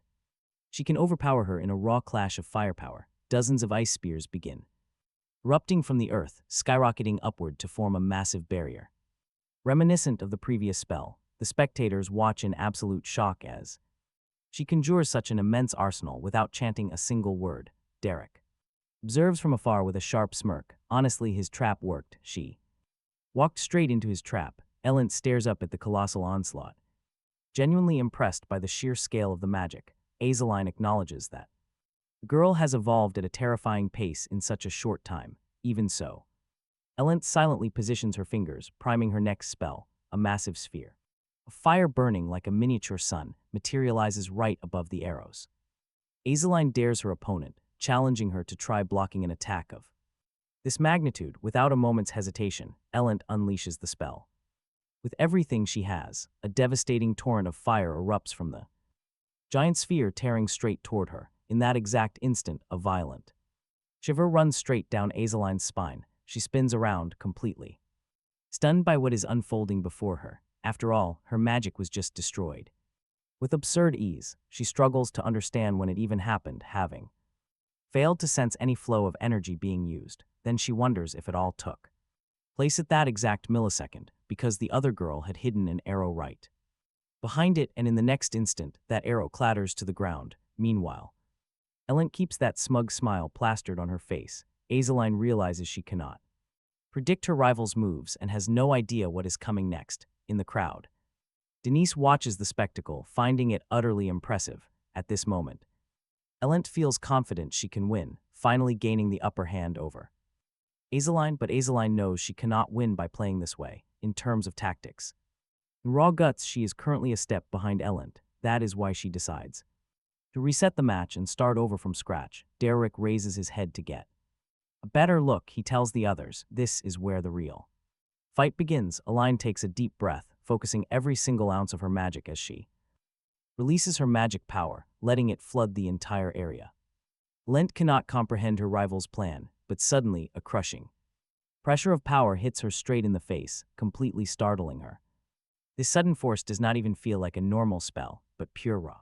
she can overpower her in a raw clash of firepower. dozens of ice spears begin erupting from the earth, skyrocketing upward to form a massive barrier. Reminiscent of the previous spell, the spectators watch in absolute shock as she conjures such an immense arsenal without chanting a single word. Dererick observes from afar with a sharp smirk. Honestly, his trap worked. She walked straight into his trap. Ellen stares up at the colossal onslaught. Genuinely impressed by the sheer scale of the magic, Azaline acknowledges that the girl has evolved at a terrifying pace in such a short time. Even so, Ellen silently positions her fingers, priming her next spell, a massive sphere. A fire burning like a miniature sun materializes right above the arrows. Azaline dares her opponent, challenging her to try blocking an attack of this magnitude. Without a moment's hesitation, Ellen unleashes the spell. With everything she has, a devastating torrent of fire erupts from the giant sphere, tearing straight toward her. In that exact instant, a violent shiver runs straight down Azaline's spine. She spins around, completely stunned by what is unfolding before her. After all, her magic was just destroyed. With absurd ease, she struggles to understand when it even happened, having failed to sense any flow of energy being used. Then she wonders if it all took place at that exact millisecond, because the other girl had hidden an arrow right behind it, and in the next instant, that arrow clatters to the ground. Meanwhile, Ellen keeps that smug smile plastered on her face. Azaline realizes she cannot predict her rival's moves and has no idea what is coming next. In the crowd, Denise watches the spectacle, finding it utterly impressive. At this moment, Ellen feels confident she can win, finally gaining the upper hand over Azaline, but Azaline knows she cannot win by playing this way. In terms of tactics, in raw guts, she is currently a step behind Ellen. That is why she decides to reset the match and start over from scratch. Dererick raises his head to get a better look. He tells the others, this is where the real fight begins. Aline takes a deep breath, focusing every single ounce of her magic as she releases her magic power, letting it flood the entire area. Lent cannot comprehend her rival's plan, but suddenly, a crushing pressure of power hits her straight in the face, completely startling her. This sudden force does not even feel like a normal spell, but pure raw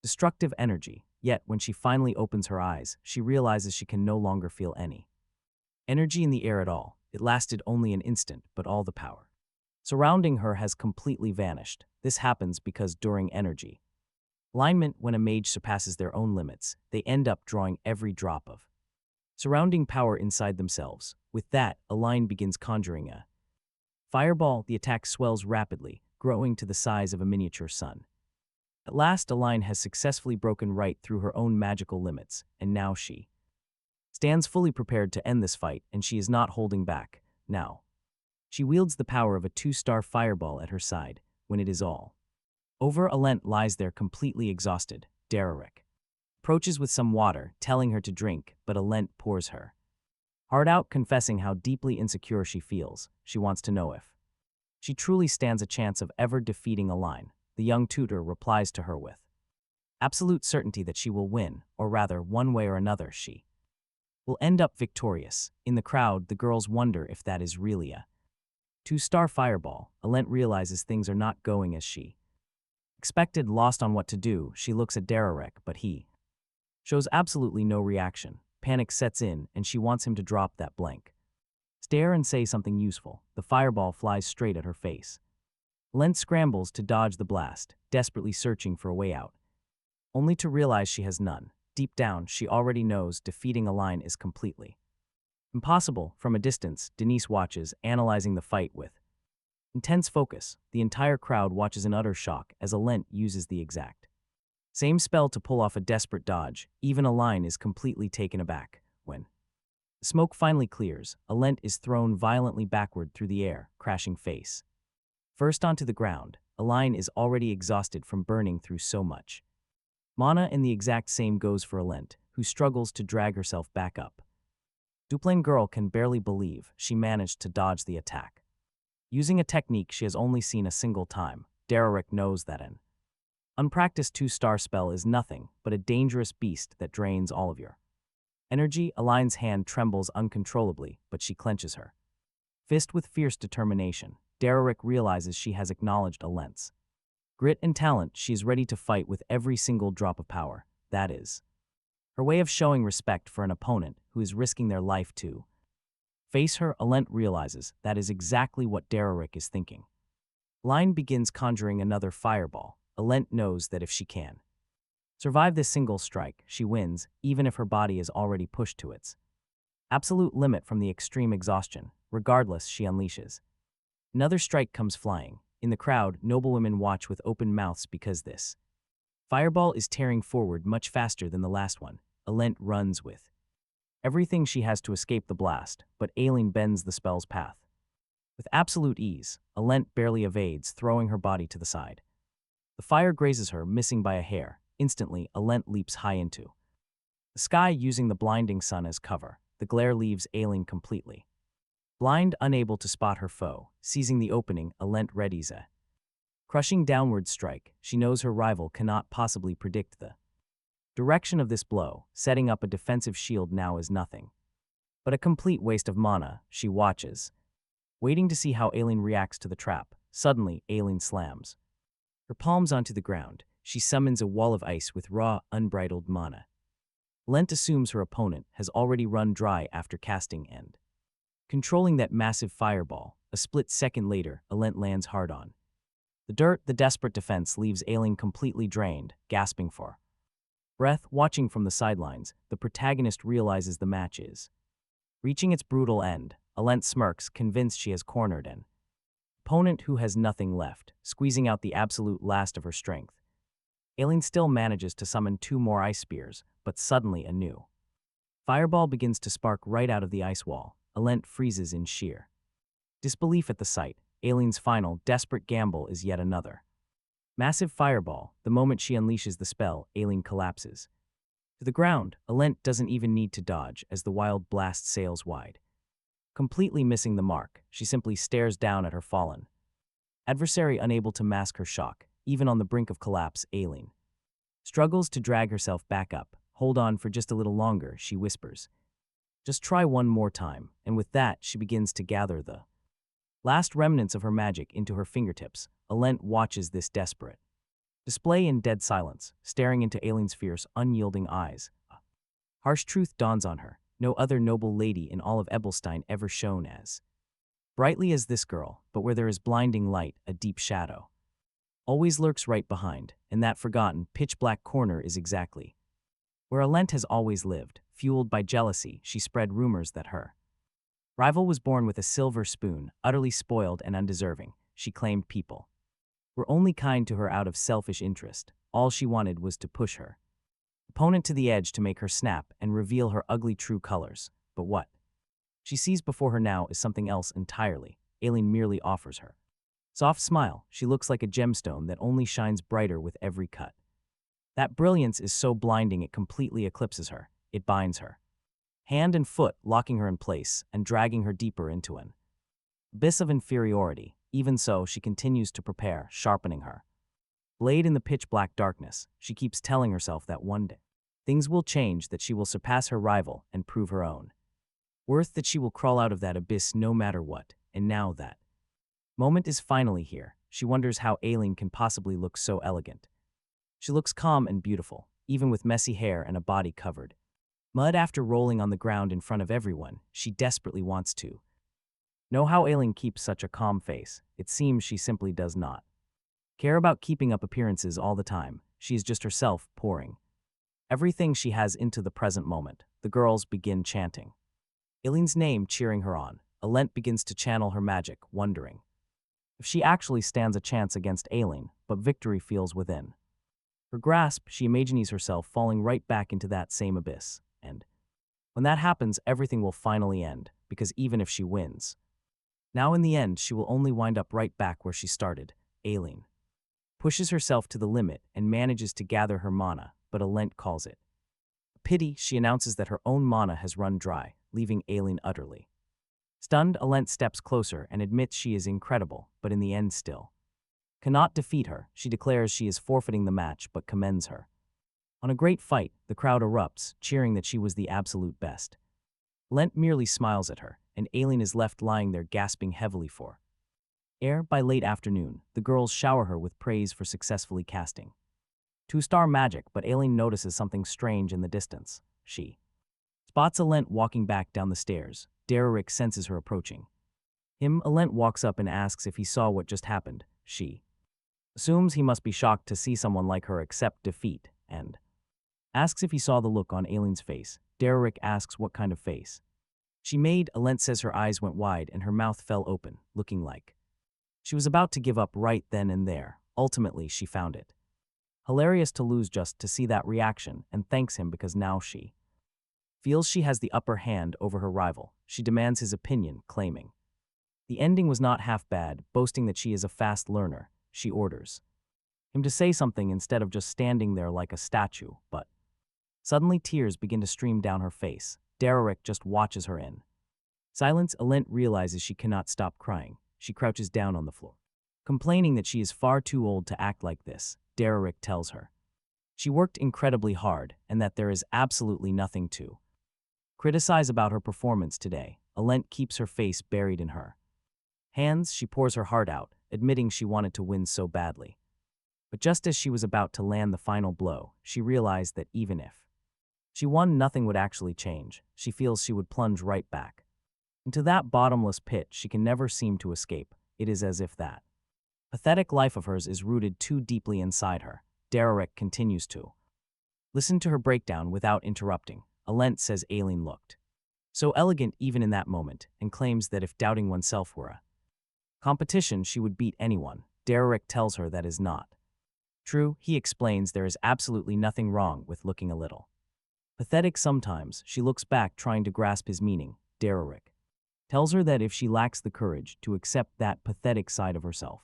destructive energy. Yet, when she finally opens her eyes, she realizes she can no longer feel any energy in the air at all. It lasted only an instant, but all the power surrounding her has completely vanished. This happens because during energy alignment, when a mage surpasses their own limits, they end up drawing every drop of surrounding power inside themselves. With that, Aline begins conjuring a fireball. The attack swells rapidly, growing to the size of a miniature sun. At last, Aline has successfully broken right through her own magical limits, and now she stands fully prepared to end this fight, and she is not holding back. Now, she wields the power of a 2-star fireball at her side. When it is all over, Aline lies there completely exhausted. Dererick approaches with some water, telling her to drink, but Aline pours her heart out, confessing how deeply insecure she feels. She wants to know if she truly stands a chance of ever defeating Aline. The young tutor replies to her with absolute certainty that she will win, or rather, one way or another, she will end up victorious. In the crowd, the girls wonder if that is really a 2-star fireball. Aline realizes things are not going as she expected. Lost on what to do, she looks at Dererick, but he shows absolutely no reaction. Panic sets in, and she wants him to drop that blank stare and say something useful. The fireball flies straight at her face. Aline scrambles to dodge the blast, desperately searching for a way out, only to realize she has none. Deep down, she already knows defeating Aline is completely impossible. From a distance, Denise watches, analyzing the fight with intense focus. The entire crowd watches in utter shock as Aline uses the exact same spell to pull off a desperate dodge. Even Aline is completely taken aback. When the smoke finally clears, Aline is thrown violently backward through the air, crashing face first onto the ground. Aline is already exhausted from burning through so much mana, and the exact same goes for Aline, who struggles to drag herself back up. Duplain girl can barely believe she managed to dodge the attack, using a technique she has only seen a single time. Dererick knows that an unpracticed 2-star spell is nothing but a dangerous beast that drains all of your energy. Aline's hand trembles uncontrollably, but she clenches her fist with fierce determination. Dererick realizes she has acknowledged Aline's grit and talent. She is ready to fight with every single drop of power. That is Her way of showing respect for an opponent who is risking their life to face her. Alent realizes that is exactly what Dererick is thinking. Line begins conjuring another fireball. Alent knows that if she can survive this single strike, she wins, even if her body is already pushed to its absolute limit from the extreme exhaustion. Regardless, she unleashes. Another strike comes flying. In the crowd, noblewomen watch with open mouths because this fireball is tearing forward much faster than the last one. Alent runs with everything she has to escape the blast, but Aileen bends the spell's path. With absolute ease, Alent barely evades, throwing her body to the side. The fire grazes her, missing by a hair. Instantly, Alent leaps high into the sky using the blinding sun as cover. The glare leaves Aileen completely blind, unable to spot her foe. Seizing the opening, Alent readies a crushing downward strike. She knows her rival cannot possibly predict the direction of this blow. Setting up a defensive shield now is nothing but a complete waste of mana. She watches, waiting to see how Aileen reacts to the trap. Suddenly, Aileen slams her palms onto the ground. She summons a wall of ice with raw, unbridled mana. Alent assumes her opponent has already run dry after casting and controlling that massive fireball. A split second later, Alent lands hard on the dirt. The desperate defense leaves Aileen completely drained, gasping for breath. Watching from the sidelines, the protagonist realizes the match is reaching its brutal end. Alent smirks, convinced she has cornered an opponent who has nothing left, squeezing out the absolute last of her strength. Aileen still manages to summon 2 more ice spears, but suddenly a new fireball begins to spark right out of the ice wall. Alent freezes in sheer disbelief at the sight. Aileen's final, desperate gamble is yet another massive fireball. The moment she unleashes the spell, Aileen collapses to the ground. Alent doesn't even need to dodge as the wild blast sails wide. Completely missing the mark, she simply stares down at her fallen adversary, unable to mask her shock. Even on the brink of collapse, Aileen struggles to drag herself back up. Hold on for just a little longer, she whispers. Just try one more time, and with that, she begins to gather the last remnants of her magic into her fingertips. Alent watches this desperate display in dead silence, staring into Aileen's fierce, unyielding eyes. Harsh truth dawns on her. No other noble lady in all of Ebelstein ever shone as brightly as this girl, but where there is blinding light, a deep shadow always lurks right behind, and that forgotten, pitch-black corner is exactly where Alent has always lived. Fueled by jealousy, she spread rumors that her rival was born with a silver spoon, utterly spoiled and undeserving. She claimed people were only kind to her out of selfish interest. All she wanted was to push her opponent to the edge, to make her snap and reveal her ugly true colors. But what she sees before her now is something else entirely. Aileen merely offers her soft smile. She looks like a gemstone that only shines brighter with every cut. That brilliance is so blinding it completely eclipses her. It binds her hand and foot, locking her in place and dragging her deeper into an abyss of inferiority. Even so, she continues to prepare, sharpening her blade in the pitch-black darkness. She keeps telling herself that one day things will change, that she will surpass her rival and prove her own worth, that she will crawl out of that abyss no matter what. And now that moment is finally here. She wonders how Aileen can possibly look so elegant. She looks calm and beautiful, even with messy hair and a body covered mud. After rolling on the ground in front of everyone, she desperately wants to know how Aileen keeps such a calm face. It seems she simply does not care about keeping up appearances all the time. She is just herself, pouring everything she has into the present moment. The girls begin chanting Aileen's name, cheering her on. Alent begins to channel her magic, wondering if she actually stands a chance against Aileen, but victory feels within her grasp. She imagines herself falling right back into that same abyss. And when that happens, everything will finally end, because even if she wins, now in the end, she will only wind up right back where she started. Aileen pushes herself to the limit and manages to gather her mana, but Alent calls it a pity. She announces that her own mana has run dry, leaving Aileen utterly stunned. Alent steps closer and admits she is incredible, but in the end still cannot defeat her. She declares she is forfeiting the match, but commends her on a great fight. The crowd erupts, cheering that she was the absolute best. Alent merely smiles at her, and Aileen is left lying there gasping heavily for air. By late afternoon, the girls shower her with praise for successfully casting Two-star magic, but Aileen notices something strange in the distance. She spots Alent walking back down the stairs. Dererick senses her approaching. Alent walks up and asks if he saw what just happened. She assumes he must be shocked to see someone like her accept defeat, and asks if he saw the look on Aileen's face. Dererick asks what kind of face she made. Alent says her eyes went wide and her mouth fell open, looking like she was about to give up right then and there. Ultimately, she found it hilarious to lose just to see that reaction, and thanks him because now she feels she has the upper hand over her rival. She demands his opinion, claiming the ending was not half bad, boasting that she is a fast learner. She orders him to say something instead of just standing there like a statue, but suddenly tears begin to stream down her face. Dererick just watches her in silence. Alent realizes she cannot stop crying. She crouches down on the floor, complaining that she is far too old to act like this. Dererick tells her she worked incredibly hard and that there is absolutely nothing to criticize about her performance today. Alent keeps her face buried in her hands. She pours her heart out, admitting she wanted to win so badly. But just as she was about to land the final blow, she realized that even if she won, nothing would actually change. She feels she would plunge right back into that bottomless pit she can never seem to escape. It is as if that pathetic life of hers is rooted too deeply inside her. Dererick continues to listen to her breakdown without interrupting. Alent says Aileen looked so elegant even in that moment, and claims that if doubting oneself were a competition, she would beat anyone. Dererick tells her that is not true. He explains there is absolutely nothing wrong with looking a little pathetic sometimes. She looks back, trying to grasp his meaning. Dererick tells her that if she lacks the courage to accept that pathetic side of herself,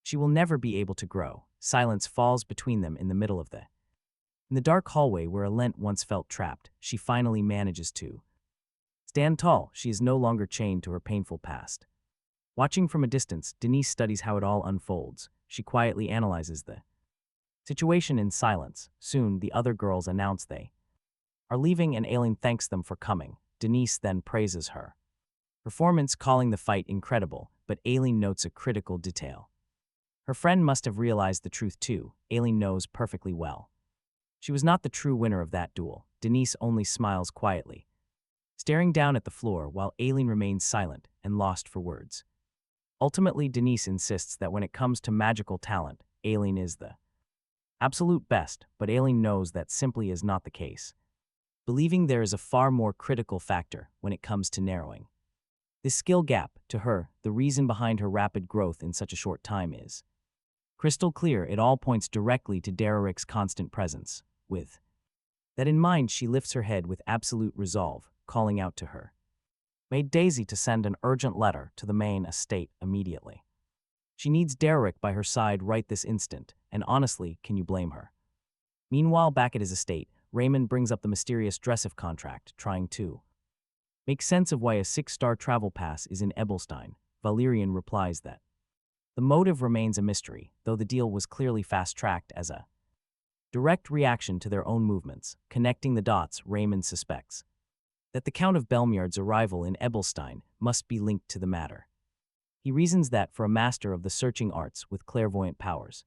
she will never be able to grow. Silence falls between them in the middle of in the dark hallway where Alent once felt trapped. She finally manages to stand tall. She is no longer chained to her painful past. Watching from a distance, Denise studies how it all unfolds. She quietly analyzes the situation in silence. Soon, the other girls announce they are leaving and Aileen thanks them for coming. Denise then praises her performance, calling the fight incredible, but Aileen notes a critical detail. Her friend must have realized the truth too. Aileen knows perfectly well she was not the true winner of that duel. Denise only smiles quietly, staring down at the floor while Aileen remains silent and lost for words. Ultimately, Denise insists that when it comes to magical talent, Aileen is the absolute best, but Aileen knows that simply is not the case, believing there is a far more critical factor when it comes to narrowing this skill gap. To her, the reason behind her rapid growth in such a short time is crystal clear. It all points directly to Dererick's constant presence. With that in mind, she lifts her head with absolute resolve, calling out to her maid Daisy to send an urgent letter to the main estate immediately. She needs Dererick by her side right this instant, and honestly, can you blame her? Meanwhile, back at his estate, Raymond brings up the mysterious Dressif contract, trying to make sense of why a 6-star travel pass is in Ebelstein. Valerian replies that the motive remains a mystery, though the deal was clearly fast-tracked as a direct reaction to their own movements. Connecting the dots, Raymond suspects that the Count of Belmiard's arrival in Ebelstein must be linked to the matter. He reasons that for a master of the searching arts with clairvoyant powers,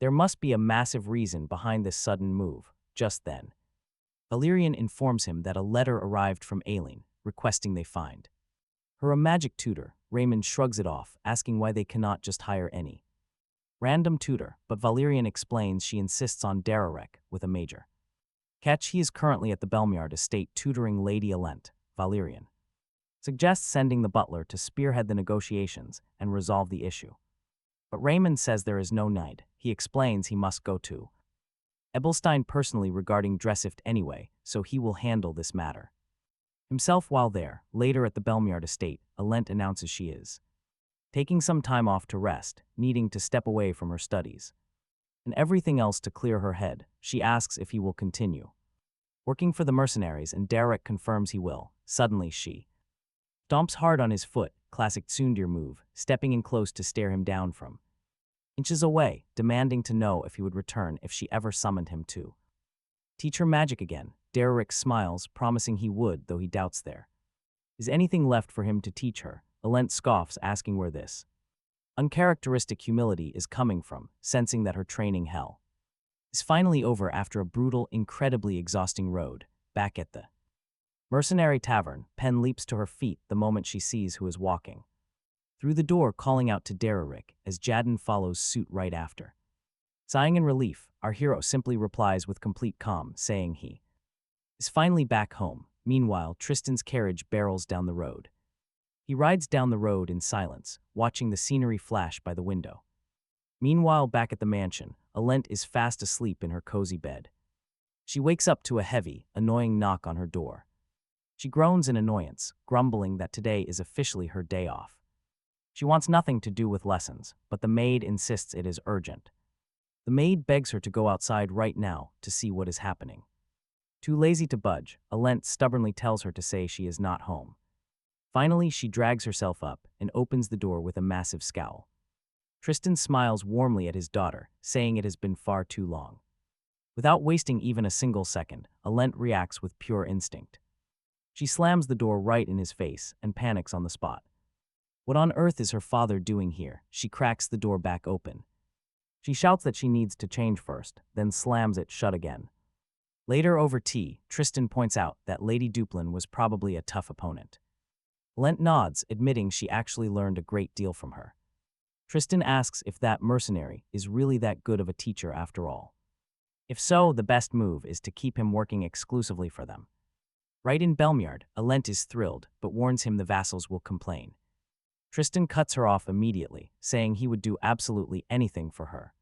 there must be a massive reason behind this sudden move. Just then, Valerian informs him that a letter arrived from Aileen, requesting they find her a magic tutor. Raymond shrugs it off, asking why they cannot just hire any random tutor, but Valerian explains she insists on Dererick with a major catch. He is currently at the Belmiard estate tutoring Lady Alent. Valerian suggests sending the butler to spearhead the negotiations and resolve the issue. But Raymond says there is no need. He explains he must go to Ebelstein personally regarding Dressift anyway, so he will handle this matter himself. While there, later at the Belmiard estate, Alent announces she is taking some time off to rest, needing to step away from her studies and everything else to clear her head. She asks if he will continue working for the mercenaries, and Dererick confirms he will. Suddenly she stomps hard on his foot, classic Tsundir move, stepping in close to stare him down from inches away, demanding to know if he would return if she ever summoned him to teach her magic again. Dererick smiles, promising he would, though he doubts there is anything left for him to teach her. Alent scoffs, asking where this uncharacteristic humility is coming from, sensing that her training hell is finally over after a brutal, incredibly exhausting road. Back at the mercenary tavern, Pen leaps to her feet the moment she sees who is walking through the door, calling out to Dererick as Jaden follows suit right after. Sighing in relief, our hero simply replies with complete calm, saying he is finally back home. Meanwhile, Tristan's carriage barrels down the road. He rides down the road in silence, watching the scenery flash by the window. Meanwhile, back at the mansion, Alent is fast asleep in her cozy bed. She wakes up to a heavy, annoying knock on her door. She groans in annoyance, grumbling that today is officially her day off. She wants nothing to do with lessons, but the maid insists it is urgent. The maid begs her to go outside right now to see what is happening. Too lazy to budge, Alent stubbornly tells her to say she is not home. Finally, she drags herself up and opens the door with a massive scowl. Tristan smiles warmly at his daughter, saying it has been far too long. Without wasting even a single second, Alent reacts with pure instinct. She slams the door right in his face and panics on the spot. What on earth is her father doing here? She cracks the door back open. She shouts that she needs to change first, then slams it shut again. Later over tea, Tristan points out that Lady Duplain was probably a tough opponent. Alent nods, admitting she actually learned a great deal from her. Tristan asks if that mercenary is really that good of a teacher after all. If so, the best move is to keep him working exclusively for them. Right in Belmyard, Alent is thrilled, but warns him the vassals will complain. Tristan cuts her off immediately, saying he would do absolutely anything for her.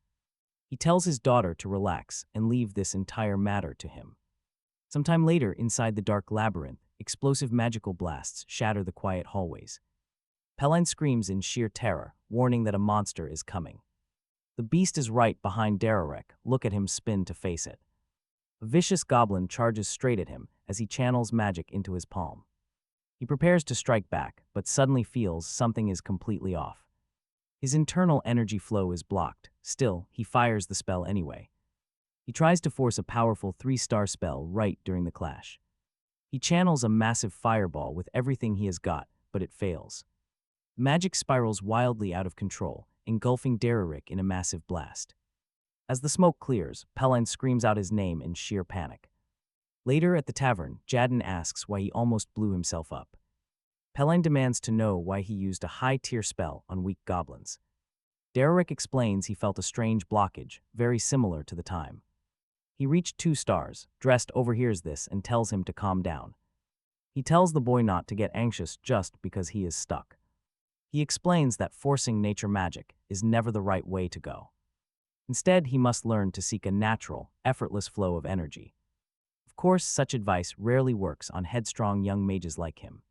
He tells his daughter to relax and leave this entire matter to him. Sometime later, inside the dark labyrinth, explosive magical blasts shatter the quiet hallways. Pelline screams in sheer terror, warning that a monster is coming. The beast is right behind Dererick. Look at him spin to face it. A vicious goblin charges straight at him as he channels magic into his palm. He prepares to strike back, but suddenly feels something is completely off. His internal energy flow is blocked. Still, he fires the spell anyway. He tries to force a powerful 3-star spell right during the clash. He channels a massive fireball with everything he has got, but it fails. Magic spirals wildly out of control, engulfing Dererick in a massive blast. As the smoke clears, Pelline screams out his name in sheer panic. Later at the tavern, Jaden asks why he almost blew himself up. Pelline demands to know why he used a high-tier spell on weak goblins. Dererick explains he felt a strange blockage, very similar to the time. He reached 2 stars. Dressed overhears this and tells him to calm down. He tells the boy not to get anxious just because he is stuck. He explains that forcing nature magic is never the right way to go. Instead, he must learn to seek a natural, effortless flow of energy. Of course, such advice rarely works on headstrong young mages like him.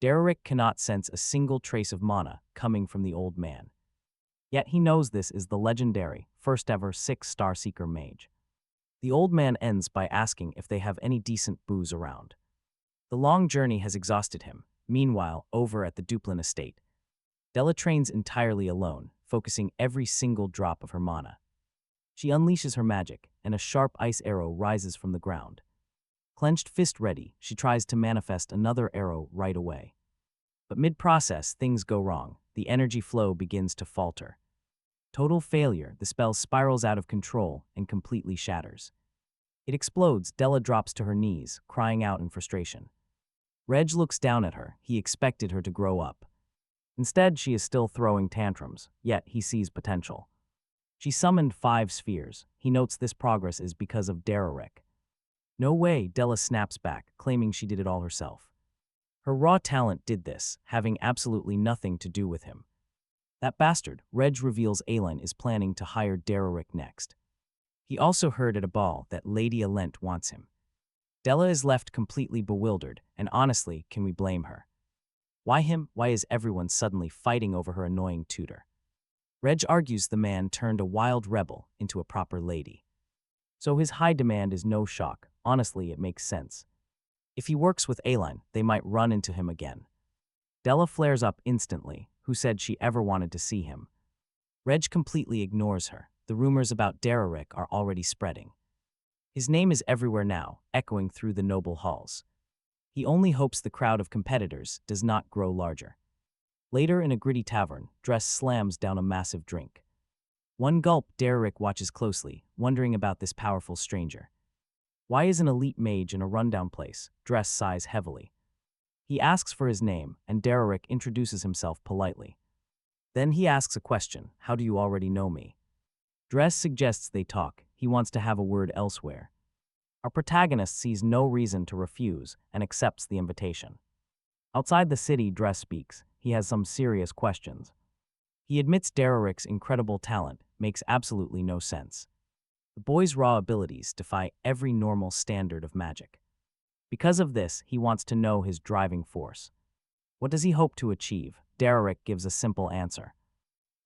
Dererick cannot sense a single trace of mana coming from the old man. Yet he knows this is the legendary, first-ever 6-star Seeker mage. The old man ends by asking if they have any decent booze around. The long journey has exhausted him. Meanwhile, over at the Duplain estate, Della trains entirely alone, focusing every single drop of her mana. She unleashes her magic, and a sharp ice arrow rises from the ground. Clenched fist ready, she tries to manifest another arrow right away. But mid-process, things go wrong. The energy flow begins to falter. Total failure, the spell spirals out of control and completely shatters. It explodes. Della drops to her knees, crying out in frustration. Reg looks down at her. He expected her to grow up. Instead, she is still throwing tantrums, yet he sees potential. She summoned 5 spheres. He notes this progress is because of Dererick. No way, Della snaps back, claiming she did it all herself. Her raw talent did this, having absolutely nothing to do with him. That bastard, Reg reveals Aelin is planning to hire Dererick next. He also heard at a ball that Lady Alent wants him. Della is left completely bewildered, and honestly, can we blame her? Why him? Why is everyone suddenly fighting over her annoying tutor? Reg argues the man turned a wild rebel into a proper lady. So his high demand is no shock. Honestly, it makes sense. If he works with Aelin, they might run into him again. Della flares up instantly, who said she ever wanted to see him. Reg completely ignores her. The rumors about Dererick are already spreading. His name is everywhere now, echoing through the noble halls. He only hopes the crowd of competitors does not grow larger. Later in a gritty tavern, Dress slams down a massive drink. One gulp, Dererick watches closely, wondering about this powerful stranger. Why is an elite mage in a rundown place? Dress sighs heavily. He asks for his name, and Dererick introduces himself politely. Then he asks a question, how do you already know me? Dress suggests they talk, he wants to have a word elsewhere. Our protagonist sees no reason to refuse and accepts the invitation. Outside the city, Dress speaks. He has some serious questions. He admits Dererick's incredible talent makes absolutely no sense. The boy's raw abilities defy every normal standard of magic. Because of this, he wants to know his driving force. What does he hope to achieve? Dererick gives a simple answer.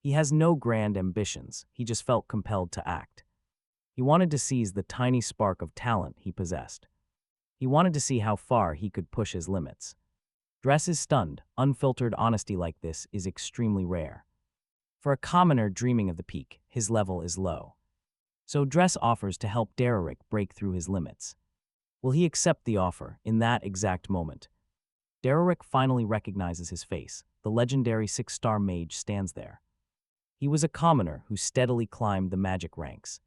He has no grand ambitions, he just felt compelled to act. He wanted to seize the tiny spark of talent he possessed. He wanted to see how far he could push his limits. Dress is stunned. Unfiltered honesty like this is extremely rare. For a commoner dreaming of the peak, his level is low. So Dress offers to help Dererick break through his limits. Will he accept the offer in that exact moment? Dererick finally recognizes his face. The legendary 6-star mage stands there. He was a commoner who steadily climbed the magic ranks.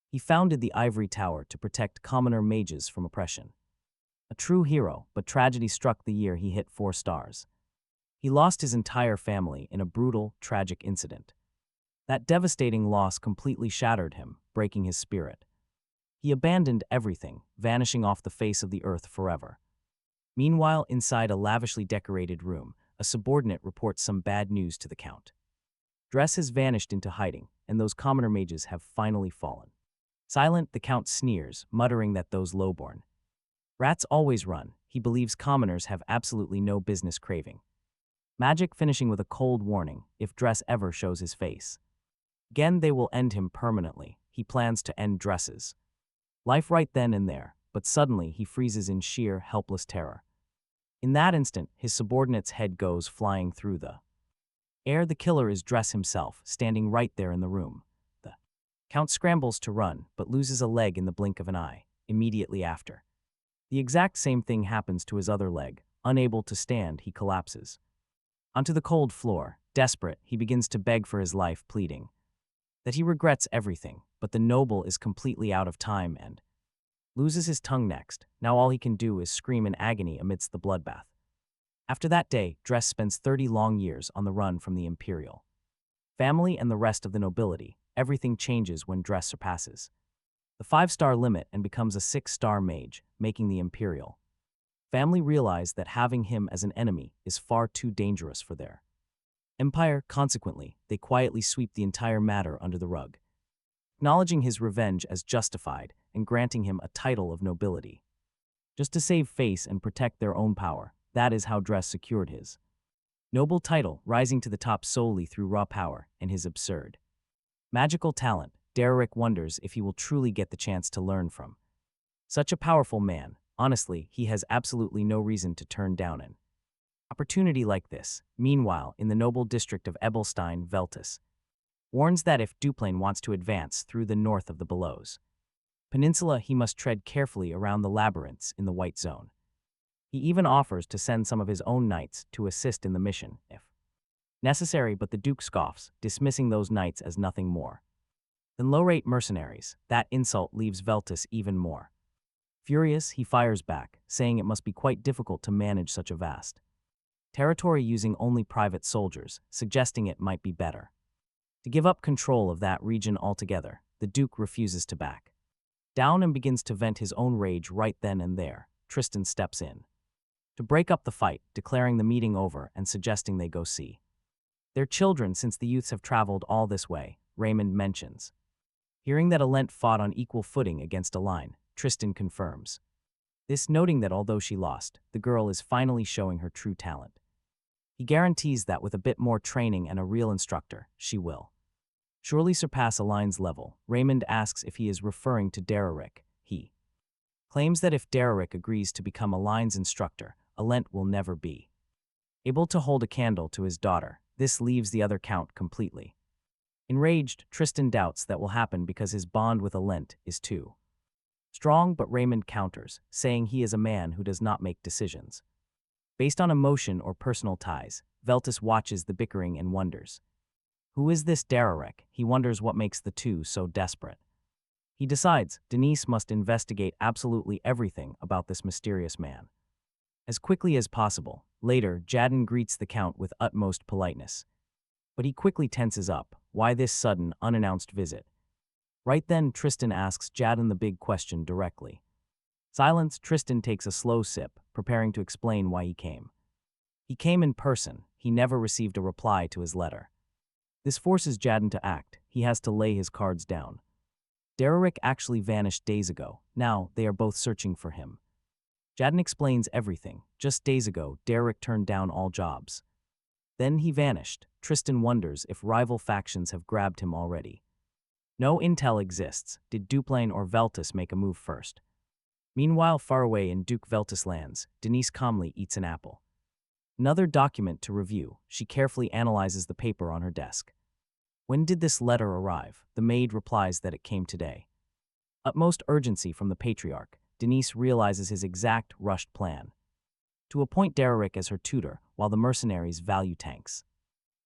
He founded the Ivory Tower to protect commoner mages from oppression. A true hero, but tragedy struck the year he hit 4 stars. He lost his entire family in a brutal, tragic incident. That devastating loss completely shattered him, breaking his spirit. He abandoned everything, vanishing off the face of the earth forever. Meanwhile, inside a lavishly decorated room, a subordinate reports some bad news to the Count. Dress has vanished into hiding, and those commoner mages have finally fallen. Silent, the Count sneers, muttering that those lowborn rats always run. He believes commoners have absolutely no business craving magic, finishing with a cold warning if Dress ever shows his face. Again, they will end him permanently. He plans to end Dress's life right then and there, but suddenly he freezes in sheer, helpless terror. In that instant, his subordinate's head goes flying through the air. The killer is Dress himself, standing right there in the room. The Count scrambles to run, but loses a leg in the blink of an eye, immediately after. The exact same thing happens to his other leg. Unable to stand, he collapses onto the cold floor. Desperate, he begins to beg for his life, pleading that he regrets everything, but the noble is completely out of time and loses his tongue next. Now all he can do is scream in agony amidst the bloodbath. After that day, Dress spends 30 long years on the run from the imperial family and the rest of the nobility. Everything changes when Dress surpasses the 5-star limit and becomes a 6-star mage, making the imperial family realize that having him as an enemy is far too dangerous for their empire. Consequently, they quietly sweep the entire matter under the rug, acknowledging his revenge as justified and granting him a title of nobility. Just to save face and protect their own power, that is how Dress secured his noble title, rising to the top solely through raw power and his absurd magical talent. Dererick wonders if he will truly get the chance to learn from such a powerful man. Honestly, he has absolutely no reason to turn down an opportunity like this. Meanwhile, in the noble district of Ebelstein, Veltus warns that if Duplain wants to advance through the north of the Belows Peninsula, he must tread carefully around the labyrinths in the White Zone. He even offers to send some of his own knights to assist in the mission, if necessary, but the Duke scoffs, dismissing those knights as nothing more than low-rate mercenaries. That insult leaves Veltus even more furious. He fires back, saying it must be quite difficult to manage such a vast territory using only private soldiers, suggesting it might be better to give up control of that region altogether. The Duke refuses to back down and begins to vent his own rage right then and there. Tristan steps in to break up the fight, declaring the meeting over and suggesting they go see their children since the youths have traveled all this way. Raymond mentions hearing that Alent fought on equal footing against Aline. Tristan confirms this, noting that although she lost, the girl is finally showing her true talent. He guarantees that with a bit more training and a real instructor, she will surely surpass Aline's level. Raymond asks if he is referring to Dererick. He claims that if Dererick agrees to become Aline's instructor, Alent will never be able to hold a candle to his daughter. This leaves the other Count completely enraged. Tristan doubts that will happen because his bond with Alent is too strong, but Raymond counters, saying he is a man who does not make decisions based on emotion or personal ties. Veltus watches the bickering and wonders Who is this Dererick? He wonders what makes the two so desperate. He decides Denise must investigate absolutely everything about this mysterious man. As quickly as possible, later, Jadden greets the Count with utmost politeness. But he quickly tenses up. Why this sudden, unannounced visit? Right then, Tristan asks Jadden the big question directly. Silenced, Tristan takes a slow sip, preparing to explain why he came. He came in person. He never received a reply to his letter. This forces Jadden to act. He has to lay his cards down. Dererick actually vanished days ago. Now, they are both searching for him. Jadden explains everything. Just days ago, Dererick turned down all jobs. Then he vanished. Tristan wonders if rival factions have grabbed him already. No intel exists. Did Duplain or Veltus make a move first? Meanwhile, far away in Duke Veltus lands, Denise calmly eats an apple. Another document to review. She carefully analyzes the paper on her desk. When did this letter arrive? The maid replies that it came today. Utmost urgency from the patriarch. Denise realizes his exact, rushed plan. To appoint Dererick as her tutor, while the mercenaries value tanks.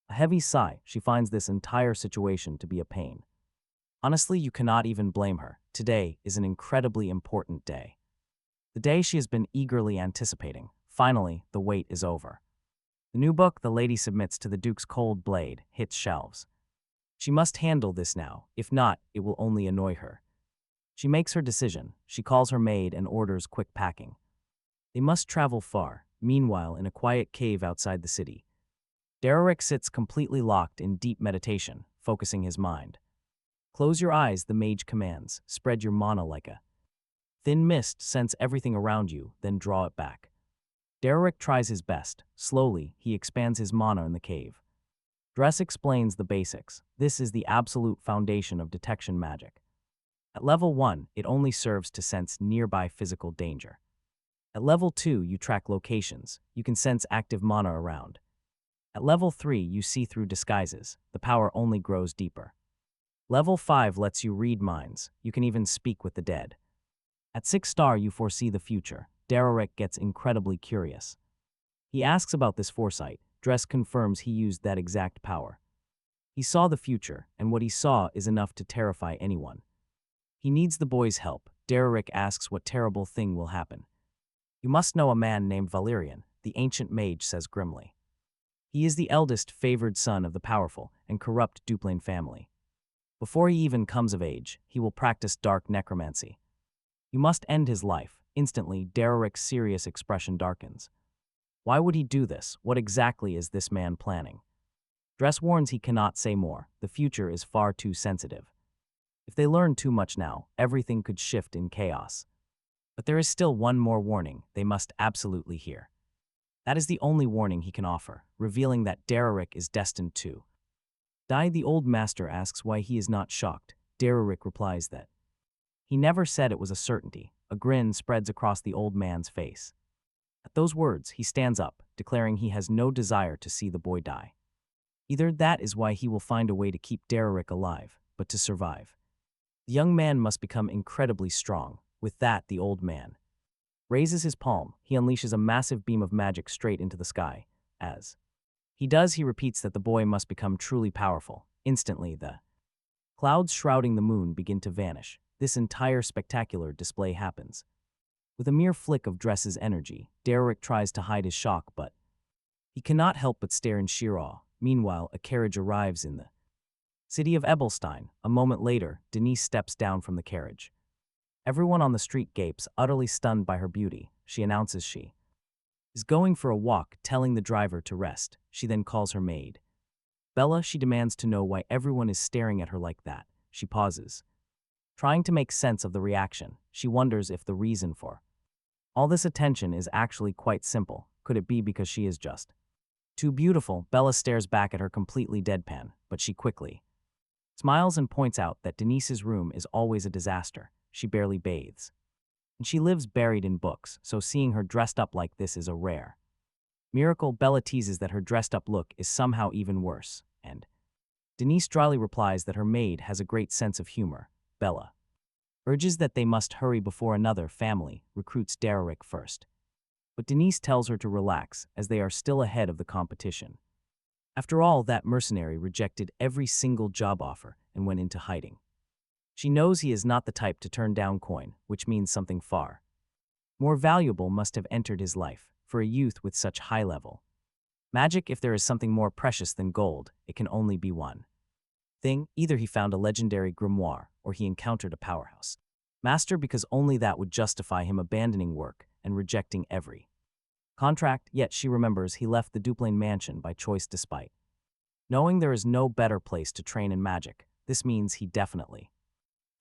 A heavy sigh, she finds this entire situation to be a pain. Honestly, you cannot even blame her. Today is an incredibly important day. The day she has been eagerly anticipating. Finally, the wait is over. The new book the lady submits to the Duke's cold blade hits shelves. She must handle this now. If not, it will only annoy her. She makes her decision. She calls her maid and orders quick packing. They must travel far. Meanwhile, in a quiet cave outside the city, Dererick sits completely locked in deep meditation, focusing his mind. Close your eyes, the mage commands. Spread your mana like a thin mist, sense everything around you, then draw it back. Dererick tries his best. Slowly, he expands his mana in the cave. Dress explains the basics. This is the absolute foundation of detection magic. At level 1, it only serves to sense nearby physical danger. At level 2, you track locations. You can sense active mana around. At level 3, you see through disguises. The power only grows deeper. Level 5 lets you read minds. You can even speak with the dead. At 6 star, you foresee the future. Dererick gets incredibly curious. He asks about this foresight. Dress confirms he used that exact power. He saw the future, and what he saw is enough to terrify anyone. He needs the boy's help. Dererick asks what terrible thing will happen. You must know a man named Valerian, the ancient mage says grimly. He is the eldest favored son of the powerful and corrupt Duplain family. Before he even comes of age, he will practice dark necromancy. You must end his life. Instantly, Dererick's serious expression darkens. Why would he do this? What exactly is this man planning? Dress warns he cannot say more. The future is far too sensitive. If they learn too much now, everything could shift in chaos. But there is still one more warning they must absolutely hear. That is the only warning he can offer, revealing that Dererick is destined to die. The old master asks why he is not shocked. Dererick replies that he never said it was a certainty. A grin spreads across the old man's face. At those words, he stands up, declaring he has no desire to see the boy die. Either that is why he will find a way to keep Dererick alive, but to survive. The young man must become incredibly strong. With that, the old man raises his palm. He unleashes a massive beam of magic straight into the sky. As he does, he repeats that the boy must become truly powerful. Instantly, the clouds shrouding the moon begin to vanish. This entire spectacular display happens. With a mere flick of Dress's energy, Dererick tries to hide his shock, but he cannot help but stare in sheer awe. Meanwhile, a carriage arrives in the city of Ebelstein. A moment later, Denise steps down from the carriage. Everyone on the street gapes, utterly stunned by her beauty. She announces she is going for a walk, telling the driver to rest. She then calls her maid. Bella, she demands to know why everyone is staring at her like that. She pauses, trying to make sense of the reaction. She wonders if the reason for all this attention is actually quite simple. Could it be because she is just too beautiful? Bella stares back at her completely deadpan, but she quickly smiles and points out that Denise's room is always a disaster. She barely bathes. And she lives buried in books, so seeing her dressed up like this is a rare miracle. Bella teases that her dressed up look is somehow even worse, and Denise dryly replies that her maid has a great sense of humor. Bella urges that they must hurry before another family recruits Dererick first. But Denise tells her to relax, as they are still ahead of the competition. After all, that mercenary rejected every single job offer and went into hiding. She knows he is not the type to turn down coin, which means something far more valuable must have entered his life for a youth with such high level magic. If there is something more precious than gold, it can only be one thing. Either he found a legendary grimoire or he encountered a powerhouse master, because only that would justify him abandoning work and rejecting every contract. Yet she remembers he left the Duplain mansion by choice despite knowing there is no better place to train in magic. This means he definitely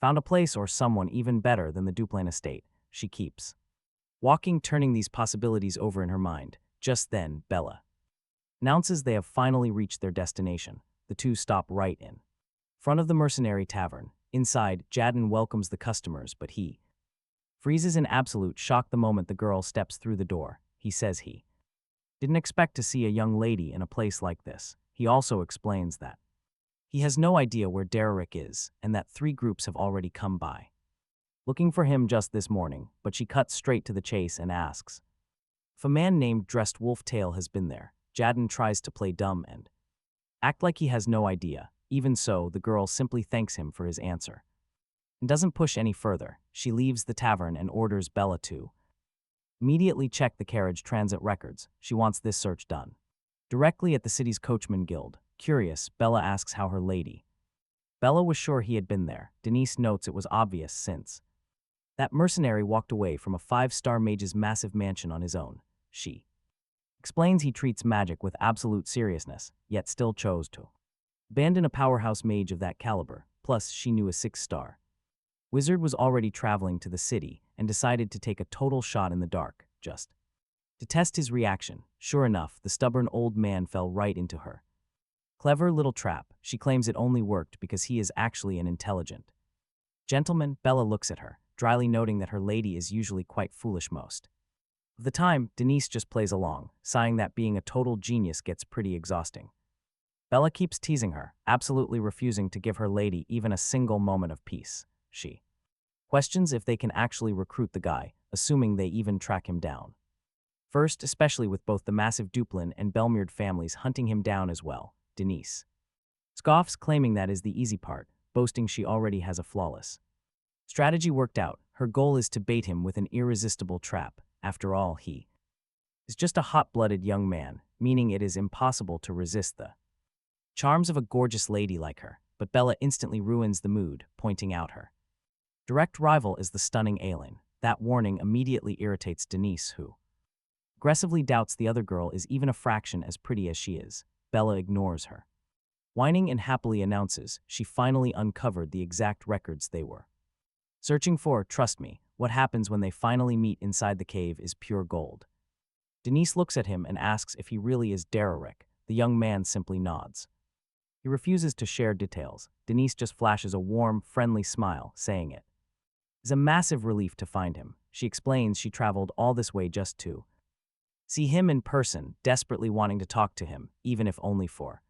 found a place or someone even better than the Duplain estate. She keeps walking, turning these possibilities over in her mind. Just then, Bella announces they have finally reached their destination. The two stop right in front of the mercenary tavern. Inside, Jadden welcomes the customers, but he freezes in absolute shock the moment the girl steps through the door. He says he didn't expect to see a young lady in a place like this. He also explains that he has no idea where Dererick is and that 3 groups have already come by looking for him just this morning, but she cuts straight to the chase and asks if a man named Dressed Wolf Tail has been there. Jadden tries to play dumb and act like he has no idea. Even so, the girl simply thanks him for his answer and doesn't push any further. She leaves the tavern and orders Bella to immediately check the carriage transit records. She wants this search done directly at the city's coachman guild. Curious, Bella asks how her lady Bella was sure he had been there. Denise notes it was obvious since that mercenary walked away from a 5-star mage's massive mansion on his own. She explains he treats magic with absolute seriousness, yet still chose to abandon a powerhouse mage of that caliber. Plus, she knew a 6-star wizard was already traveling to the city and decided to take a total shot in the dark, just to test his reaction. Sure enough, the stubborn old man fell right into her clever little trap. She claims it only worked because he is actually an intelligent gentleman. Bella looks at her, dryly noting that her lady is usually quite foolish most of the time. Denise just plays along, sighing that being a total genius gets pretty exhausting. Bella keeps teasing her, absolutely refusing to give her lady even a single moment of peace. She questions if they can actually recruit the guy, assuming they even track him down first, especially with both the massive Duplain and Belmere families hunting him down as well. Denise scoffs, claiming that is the easy part, boasting she already has a flawless strategy worked out. Her goal is to bait him with an irresistible trap. After all, he is just a hot-blooded young man, meaning it is impossible to resist the charms of a gorgeous lady like her. But Bella instantly ruins the mood, pointing out her direct rival is the stunning Aelin. That warning immediately irritates Denise, who aggressively doubts the other girl is even a fraction as pretty as she is. Bella ignores her whining and happily announces she finally uncovered the exact records they were searching for. Trust me, what happens when they finally meet inside the cave is pure gold. Denise looks at him and asks if he really is Dererick. The young man simply nods. He refuses to share details. Denise just flashes a warm, friendly smile, saying it is a massive relief to find him. She explains she traveled all this way just to see him in person, desperately wanting to talk to him, even if only for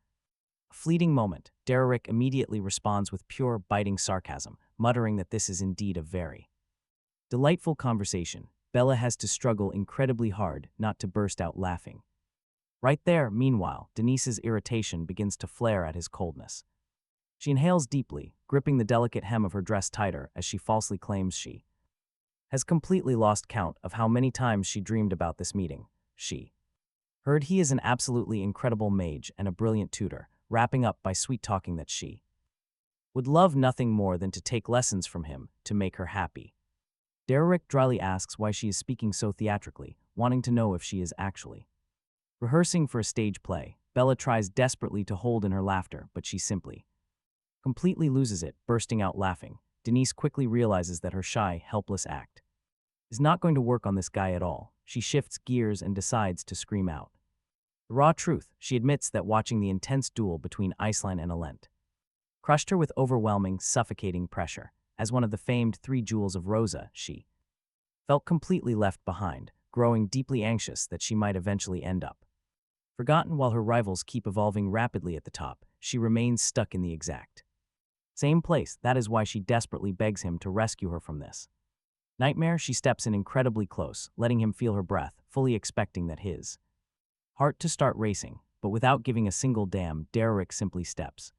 a fleeting moment. Dererick immediately responds with pure, biting sarcasm, muttering that this is indeed a very delightful conversation. Bella has to struggle incredibly hard not to burst out laughing. Right there, meanwhile, Denise's irritation begins to flare at his coldness. She inhales deeply, gripping the delicate hem of her dress tighter as she falsely claims she has completely lost count of how many times she dreamed about this meeting. She heard he is an absolutely incredible mage and a brilliant tutor, wrapping up by sweet-talking that she would love nothing more than to take lessons from him to make her happy. Dererick dryly asks why she is speaking so theatrically, wanting to know if she is actually rehearsing for a stage play. Bella tries desperately to hold in her laughter, but she simply completely loses it, bursting out laughing. Denise quickly realizes that her shy, helpless act is not going to work on this guy at all. She shifts gears and decides to scream out the raw truth. She admits that watching the intense duel between Iceland and Alent crushed her with overwhelming, suffocating pressure. As one of the famed 3 jewels of Rosa, she felt completely left behind, growing deeply anxious that she might eventually end up forgotten. While her rivals keep evolving rapidly at the top, she remains stuck in the exact same place. That is why she desperately begs him to rescue her from this nightmare. She steps in incredibly close, letting him feel her breath, fully expecting that his heart to start racing. but without giving a single damn, Dererick simply steps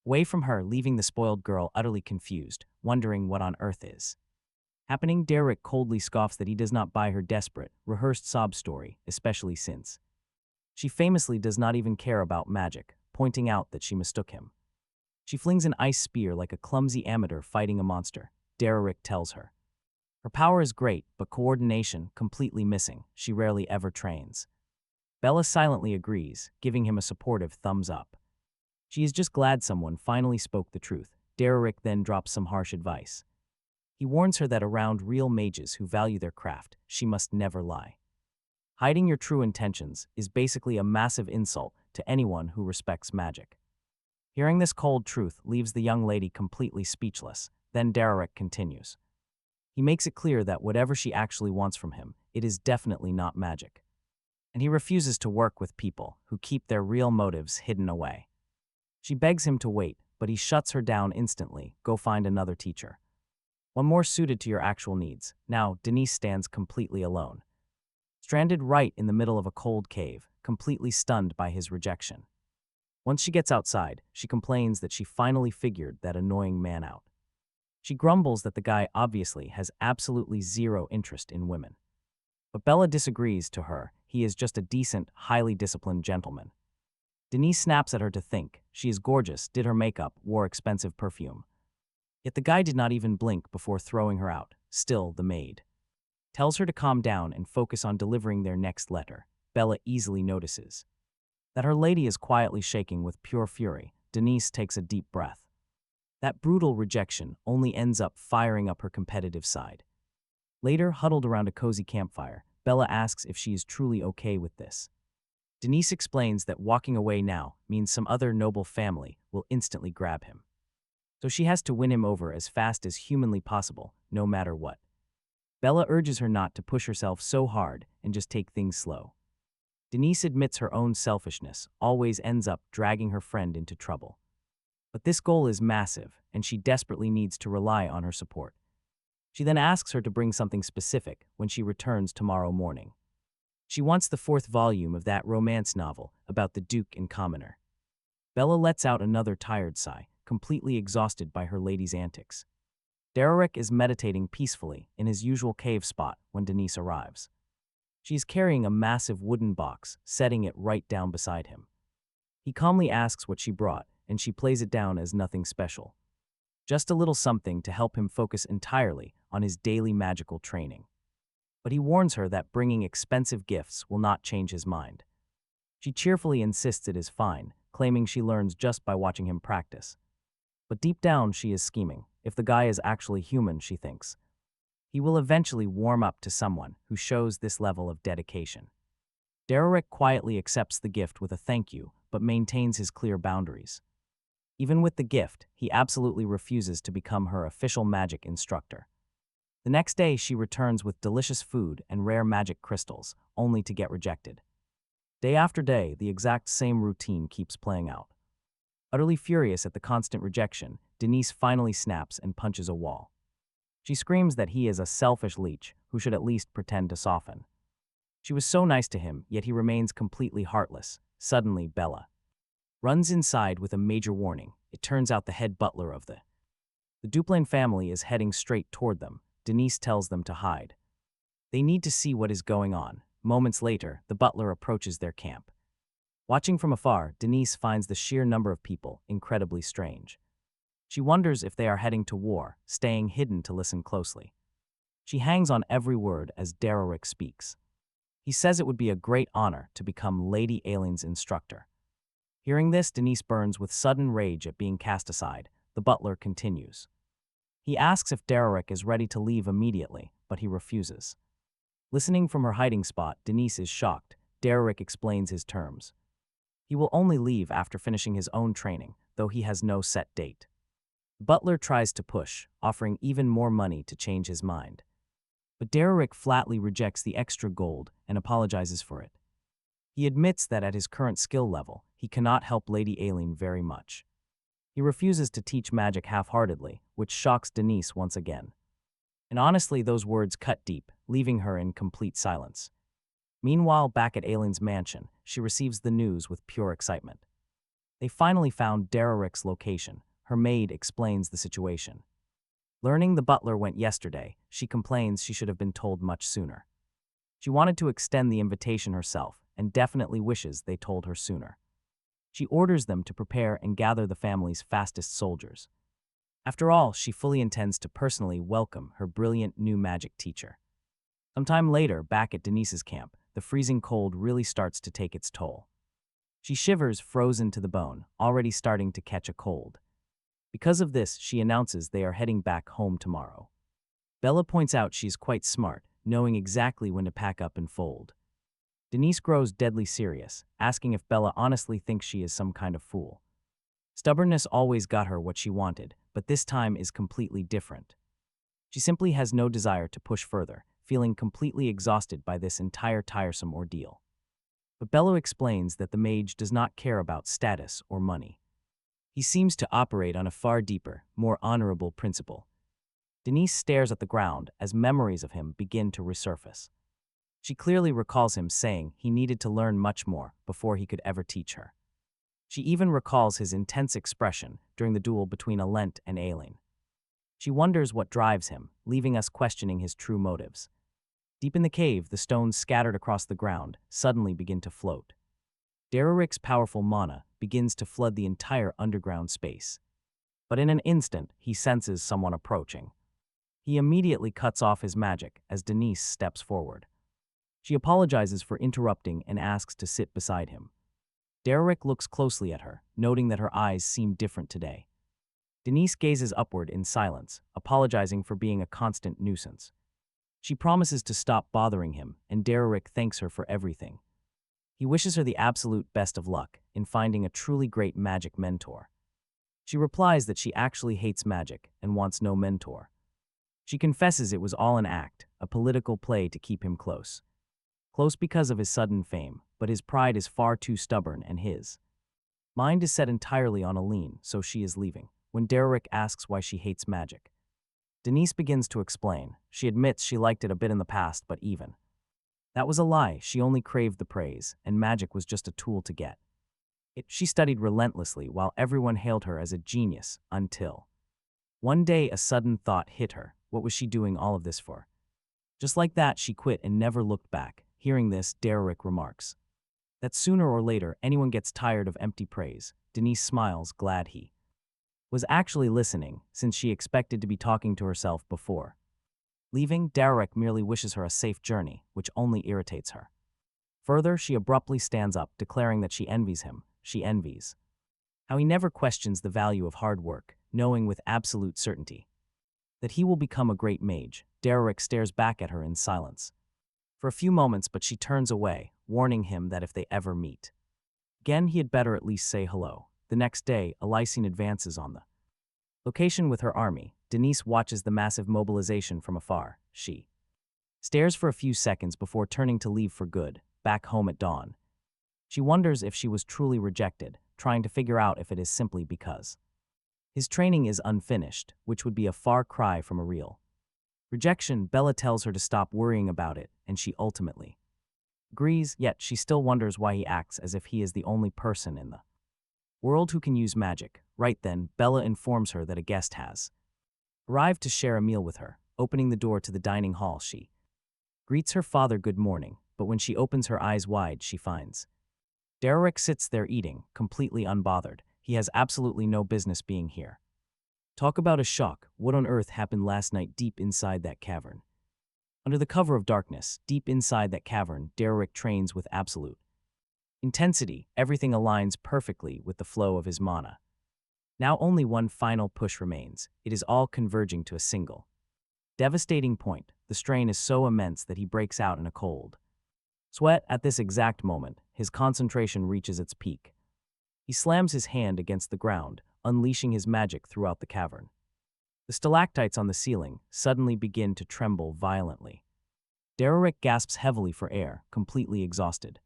away from her, leaving the spoiled girl utterly confused, wondering what on earth is happening. Dererick coldly scoffs that he does not buy her desperate, rehearsed sob story, especially since she famously does not even care about magic, pointing out that she mistook him. She flings an ice spear like a clumsy amateur fighting a monster, Dererick tells her. Her power is great, but coordination completely missing. She rarely ever trains. Bella silently agrees, giving him a supportive thumbs up. She is just glad someone finally spoke the truth. Dererick then drops some harsh advice. He warns her that around real mages who value their craft, she must never lie. Hiding your true intentions is basically a massive insult to anyone who respects magic. Hearing this cold truth leaves the young lady completely speechless. Then Dererick continues. He makes it clear that whatever she actually wants from him, it is definitely not magic. And he refuses to work with people who keep their real motives hidden away. She begs him to wait, but he shuts her down instantly. Go find another teacher. One more suited to your actual needs. Now, Denise stands completely alone, stranded right in the middle of a cold cave, completely stunned by his rejection. Once she gets outside, she complains that she finally figured that annoying man out. She grumbles that the guy obviously has absolutely zero interest in women. But Bella disagrees. To her, he is just a decent, highly disciplined gentleman. Denise snaps at her to think. She is gorgeous, did her makeup, wore expensive perfume. Yet the guy did not even blink before throwing her out. Still, the maid tells her to calm down and focus on delivering their next letter. Bella easily notices that her lady is quietly shaking with pure fury. Denise takes a deep breath. That brutal rejection only ends up firing up her competitive side. Later, huddled around a cozy campfire, Bella asks if she is truly okay with this. Denise explains that walking away now means some other noble family will instantly grab him. So she has to win him over as fast as humanly possible, no matter what. Bella urges her not to push herself so hard and just take things slow. Denise admits her own selfishness always ends up dragging her friend into trouble. But this goal is massive, and she desperately needs to rely on her support. She then asks her to bring something specific when she returns tomorrow morning. She wants the 4th volume of that romance novel about the Duke and Commoner. Bella lets out another tired sigh, completely exhausted by her lady's antics. Dererick is meditating peacefully in his usual cave spot when Denise arrives. She is carrying a massive wooden box, setting it right down beside him. He calmly asks what she brought, and she plays it down as nothing special. Just a little something to help him focus entirely on his daily magical training. But he warns her that bringing expensive gifts will not change his mind. She cheerfully insists it is fine, claiming she learns just by watching him practice. But deep down, she is scheming. If the guy is actually human, she thinks, he will eventually warm up to someone who shows this level of dedication. Dererick quietly accepts the gift with a thank you, but maintains his clear boundaries. Even with the gift, he absolutely refuses to become her official magic instructor. The next day, she returns with delicious food and rare magic crystals, only to get rejected. Day after day, the exact same routine keeps playing out. Utterly furious at the constant rejection, Denise finally snaps and punches a wall. She screams that he is a selfish leech who should at least pretend to soften. She was so nice to him, yet he remains completely heartless. Suddenly, Bella runs inside with a major warning. It turns out the head butler of the Duplain family is heading straight toward them. Denise tells them to hide. They need to see what is going on. Moments later, the butler approaches their camp. Watching from afar, Denise finds the sheer number of people incredibly strange. She wonders if they are heading to war, staying hidden to listen closely. She hangs on every word as Dererick speaks. He says it would be a great honor to become Lady Aileen's instructor. Hearing this, Denise burns with sudden rage at being cast aside. The butler continues. He asks if Dererick is ready to leave immediately, but he refuses. Listening from her hiding spot, Denise is shocked. Dererick explains his terms. He will only leave after finishing his own training, though he has no set date. Butler tries to push, offering even more money to change his mind. But Dererick flatly rejects the extra gold and apologizes for it. He admits that at his current skill level, he cannot help Lady Aileen very much. He refuses to teach magic half-heartedly, which shocks Denise once again. And honestly, those words cut deep, leaving her in complete silence. Meanwhile, back at Aileen's mansion, she receives the news with pure excitement. They finally found Dererick's location. Her maid explains the situation. Learning the butler went yesterday, she complains she should have been told much sooner. She wanted to extend the invitation herself and definitely wishes they told her sooner. She orders them to prepare and gather the family's fastest soldiers. After all, she fully intends to personally welcome her brilliant new magic teacher. Sometime later, back at Denise's camp, the freezing cold really starts to take its toll. She shivers, frozen to the bone, already starting to catch a cold. Because of this, she announces they are heading back home tomorrow. Bella points out she's quite smart, knowing exactly when to pack up and fold. Denise grows deadly serious, asking if Bella honestly thinks she is some kind of fool. Stubbornness always got her what she wanted, but this time is completely different. She simply has no desire to push further, feeling completely exhausted by this entire tiresome ordeal. But Bella explains that the mage does not care about status or money. He seems to operate on a far deeper, more honorable principle. Denise stares at the ground as memories of him begin to resurface. She clearly recalls him saying he needed to learn much more before he could ever teach her. She even recalls his intense expression during the duel between Alent and Aileen. She wonders what drives him, leaving us questioning his true motives. Deep in the cave, the stones scattered across the ground suddenly begin to float. Dererick's powerful mana begins to flood the entire underground space. But in an instant, he senses someone approaching. He immediately cuts off his magic as Denise steps forward. She apologizes for interrupting and asks to sit beside him. Dererick looks closely at her, noting that her eyes seem different today. Denise gazes upward in silence, apologizing for being a constant nuisance. She promises to stop bothering him, and Dererick thanks her for everything. He wishes her the absolute best of luck in finding a truly great magic mentor. She replies that she actually hates magic and wants no mentor. She confesses it was all an act, a political play to keep him close. Close because of his sudden fame, but his pride is far too stubborn and his mind is set entirely on Aline, so she is leaving. When Dererick asks why she hates magic, Denise begins to explain. She admits she liked it a bit in the past, but even that was a lie. She only craved the praise, and magic was just a tool to get it. She studied relentlessly while everyone hailed her as a genius until one day a sudden thought hit her. What was she doing all of this for? Just like that, she quit and never looked back. Hearing this, Dererick remarks that sooner or later anyone gets tired of empty praise. Denise smiles, glad he was actually listening, since she expected to be talking to herself before. Leaving, Dererick merely wishes her a safe journey, which only irritates her. Further, she abruptly stands up, declaring that she envies him. She envies how he never questions the value of hard work, knowing with absolute certainty that he will become a great mage. Dererick stares back at her in silence for a few moments, but she turns away, warning him that if they ever meet again, he had better at least say hello. The next day, Alicine advances on the location with her army. Denise watches the massive mobilization from afar. She stares for a few seconds before turning to leave for good, back home at dawn. She wonders if she was truly rejected, trying to figure out if it is simply because his training is unfinished, which would be a far cry from a real rejection. Bella tells her to stop worrying about it, and she ultimately agrees, yet she still wonders why he acts as if he is the only person in the world who can use magic. Right then, Bella informs her that a guest has arrived to share a meal with her. Opening the door to the dining hall, she greets her father good morning, but when she opens her eyes wide, she finds Dererick sits there eating, completely unbothered. He has absolutely no business being here. Talk about a shock. What on earth happened last night deep inside that cavern? Under the cover of darkness, deep inside that cavern, Dererick trains with absolute intensity. Everything aligns perfectly with the flow of his mana. Now only one final push remains. It is all converging to a single devastating point. The strain is so immense that he breaks out in a cold sweat. At this exact moment, his concentration reaches its peak. He slams his hand against the ground, unleashing his magic throughout the cavern. The stalactites on the ceiling suddenly begin to tremble violently. Dererick gasps heavily for air, completely exhausted.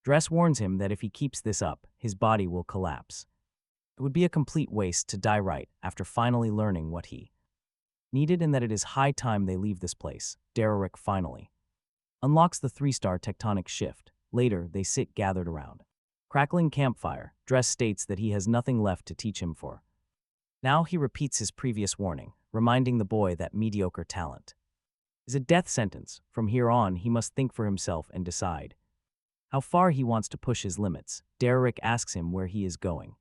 Dress warns him that if he keeps this up, his body will collapse. It would be a complete waste to die right after finally learning what he needed, and that it is high time they leave this place. Dererick finally unlocks the 3-star tectonic shift. Later, they sit gathered around. Crackling campfire, Dress states that he has nothing left to teach him for. Now he repeats his previous warning, reminding the boy that mediocre talent is a death sentence. From here on, he must think for himself and decide how far he wants to push his limits. Dererick asks him where he is going.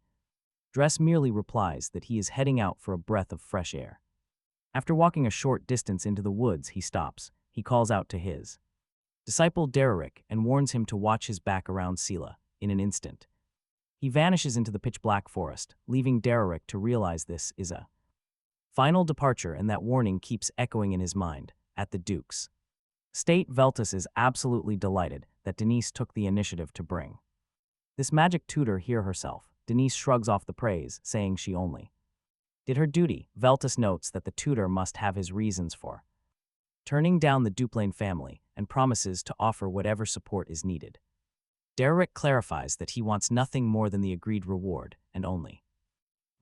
Dress merely replies that he is heading out for a breath of fresh air. After walking a short distance into the woods, he stops. He calls out to his disciple Dererick and warns him to watch his back around Sela. In an instant, he vanishes into the pitch-black forest, leaving Dererick to realize this is a final departure, and that warning keeps echoing in his mind. At the Duke's estate, Veltus is absolutely delighted that Denise took the initiative to bring this magic tutor here herself. Denise shrugs off the praise, saying she only did her duty. Veltus notes that the tutor must have his reasons for turning down the Duplain family and promises to offer whatever support is needed. Dererick clarifies that he wants nothing more than the agreed reward and only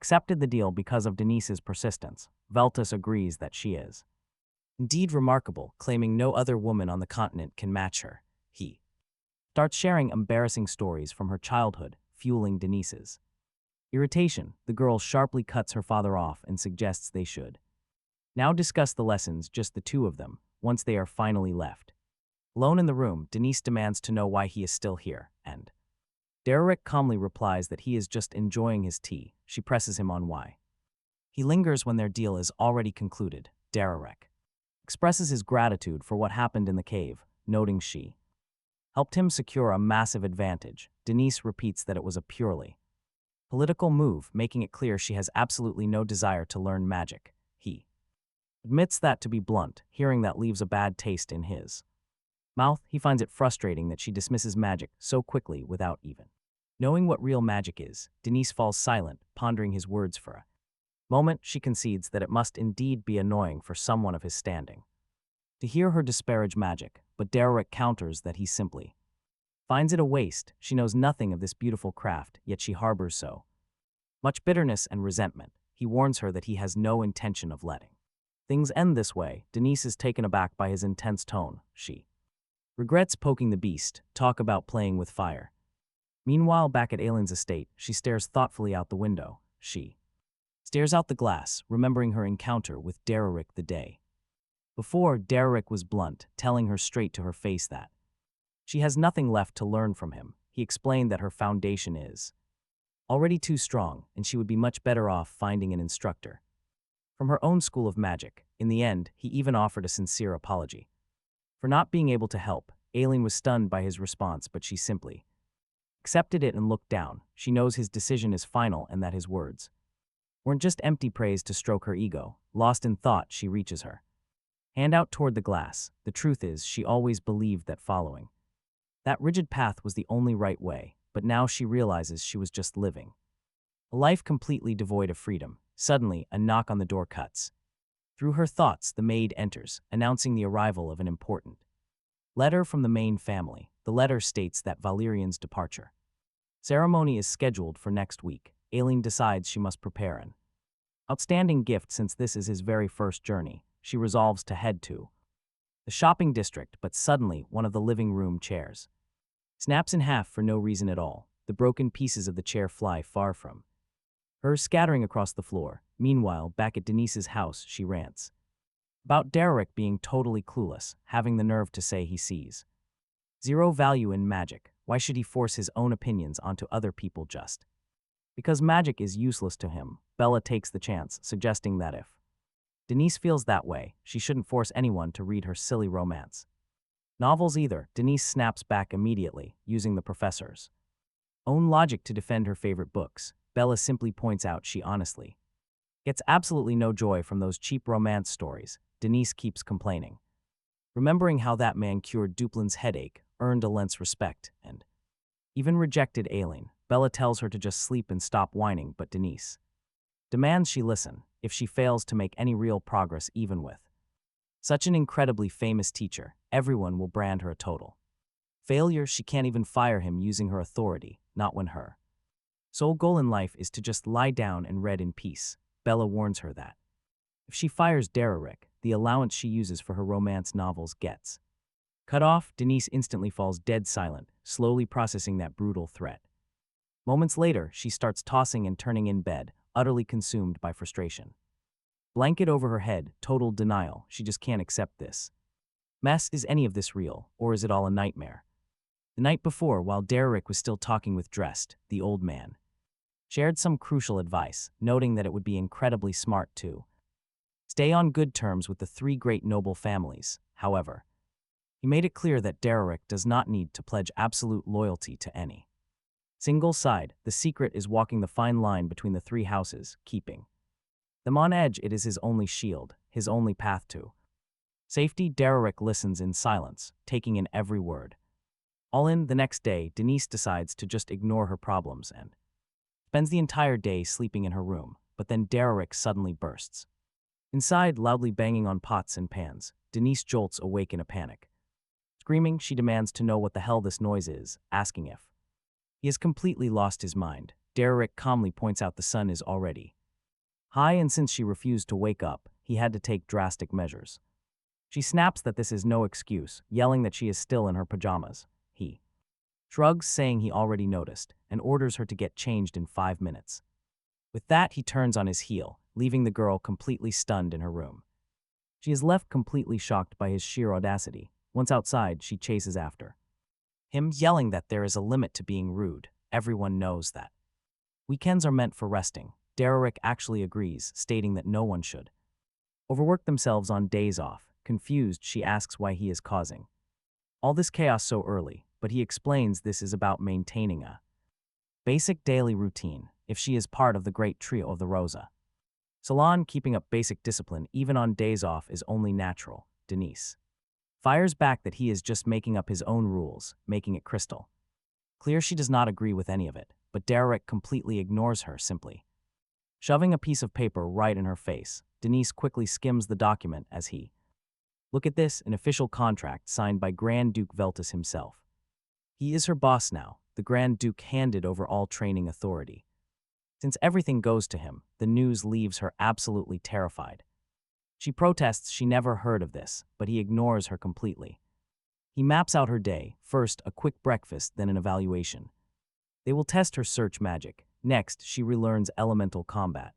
accepted the deal because of Denise's persistence. Veltus agrees that she is indeed remarkable, claiming no other woman on the continent can match her. He starts sharing embarrassing stories from her childhood, fueling Denise's irritation. The girl sharply cuts her father off and suggests they should now discuss the lessons, just the two of them, once they are finally left alone in the room. Denise demands to know why he is still here, and Dererick calmly replies that he is just enjoying his tea. She presses him on why he lingers when their deal is already concluded. Dererick expresses his gratitude for what happened in the cave, noting she helped him secure a massive advantage. Denise repeats that it was a purely political move, making it clear she has absolutely no desire to learn magic. He admits that to be blunt. Hearing that leaves a bad taste in his mouth. He finds it frustrating that she dismisses magic so quickly without even knowing what real magic is. Denise falls silent, pondering his words for a moment. She concedes that it must indeed be annoying for someone of his standing to hear her disparage magic, but Dererick counters that he simply finds it a waste. She knows nothing of this beautiful craft, yet she harbors so much bitterness and resentment. He warns her that he has no intention of letting things end this way. Denise is taken aback by his intense tone. She regrets poking the beast. Talk about playing with fire. Meanwhile, back at Aylin's estate, she stares thoughtfully out the window. She stares out the glass, remembering her encounter with Dererick the day before. Dererick was blunt, telling her straight to her face that she has nothing left to learn from him. He explained that her foundation is already too strong, and she would be much better off finding an instructor from her own school of magic. In the end, he even offered a sincere apology for not being able to help. Aylin was stunned by his response, but she simply accepted it and looked down. She knows his decision is final and that his words weren't just empty praise to stroke her ego. Lost in thought, she reaches her hand out toward the glass. The truth is, she always believed that following that rigid path was the only right way, but now she realizes she was just living a life completely devoid of freedom. Suddenly, a knock on the door cuts through her thoughts. The maid enters, announcing the arrival of an important letter from the main family. The letter states that Valerian's departure ceremony is scheduled for next week. Aylin decides she must prepare an outstanding gift since this is his very first journey. She resolves to head to the shopping district, but suddenly one of the living room chairs snaps in half for no reason at all. The broken pieces of the chair fly far from her, scattering across the floor. Meanwhile, back at Denise's house, she rants about Dererick being totally clueless, having the nerve to say he sees zero value in magic. Why should he force his own opinions onto other people just because magic is useless to him? Bella takes the chance, suggesting that if Denise feels that way, she shouldn't force anyone to read her silly romance novels either. Denise snaps back immediately, using the professor's own logic to defend her favorite books. Bella simply points out she honestly gets absolutely no joy from those cheap romance stories. Denise keeps complaining, remembering how that man cured Duplain's headache, earned Alent's respect, and even rejected Aylin. Bella tells her to just sleep and stop whining, but Denise demands she listen. If she fails to make any real progress, even with such an incredibly famous teacher, everyone will brand her a total failure. She can't even fire him using her authority, not when her sole goal in life is to just lie down and read in peace. Bella warns her that if she fires Dererick, the allowance she uses for her romance novels gets Cut off, Denise instantly falls dead silent, slowly processing that brutal threat. Moments later, she starts tossing and turning in bed, utterly consumed by frustration. Blanket over her head, total denial, she just can't accept this. Mess, is any of this real, or is it all a nightmare? The night before, while Dererick was still talking with Dressed, the old man shared some crucial advice, noting that it would be incredibly smart to stay on good terms with the three great noble families. However, he made it clear that Dererick does not need to pledge absolute loyalty to any single side. The secret is walking the fine line between the three houses, keeping them on edge. It is his only shield, his only path to safety. Dererick listens in silence, taking in every word. All in, the next day, Denise decides to just ignore her problems and spends the entire day sleeping in her room, but then Dererick suddenly bursts inside, loudly banging on pots and pans. Denise jolts awake in a panic. Screaming, she demands to know what the hell this noise is, asking if he has completely lost his mind. Dererick calmly points out the sun is already high, and since she refused to wake up, he had to take drastic measures. She snaps that this is no excuse, yelling that she is still in her pajamas. He shrugs, saying he already noticed, and orders her to get changed in 5 minutes. With that, he turns on his heel, leaving the girl completely stunned in her room. She is left completely shocked by his sheer audacity. Once outside, she chases after him, yelling that there is a limit to being rude. Everyone knows that weekends are meant for resting. Dererick actually agrees, stating that no one should overwork themselves on days off. Confused, she asks why he is causing all this chaos so early, but he explains this is about maintaining a basic daily routine. If she is part of the great trio of the Rosa Salon, keeping up basic discipline even on days off is only natural. Denise fires back that he is just making up his own rules, making it crystal clear she does not agree with any of it, but Dererick completely ignores her, simply shoving a piece of paper right in her face. Denise quickly skims the document as he look at this, an official contract signed by Grand Duke Veltus himself. He is her boss now. The Grand Duke handed over all training authority. Since everything goes to him, the news leaves her absolutely terrified. She protests she never heard of this, but he ignores her completely. He maps out her day, first a quick breakfast, then an evaluation. They will test her search magic. Next, she relearns elemental combat.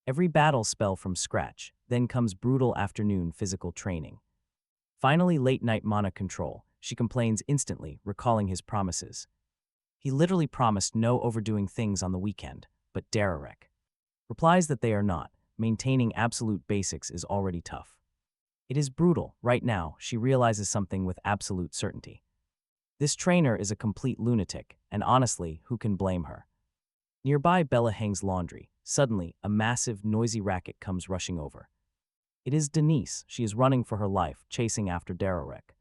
Every battle spell from scratch, then comes brutal afternoon physical training. Finally, late-night mana control. She complains instantly, recalling his promises. He literally promised no overdoing things on the weekend, but Dererick replies that they are not. Maintaining absolute basics is already tough. It is brutal. Right now, she realizes something with absolute certainty. This trainer is a complete lunatic, and honestly, who can blame her? Nearby, Bella hangs laundry. Suddenly, a massive, noisy racket comes rushing over. It is Denise. She is running for her life, chasing after Dererick.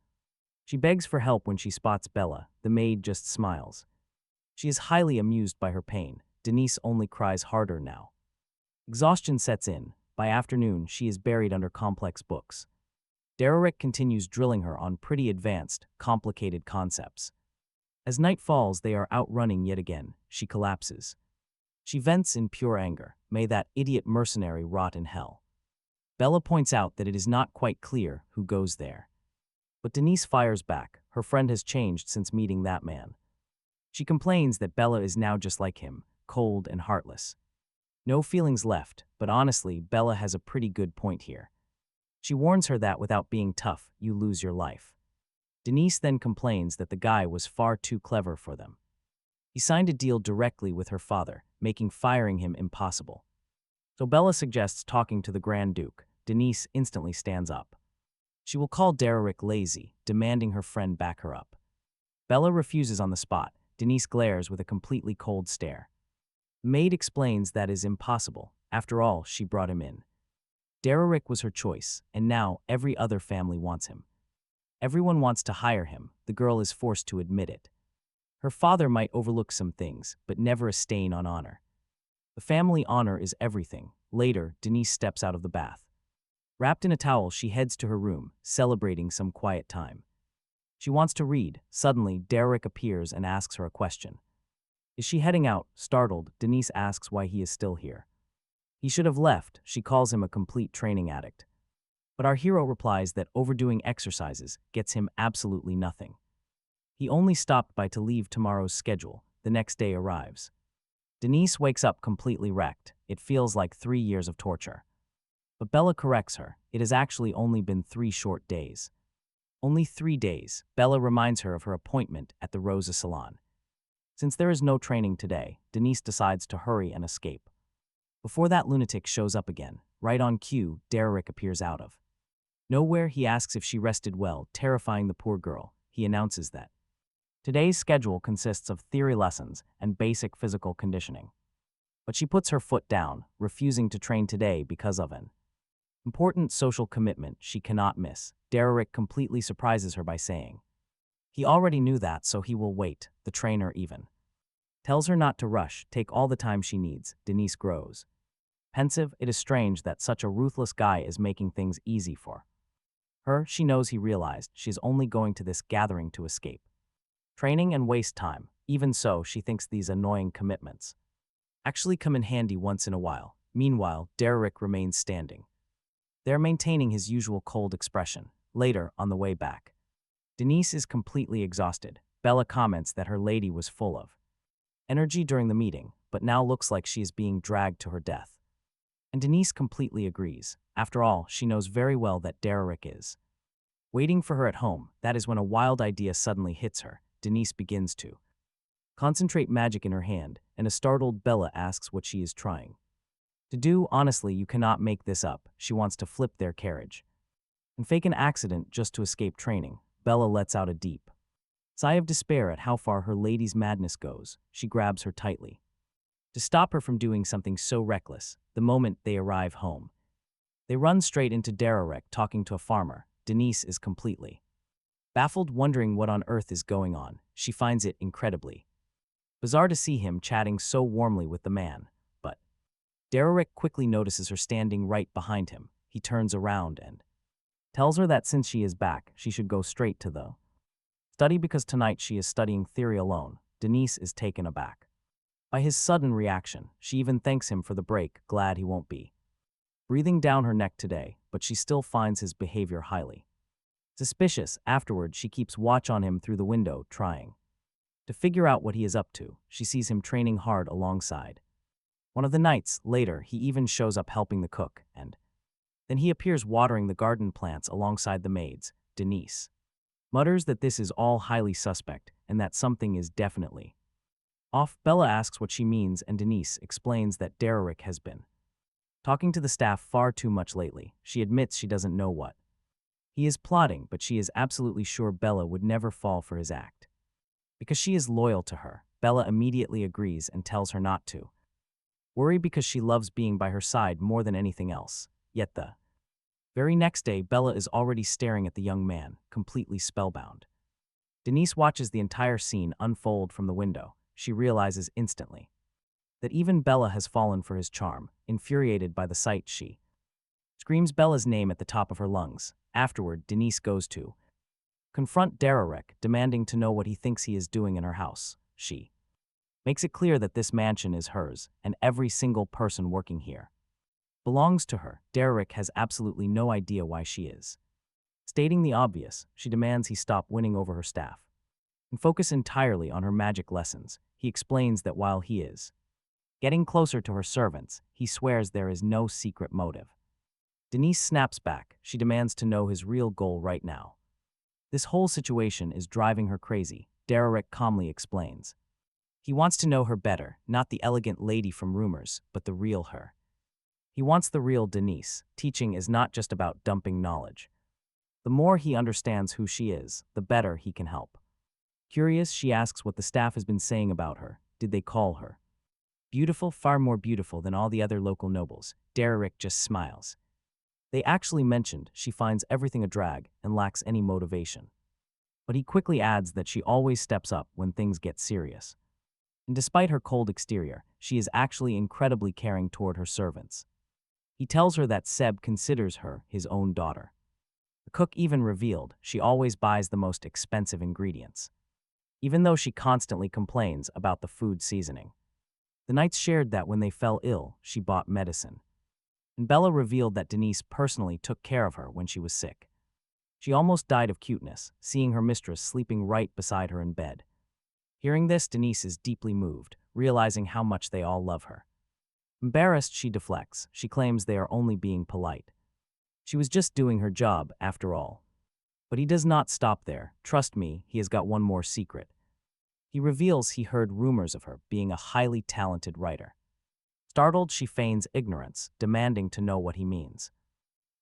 She begs for help when she spots Bella. The maid just smiles. She is highly amused by her pain. Denise only cries harder now. Exhaustion sets in. By afternoon, she is buried under complex books. Dererick continues drilling her on pretty advanced, complicated concepts. As night falls, they are outrunning yet again. She collapses. She vents in pure anger. May that idiot mercenary rot in hell. Bella points out that it is not quite clear who goes there. But Denise fires back. Her friend has changed since meeting that man. She complains that Bella is now just like him, cold and heartless. No feelings left, but honestly, Bella has a pretty good point here. She warns her that without being tough, you lose your life. Denise then complains that the guy was far too clever for them. He signed a deal directly with her father, making firing him impossible. So Bella suggests talking to the Grand Duke. Denise instantly stands up. She will call Dererick lazy, demanding her friend back her up. Bella refuses on the spot. Denise glares with a completely cold stare. The maid explains that is impossible. After all, she brought him in. Dererick was her choice, and now every other family wants him. Everyone wants to hire him. The girl is forced to admit it. Her father might overlook some things, but never a stain on honor. The family honor is everything. Later, Denise steps out of the bath. Wrapped in a towel, she heads to her room, celebrating some quiet time. She wants to read. Suddenly, Dererick appears and asks her a question. Is she heading out? Startled, Denise asks why he is still here. He should have left. She calls him a complete training addict. But our hero replies that overdoing exercises gets him absolutely nothing. He only stopped by to leave tomorrow's schedule. The next day arrives. Denise wakes up completely wrecked. It feels like 3 years of torture. But Bella corrects her. It has actually only been 3 short days. Only 3 days. Bella reminds her of her appointment at the Rosa Salon. Since there is no training today, Denise decides to hurry and escape. Before that lunatic shows up again, right on cue, Dererick appears out of nowhere. He asks if she rested well, terrifying the poor girl. He announces that today's schedule consists of theory lessons and basic physical conditioning. But she puts her foot down, refusing to train today because of an important social commitment she cannot miss. Dererick completely surprises her by saying he already knew that, so he will wait. The trainer even tells her not to rush, take all the time she needs. Denise grows pensive. It is strange that such a ruthless guy is making things easy for her. She knows he realized she's only going to this gathering to escape training and waste time. Even so, she thinks these annoying commitments actually come in handy once in a while. Meanwhile, Dererick remains standing there, maintaining his usual cold expression. Later, on the way back, Denise is completely exhausted. Bella comments that her lady was full of energy during the meeting, but now looks like she is being dragged to her death. And Denise completely agrees. After all, she knows very well that Dererick is waiting for her at home. That is when a wild idea suddenly hits her. Denise begins to concentrate magic in her hand, and a startled Bella asks what she is trying to do. Honestly, you cannot make this up. She wants to flip their carriage and fake an accident just to escape training. Bella lets out a deep sigh of despair at how far her lady's madness goes. She grabs her tightly to stop her from doing something so reckless. The moment they arrive home, they run straight into Dererick talking to a farmer. Denise is completely baffled, wondering what on earth is going on. She finds it incredibly bizarre to see him chatting so warmly with the man, but Dererick quickly notices her standing right behind him. He turns around and tells her that since she is back, she should go straight to the study because tonight she is studying theory alone. Denise is taken aback by his sudden reaction. She even thanks him for the break, glad he won't be breathing down her neck today, but she still finds his behavior highly suspicious. Afterward, she keeps watch on him through the window, trying to figure out what he is up to. She sees him training hard alongside one of the knights. Later, he even shows up helping the cook, and then he appears watering the garden plants alongside the maids. Denise mutters that this is all highly suspect and that something is definitely off. Bella asks what she means, and Denise explains that Dererick has been talking to the staff far too much lately. She admits she doesn't know what he is plotting, but she is absolutely sure Bella would never fall for his act because she is loyal to her. Bella immediately agrees and tells her not to worry because she loves being by her side more than anything else. Yet the very next day, Bella is already staring at the young man, completely spellbound. Denise watches the entire scene unfold from the window. She realizes instantly that even Bella has fallen for his charm. Infuriated by the sight, she screams Bella's name at the top of her lungs. Afterward, Denise goes to confront Dererick, demanding to know what he thinks he is doing in her house. She makes it clear that this mansion is hers, and every single person working here belongs to her. Dererick has absolutely no idea why she is stating the obvious. She demands he stop winning over her staff and focus entirely on her magic lessons. He explains that while he is getting closer to her servants, he swears there is no secret motive. Denise snaps back. She demands to know his real goal right now. This whole situation is driving her crazy. Dererick calmly explains he wants to know her better, not the elegant lady from rumors, but the real her. He wants the real Denise. Teaching is not just about dumping knowledge. The more he understands who she is, the better he can help. Curious, she asks what the staff has been saying about her. Did they call her beautiful? Far more beautiful than all the other local nobles. Dererick just smiles. They actually mentioned she finds everything a drag and lacks any motivation. But he quickly adds that she always steps up when things get serious. And despite her cold exterior, she is actually incredibly caring toward her servants. He tells her that Seb considers her his own daughter. The cook even revealed she always buys the most expensive ingredients, even though she constantly complains about the food seasoning. The knights shared that when they fell ill, she bought medicine and Bella revealed that Denise personally took care of her when she was sick. She almost died of cuteness, seeing her mistress sleeping right beside her in bed. Hearing this, Denise is deeply moved, realizing how much they all love her. Embarrassed, she deflects. She claims they are only being polite. She was just doing her job, after all. But he does not stop there. Trust me, he has got one more secret. He reveals he heard rumors of her being a highly talented writer. Startled, she feigns ignorance, demanding to know what he means.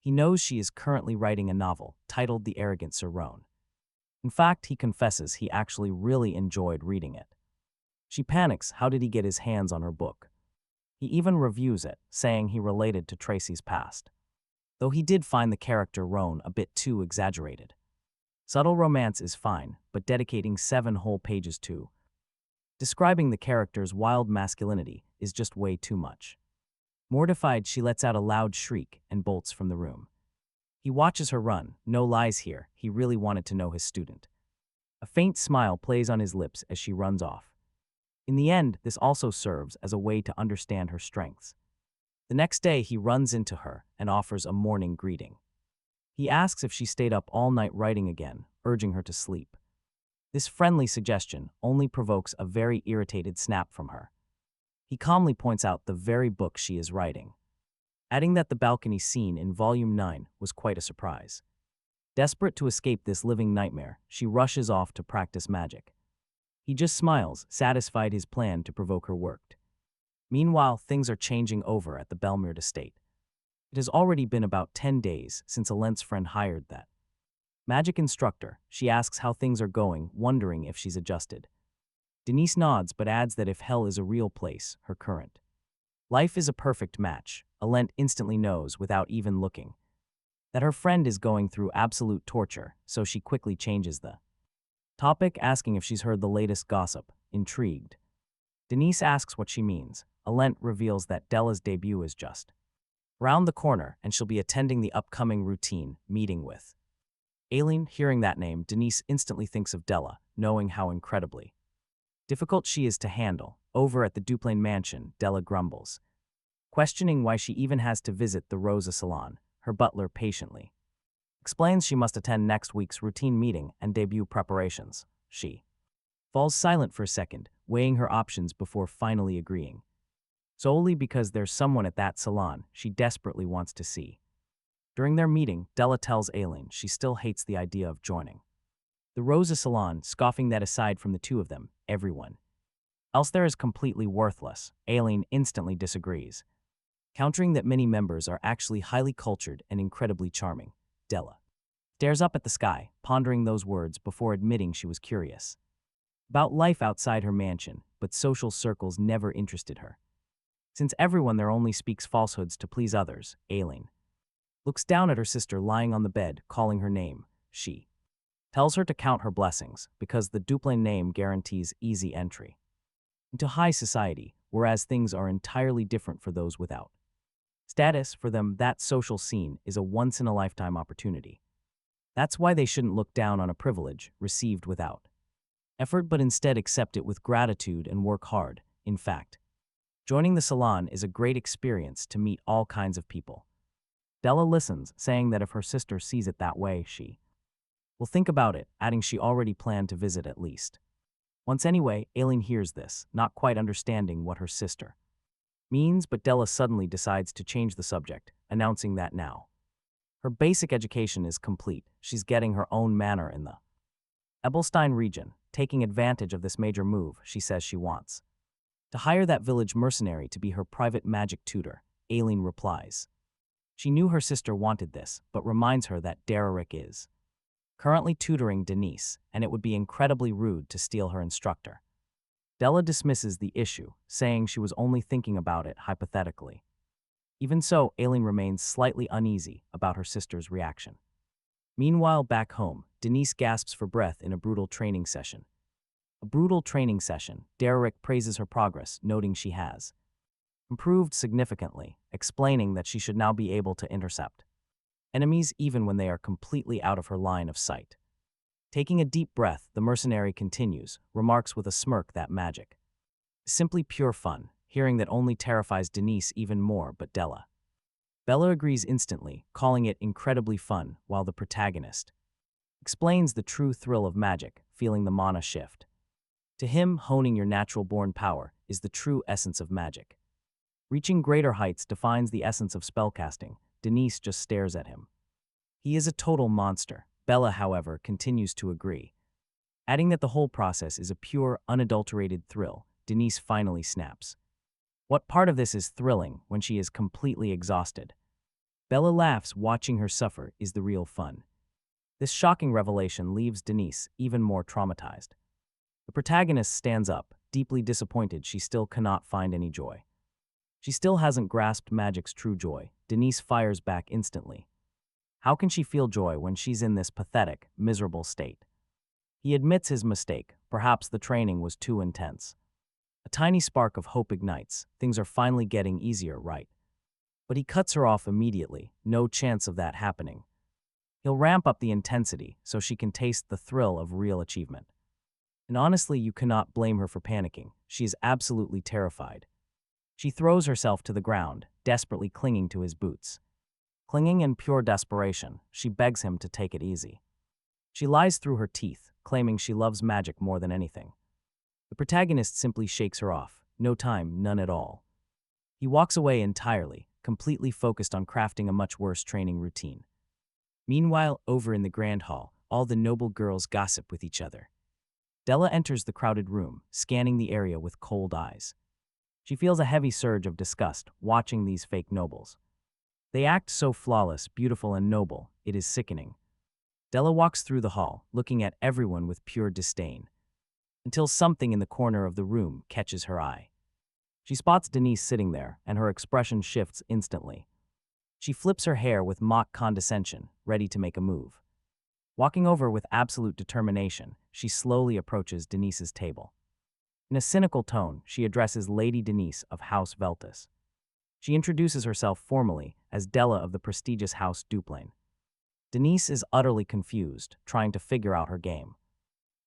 He knows she is currently writing a novel titled The Arrogant Sir Roan. In fact, he confesses he actually really enjoyed reading it. She panics. How did he get his hands on her book? He even reviews it, saying he related to Tracy's past, though he did find the character Roan a bit too exaggerated. Subtle romance is fine, but dedicating 7 whole pages to describing the character's wild masculinity is just way too much. Mortified, she lets out a loud shriek and bolts from the room. He watches her run. No lies here, he really wanted to know his student. A faint smile plays on his lips as she runs off. In the end, this also serves as a way to understand her strengths. The next day, he runs into her and offers a morning greeting. He asks if she stayed up all night writing again, urging her to sleep. This friendly suggestion only provokes a very irritated snap from her. He calmly points out the very book she is writing, adding that the balcony scene in Volume 9 was quite a surprise. Desperate to escape this living nightmare, she rushes off to practice magic. He just smiles, satisfied his plan to provoke her worked. Meanwhile, things are changing over at the Belmere estate. It has already been about 10 days since Alent's friend hired that magic instructor. She asks how things are going, wondering if she's adjusted. Denise nods but adds that if hell is a real place, her current life is a perfect match. Alent instantly knows, without even looking, that her friend is going through absolute torture, so she quickly changes the topic, asking if she's heard the latest gossip. Intrigued, Denise asks what she means. Alent reveals that Della's debut is just around the corner and she'll be attending the upcoming routine meeting with Aileen. Hearing that name, Denise instantly thinks of Della, knowing how incredibly difficult she is to handle. Over at the Duplain mansion, Della grumbles, questioning why she even has to visit the Rosa salon. Her butler patiently explains she must attend next week's routine meeting and debut preparations. She falls silent for a second, weighing her options before finally agreeing, solely because there's someone at that salon she desperately wants to see. During their meeting, Della tells Aileen she still hates the idea of joining the Rosa salon, scoffing that aside from the two of them, everyone else there is completely worthless. Aileen instantly disagrees, countering that many members are actually highly cultured and incredibly charming. Della stares up at the sky, pondering those words before admitting she was curious about life outside her mansion, but social circles never interested her. Since everyone there only speaks falsehoods to please others, Aileen looks down at her sister lying on the bed, calling her name. She tells her to count her blessings, because the Duplain name guarantees easy entry into high society, whereas things are entirely different for those without status. For them, that social scene is a once-in-a-lifetime opportunity. That's why they shouldn't look down on a privilege received without effort, but instead accept it with gratitude and work hard. In fact, joining the salon is a great experience to meet all kinds of people. Della listens, saying that if her sister sees it that way, she will think about it, adding she already planned to visit at least once anyway. Aileen hears this, not quite understanding what her sister means, but Della suddenly decides to change the subject, announcing that now her basic education is complete. She's getting her own manor in the Ebelstein region. Taking advantage of this major move, she says she wants to hire that village mercenary to be her private magic tutor. Aileen replies she knew her sister wanted this, but reminds her that Dererick is currently tutoring Denise, and it would be incredibly rude to steal her instructor. Della dismisses the issue, saying she was only thinking about it hypothetically. Even so, Aileen remains slightly uneasy about her sister's reaction. Meanwhile, back home, Denise gasps for breath in a brutal training session. Dererick praises her progress, noting she has improved significantly, explaining that she should now be able to intercept enemies even when they are completely out of her line of sight. Taking a deep breath, the mercenary continues, remarks with a smirk that magic is simply pure fun. Hearing that only terrifies Denise even more, but Della Bella agrees instantly, calling it incredibly fun, while the protagonist explains the true thrill of magic, feeling the mana shift. To him, honing your natural-born power is the true essence of magic. Reaching greater heights defines the essence of spellcasting. Denise just stares at him. He is a total monster. Bella, however, continues to agree, adding that the whole process is a pure, unadulterated thrill. Denise finally snaps. What part of this is thrilling when she is completely exhausted? Bella laughs, watching her suffer is the real fun. This shocking revelation leaves Denise even more traumatized. The protagonist stands up, deeply disappointed she still cannot find any joy. She still hasn't grasped magic's true joy. Denise fires back instantly. How can she feel joy when she's in this pathetic, miserable state? He admits his mistake. Perhaps the training was too intense. A tiny spark of hope ignites. Things are finally getting easier, right? But he cuts her off immediately. No chance of that happening. He'll ramp up the intensity so she can taste the thrill of real achievement. And honestly, you cannot blame her for panicking. She is absolutely terrified. She throws herself to the ground, desperately clinging to his boots. Clinging in pure desperation, she begs him to take it easy. She lies through her teeth, claiming she loves magic more than anything. The protagonist simply shakes her off. No time, none at all. He walks away entirely, completely focused on crafting a much worse training routine. Meanwhile, over in the grand hall, all the noble girls gossip with each other. Della enters the crowded room, scanning the area with cold eyes. She feels a heavy surge of disgust watching these fake nobles. They act so flawless, beautiful, and noble, it is sickening. Della walks through the hall, looking at everyone with pure disdain, until something in the corner of the room catches her eye. She spots Denise sitting there, and her expression shifts instantly. She flips her hair with mock condescension, ready to make a move. Walking over with absolute determination, she slowly approaches Denise's table. In a cynical tone, she addresses Lady Denise of House Veltus. She introduces herself formally as Della of the prestigious House Duplain. Denise is utterly confused, trying to figure out her game.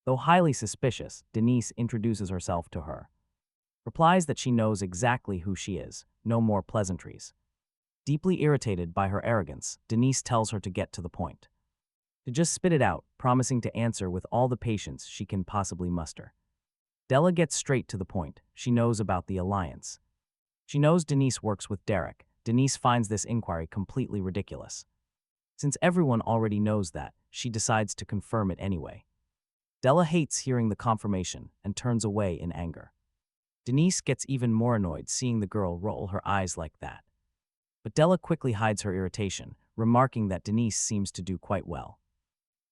Though highly suspicious, Denise introduces herself to her. Replies that she knows exactly who she is, no more pleasantries. Deeply irritated by her arrogance, Denise tells her to get to the point. To just spit it out, promising to answer with all the patience she can possibly muster. Della gets straight to the point. She knows about the alliance. She knows Denise works with Dererick. Denise finds this inquiry completely ridiculous. Since everyone already knows that, she decides to confirm it anyway. Della hates hearing the confirmation and turns away in anger. Denise gets even more annoyed seeing the girl roll her eyes like that. But Della quickly hides her irritation, remarking that Denise seems to do quite well.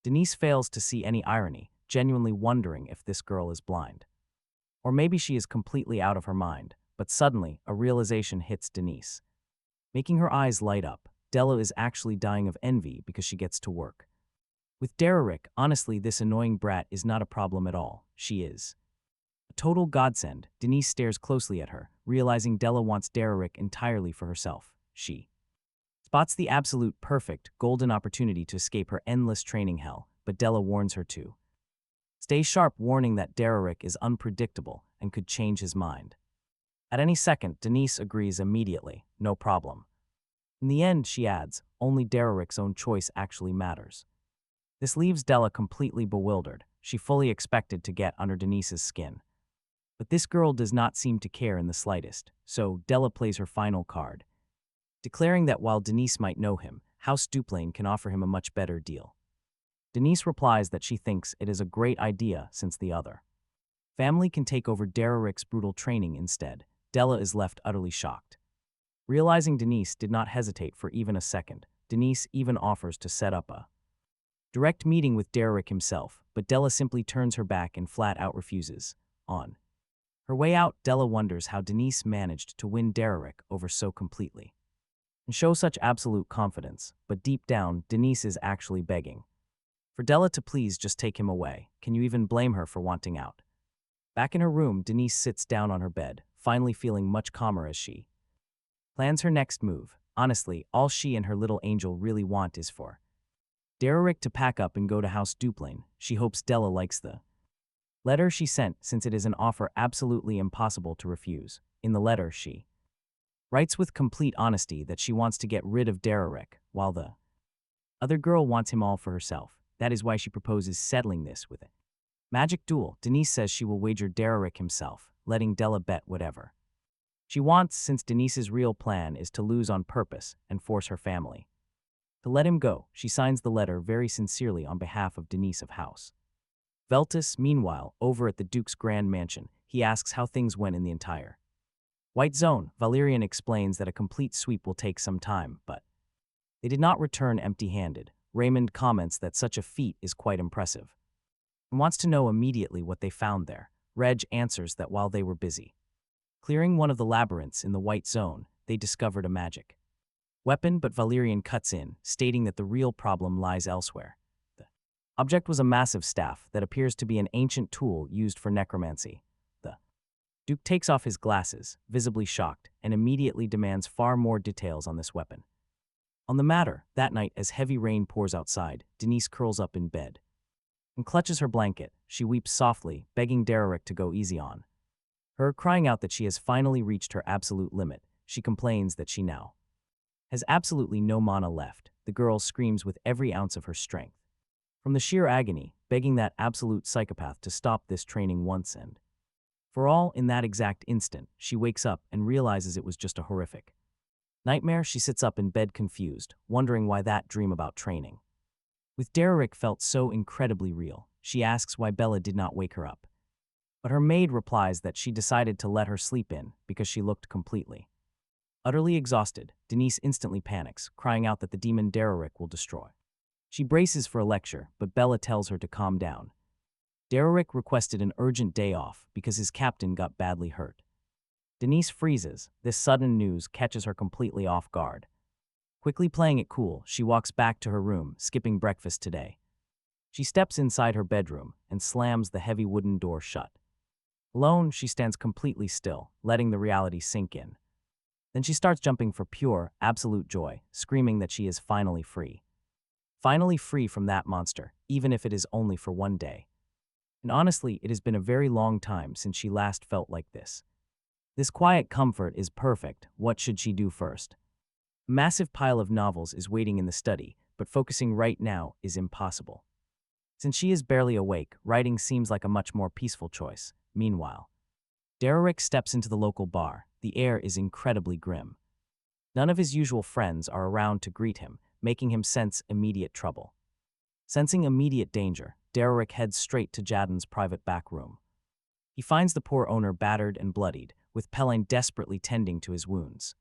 Denise fails to see any irony, genuinely wondering if this girl is blind. Or maybe she is completely out of her mind, but suddenly, a realization hits Denise. Making her eyes light up, Della is actually dying of envy because she gets to work. With Dererick, honestly, this annoying brat is not a problem at all. She is a total godsend. Denise stares closely at her, realizing Della wants Dererick entirely for herself. She spots the absolute perfect, golden opportunity to escape her endless training hell, but Della warns her to stay sharp, warning that Dererick is unpredictable and could change his mind. At any second, Denise agrees immediately, no problem. In the end, she adds, only Dererick's own choice actually matters. This leaves Della completely bewildered. She fully expected to get under Denise's skin. But this girl does not seem to care in the slightest, so Della plays her final card, declaring that while Denise might know him, House Duplain can offer him a much better deal. Denise replies that she thinks it is a great idea since the other family can take over Dererick's brutal training instead. Della is left utterly shocked. Realizing Denise did not hesitate for even a second, Denise even offers to set up a direct meeting with Dererick himself, but Della simply turns her back and flat out refuses. On her way out, Della wonders how Denise managed to win Dererick over so completely and show such absolute confidence, but deep down, Denise is actually begging for Della to please just take him away. Can you even blame her for wanting out? Back in her room, Denise sits down on her bed, finally feeling much calmer as she plans her next move. Honestly, all she and her little angel really want is for Dererick to pack up and go to House Duplain. She hopes Della likes the letter she sent, since it is an offer absolutely impossible to refuse. In the letter, she writes with complete honesty that she wants to get rid of Dererick, while the other girl wants him all for herself. That is why she proposes settling this with a magic duel. Denise says she will wager Dererick himself, letting Della bet whatever she wants, since Denise's real plan is to lose on purpose and force her family to let him go. She signs the letter very sincerely on behalf of Denise of House. Veltus, meanwhile, over at the Duke's grand mansion, he asks how things went in the entire White Zone. Valerian explains that a complete sweep will take some time, but they did not return empty-handed. Raymond comments that such a feat is quite impressive and wants to know immediately what they found there. Reg answers that while they were busy clearing one of the labyrinths in the White Zone, they discovered a magic weapon, but Valerian cuts in, stating that the real problem lies elsewhere. The object was a massive staff that appears to be an ancient tool used for necromancy. The Duke takes off his glasses, visibly shocked, and immediately demands far more details on this weapon. On the matter, that night as heavy rain pours outside, Denise curls up in bed and clutches her blanket. She weeps softly, begging Dererick to go easy on her, crying out that she has finally reached her absolute limit. She complains that she now has absolutely no mana left. The girl screams with every ounce of her strength from the sheer agony, begging that absolute psychopath to stop this training once and for all. In that exact instant, she wakes up and realizes it was just a horrific nightmare. She sits up in bed confused, wondering why that dream about training with Dererick felt so incredibly real. She asks why Bella did not wake her up, but her maid replies that she decided to let her sleep in because she looked completely utterly exhausted. Denise instantly panics, crying out that the demon Dererick will destroy. She braces for a lecture, but Bella tells her to calm down. Dererick requested an urgent day off because his captain got badly hurt. Denise freezes. This sudden news catches her completely off guard. Quickly playing it cool, she walks back to her room, skipping breakfast today. She steps inside her bedroom and slams the heavy wooden door shut. Alone, she stands completely still, letting the reality sink in. Then she starts jumping for pure, absolute joy, screaming that she is finally free. Finally free from that monster, even if it is only for one day. And honestly, it has been a very long time since she last felt like this. This quiet comfort is perfect. What should she do first? A massive pile of novels is waiting in the study, but focusing right now is impossible. Since she is barely awake, writing seems like a much more peaceful choice. Meanwhile, Dererick steps into the local bar. The air is incredibly grim. None of his usual friends are around to greet him, making him sense immediate trouble. Sensing immediate danger, Dererick heads straight to Jadden's private back room. He finds the poor owner battered and bloodied, with Pelling desperately tending to his wounds.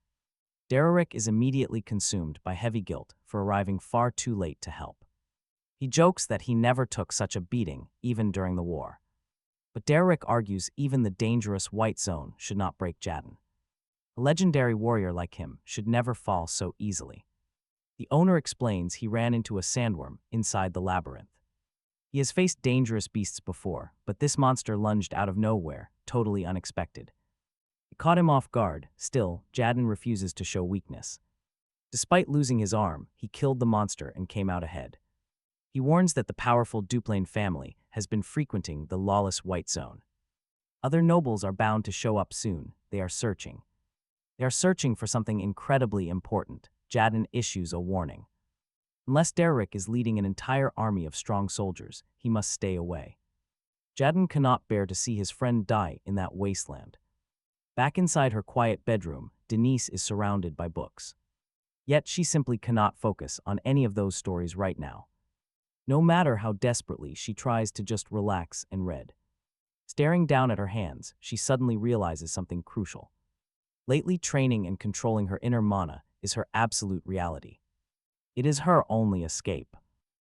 Dererick is immediately consumed by heavy guilt for arriving far too late to help. He jokes that he never took such a beating, even during the war. But Dererick argues even the dangerous White Zone should not break Jadden. A legendary warrior like him should never fall so easily. The owner explains he ran into a sandworm inside the labyrinth. He has faced dangerous beasts before, but this monster lunged out of nowhere, totally unexpected. It caught him off guard. Still, Jadden refuses to show weakness. Despite losing his arm, he killed the monster and came out ahead. He warns that the powerful Duplain family has been frequenting the lawless White Zone. Other nobles are bound to show up soon. They are searching. They are searching for something incredibly important. Jadden issues a warning. Unless Dererick is leading an entire army of strong soldiers, he must stay away. Jadden cannot bear to see his friend die in that wasteland. Back inside her quiet bedroom, Denise is surrounded by books. Yet she simply cannot focus on any of those stories right now. No matter how desperately she tries to just relax and read. Staring down at her hands, she suddenly realizes something crucial. Lately, training and controlling her inner mana is her absolute reality. It is her only escape.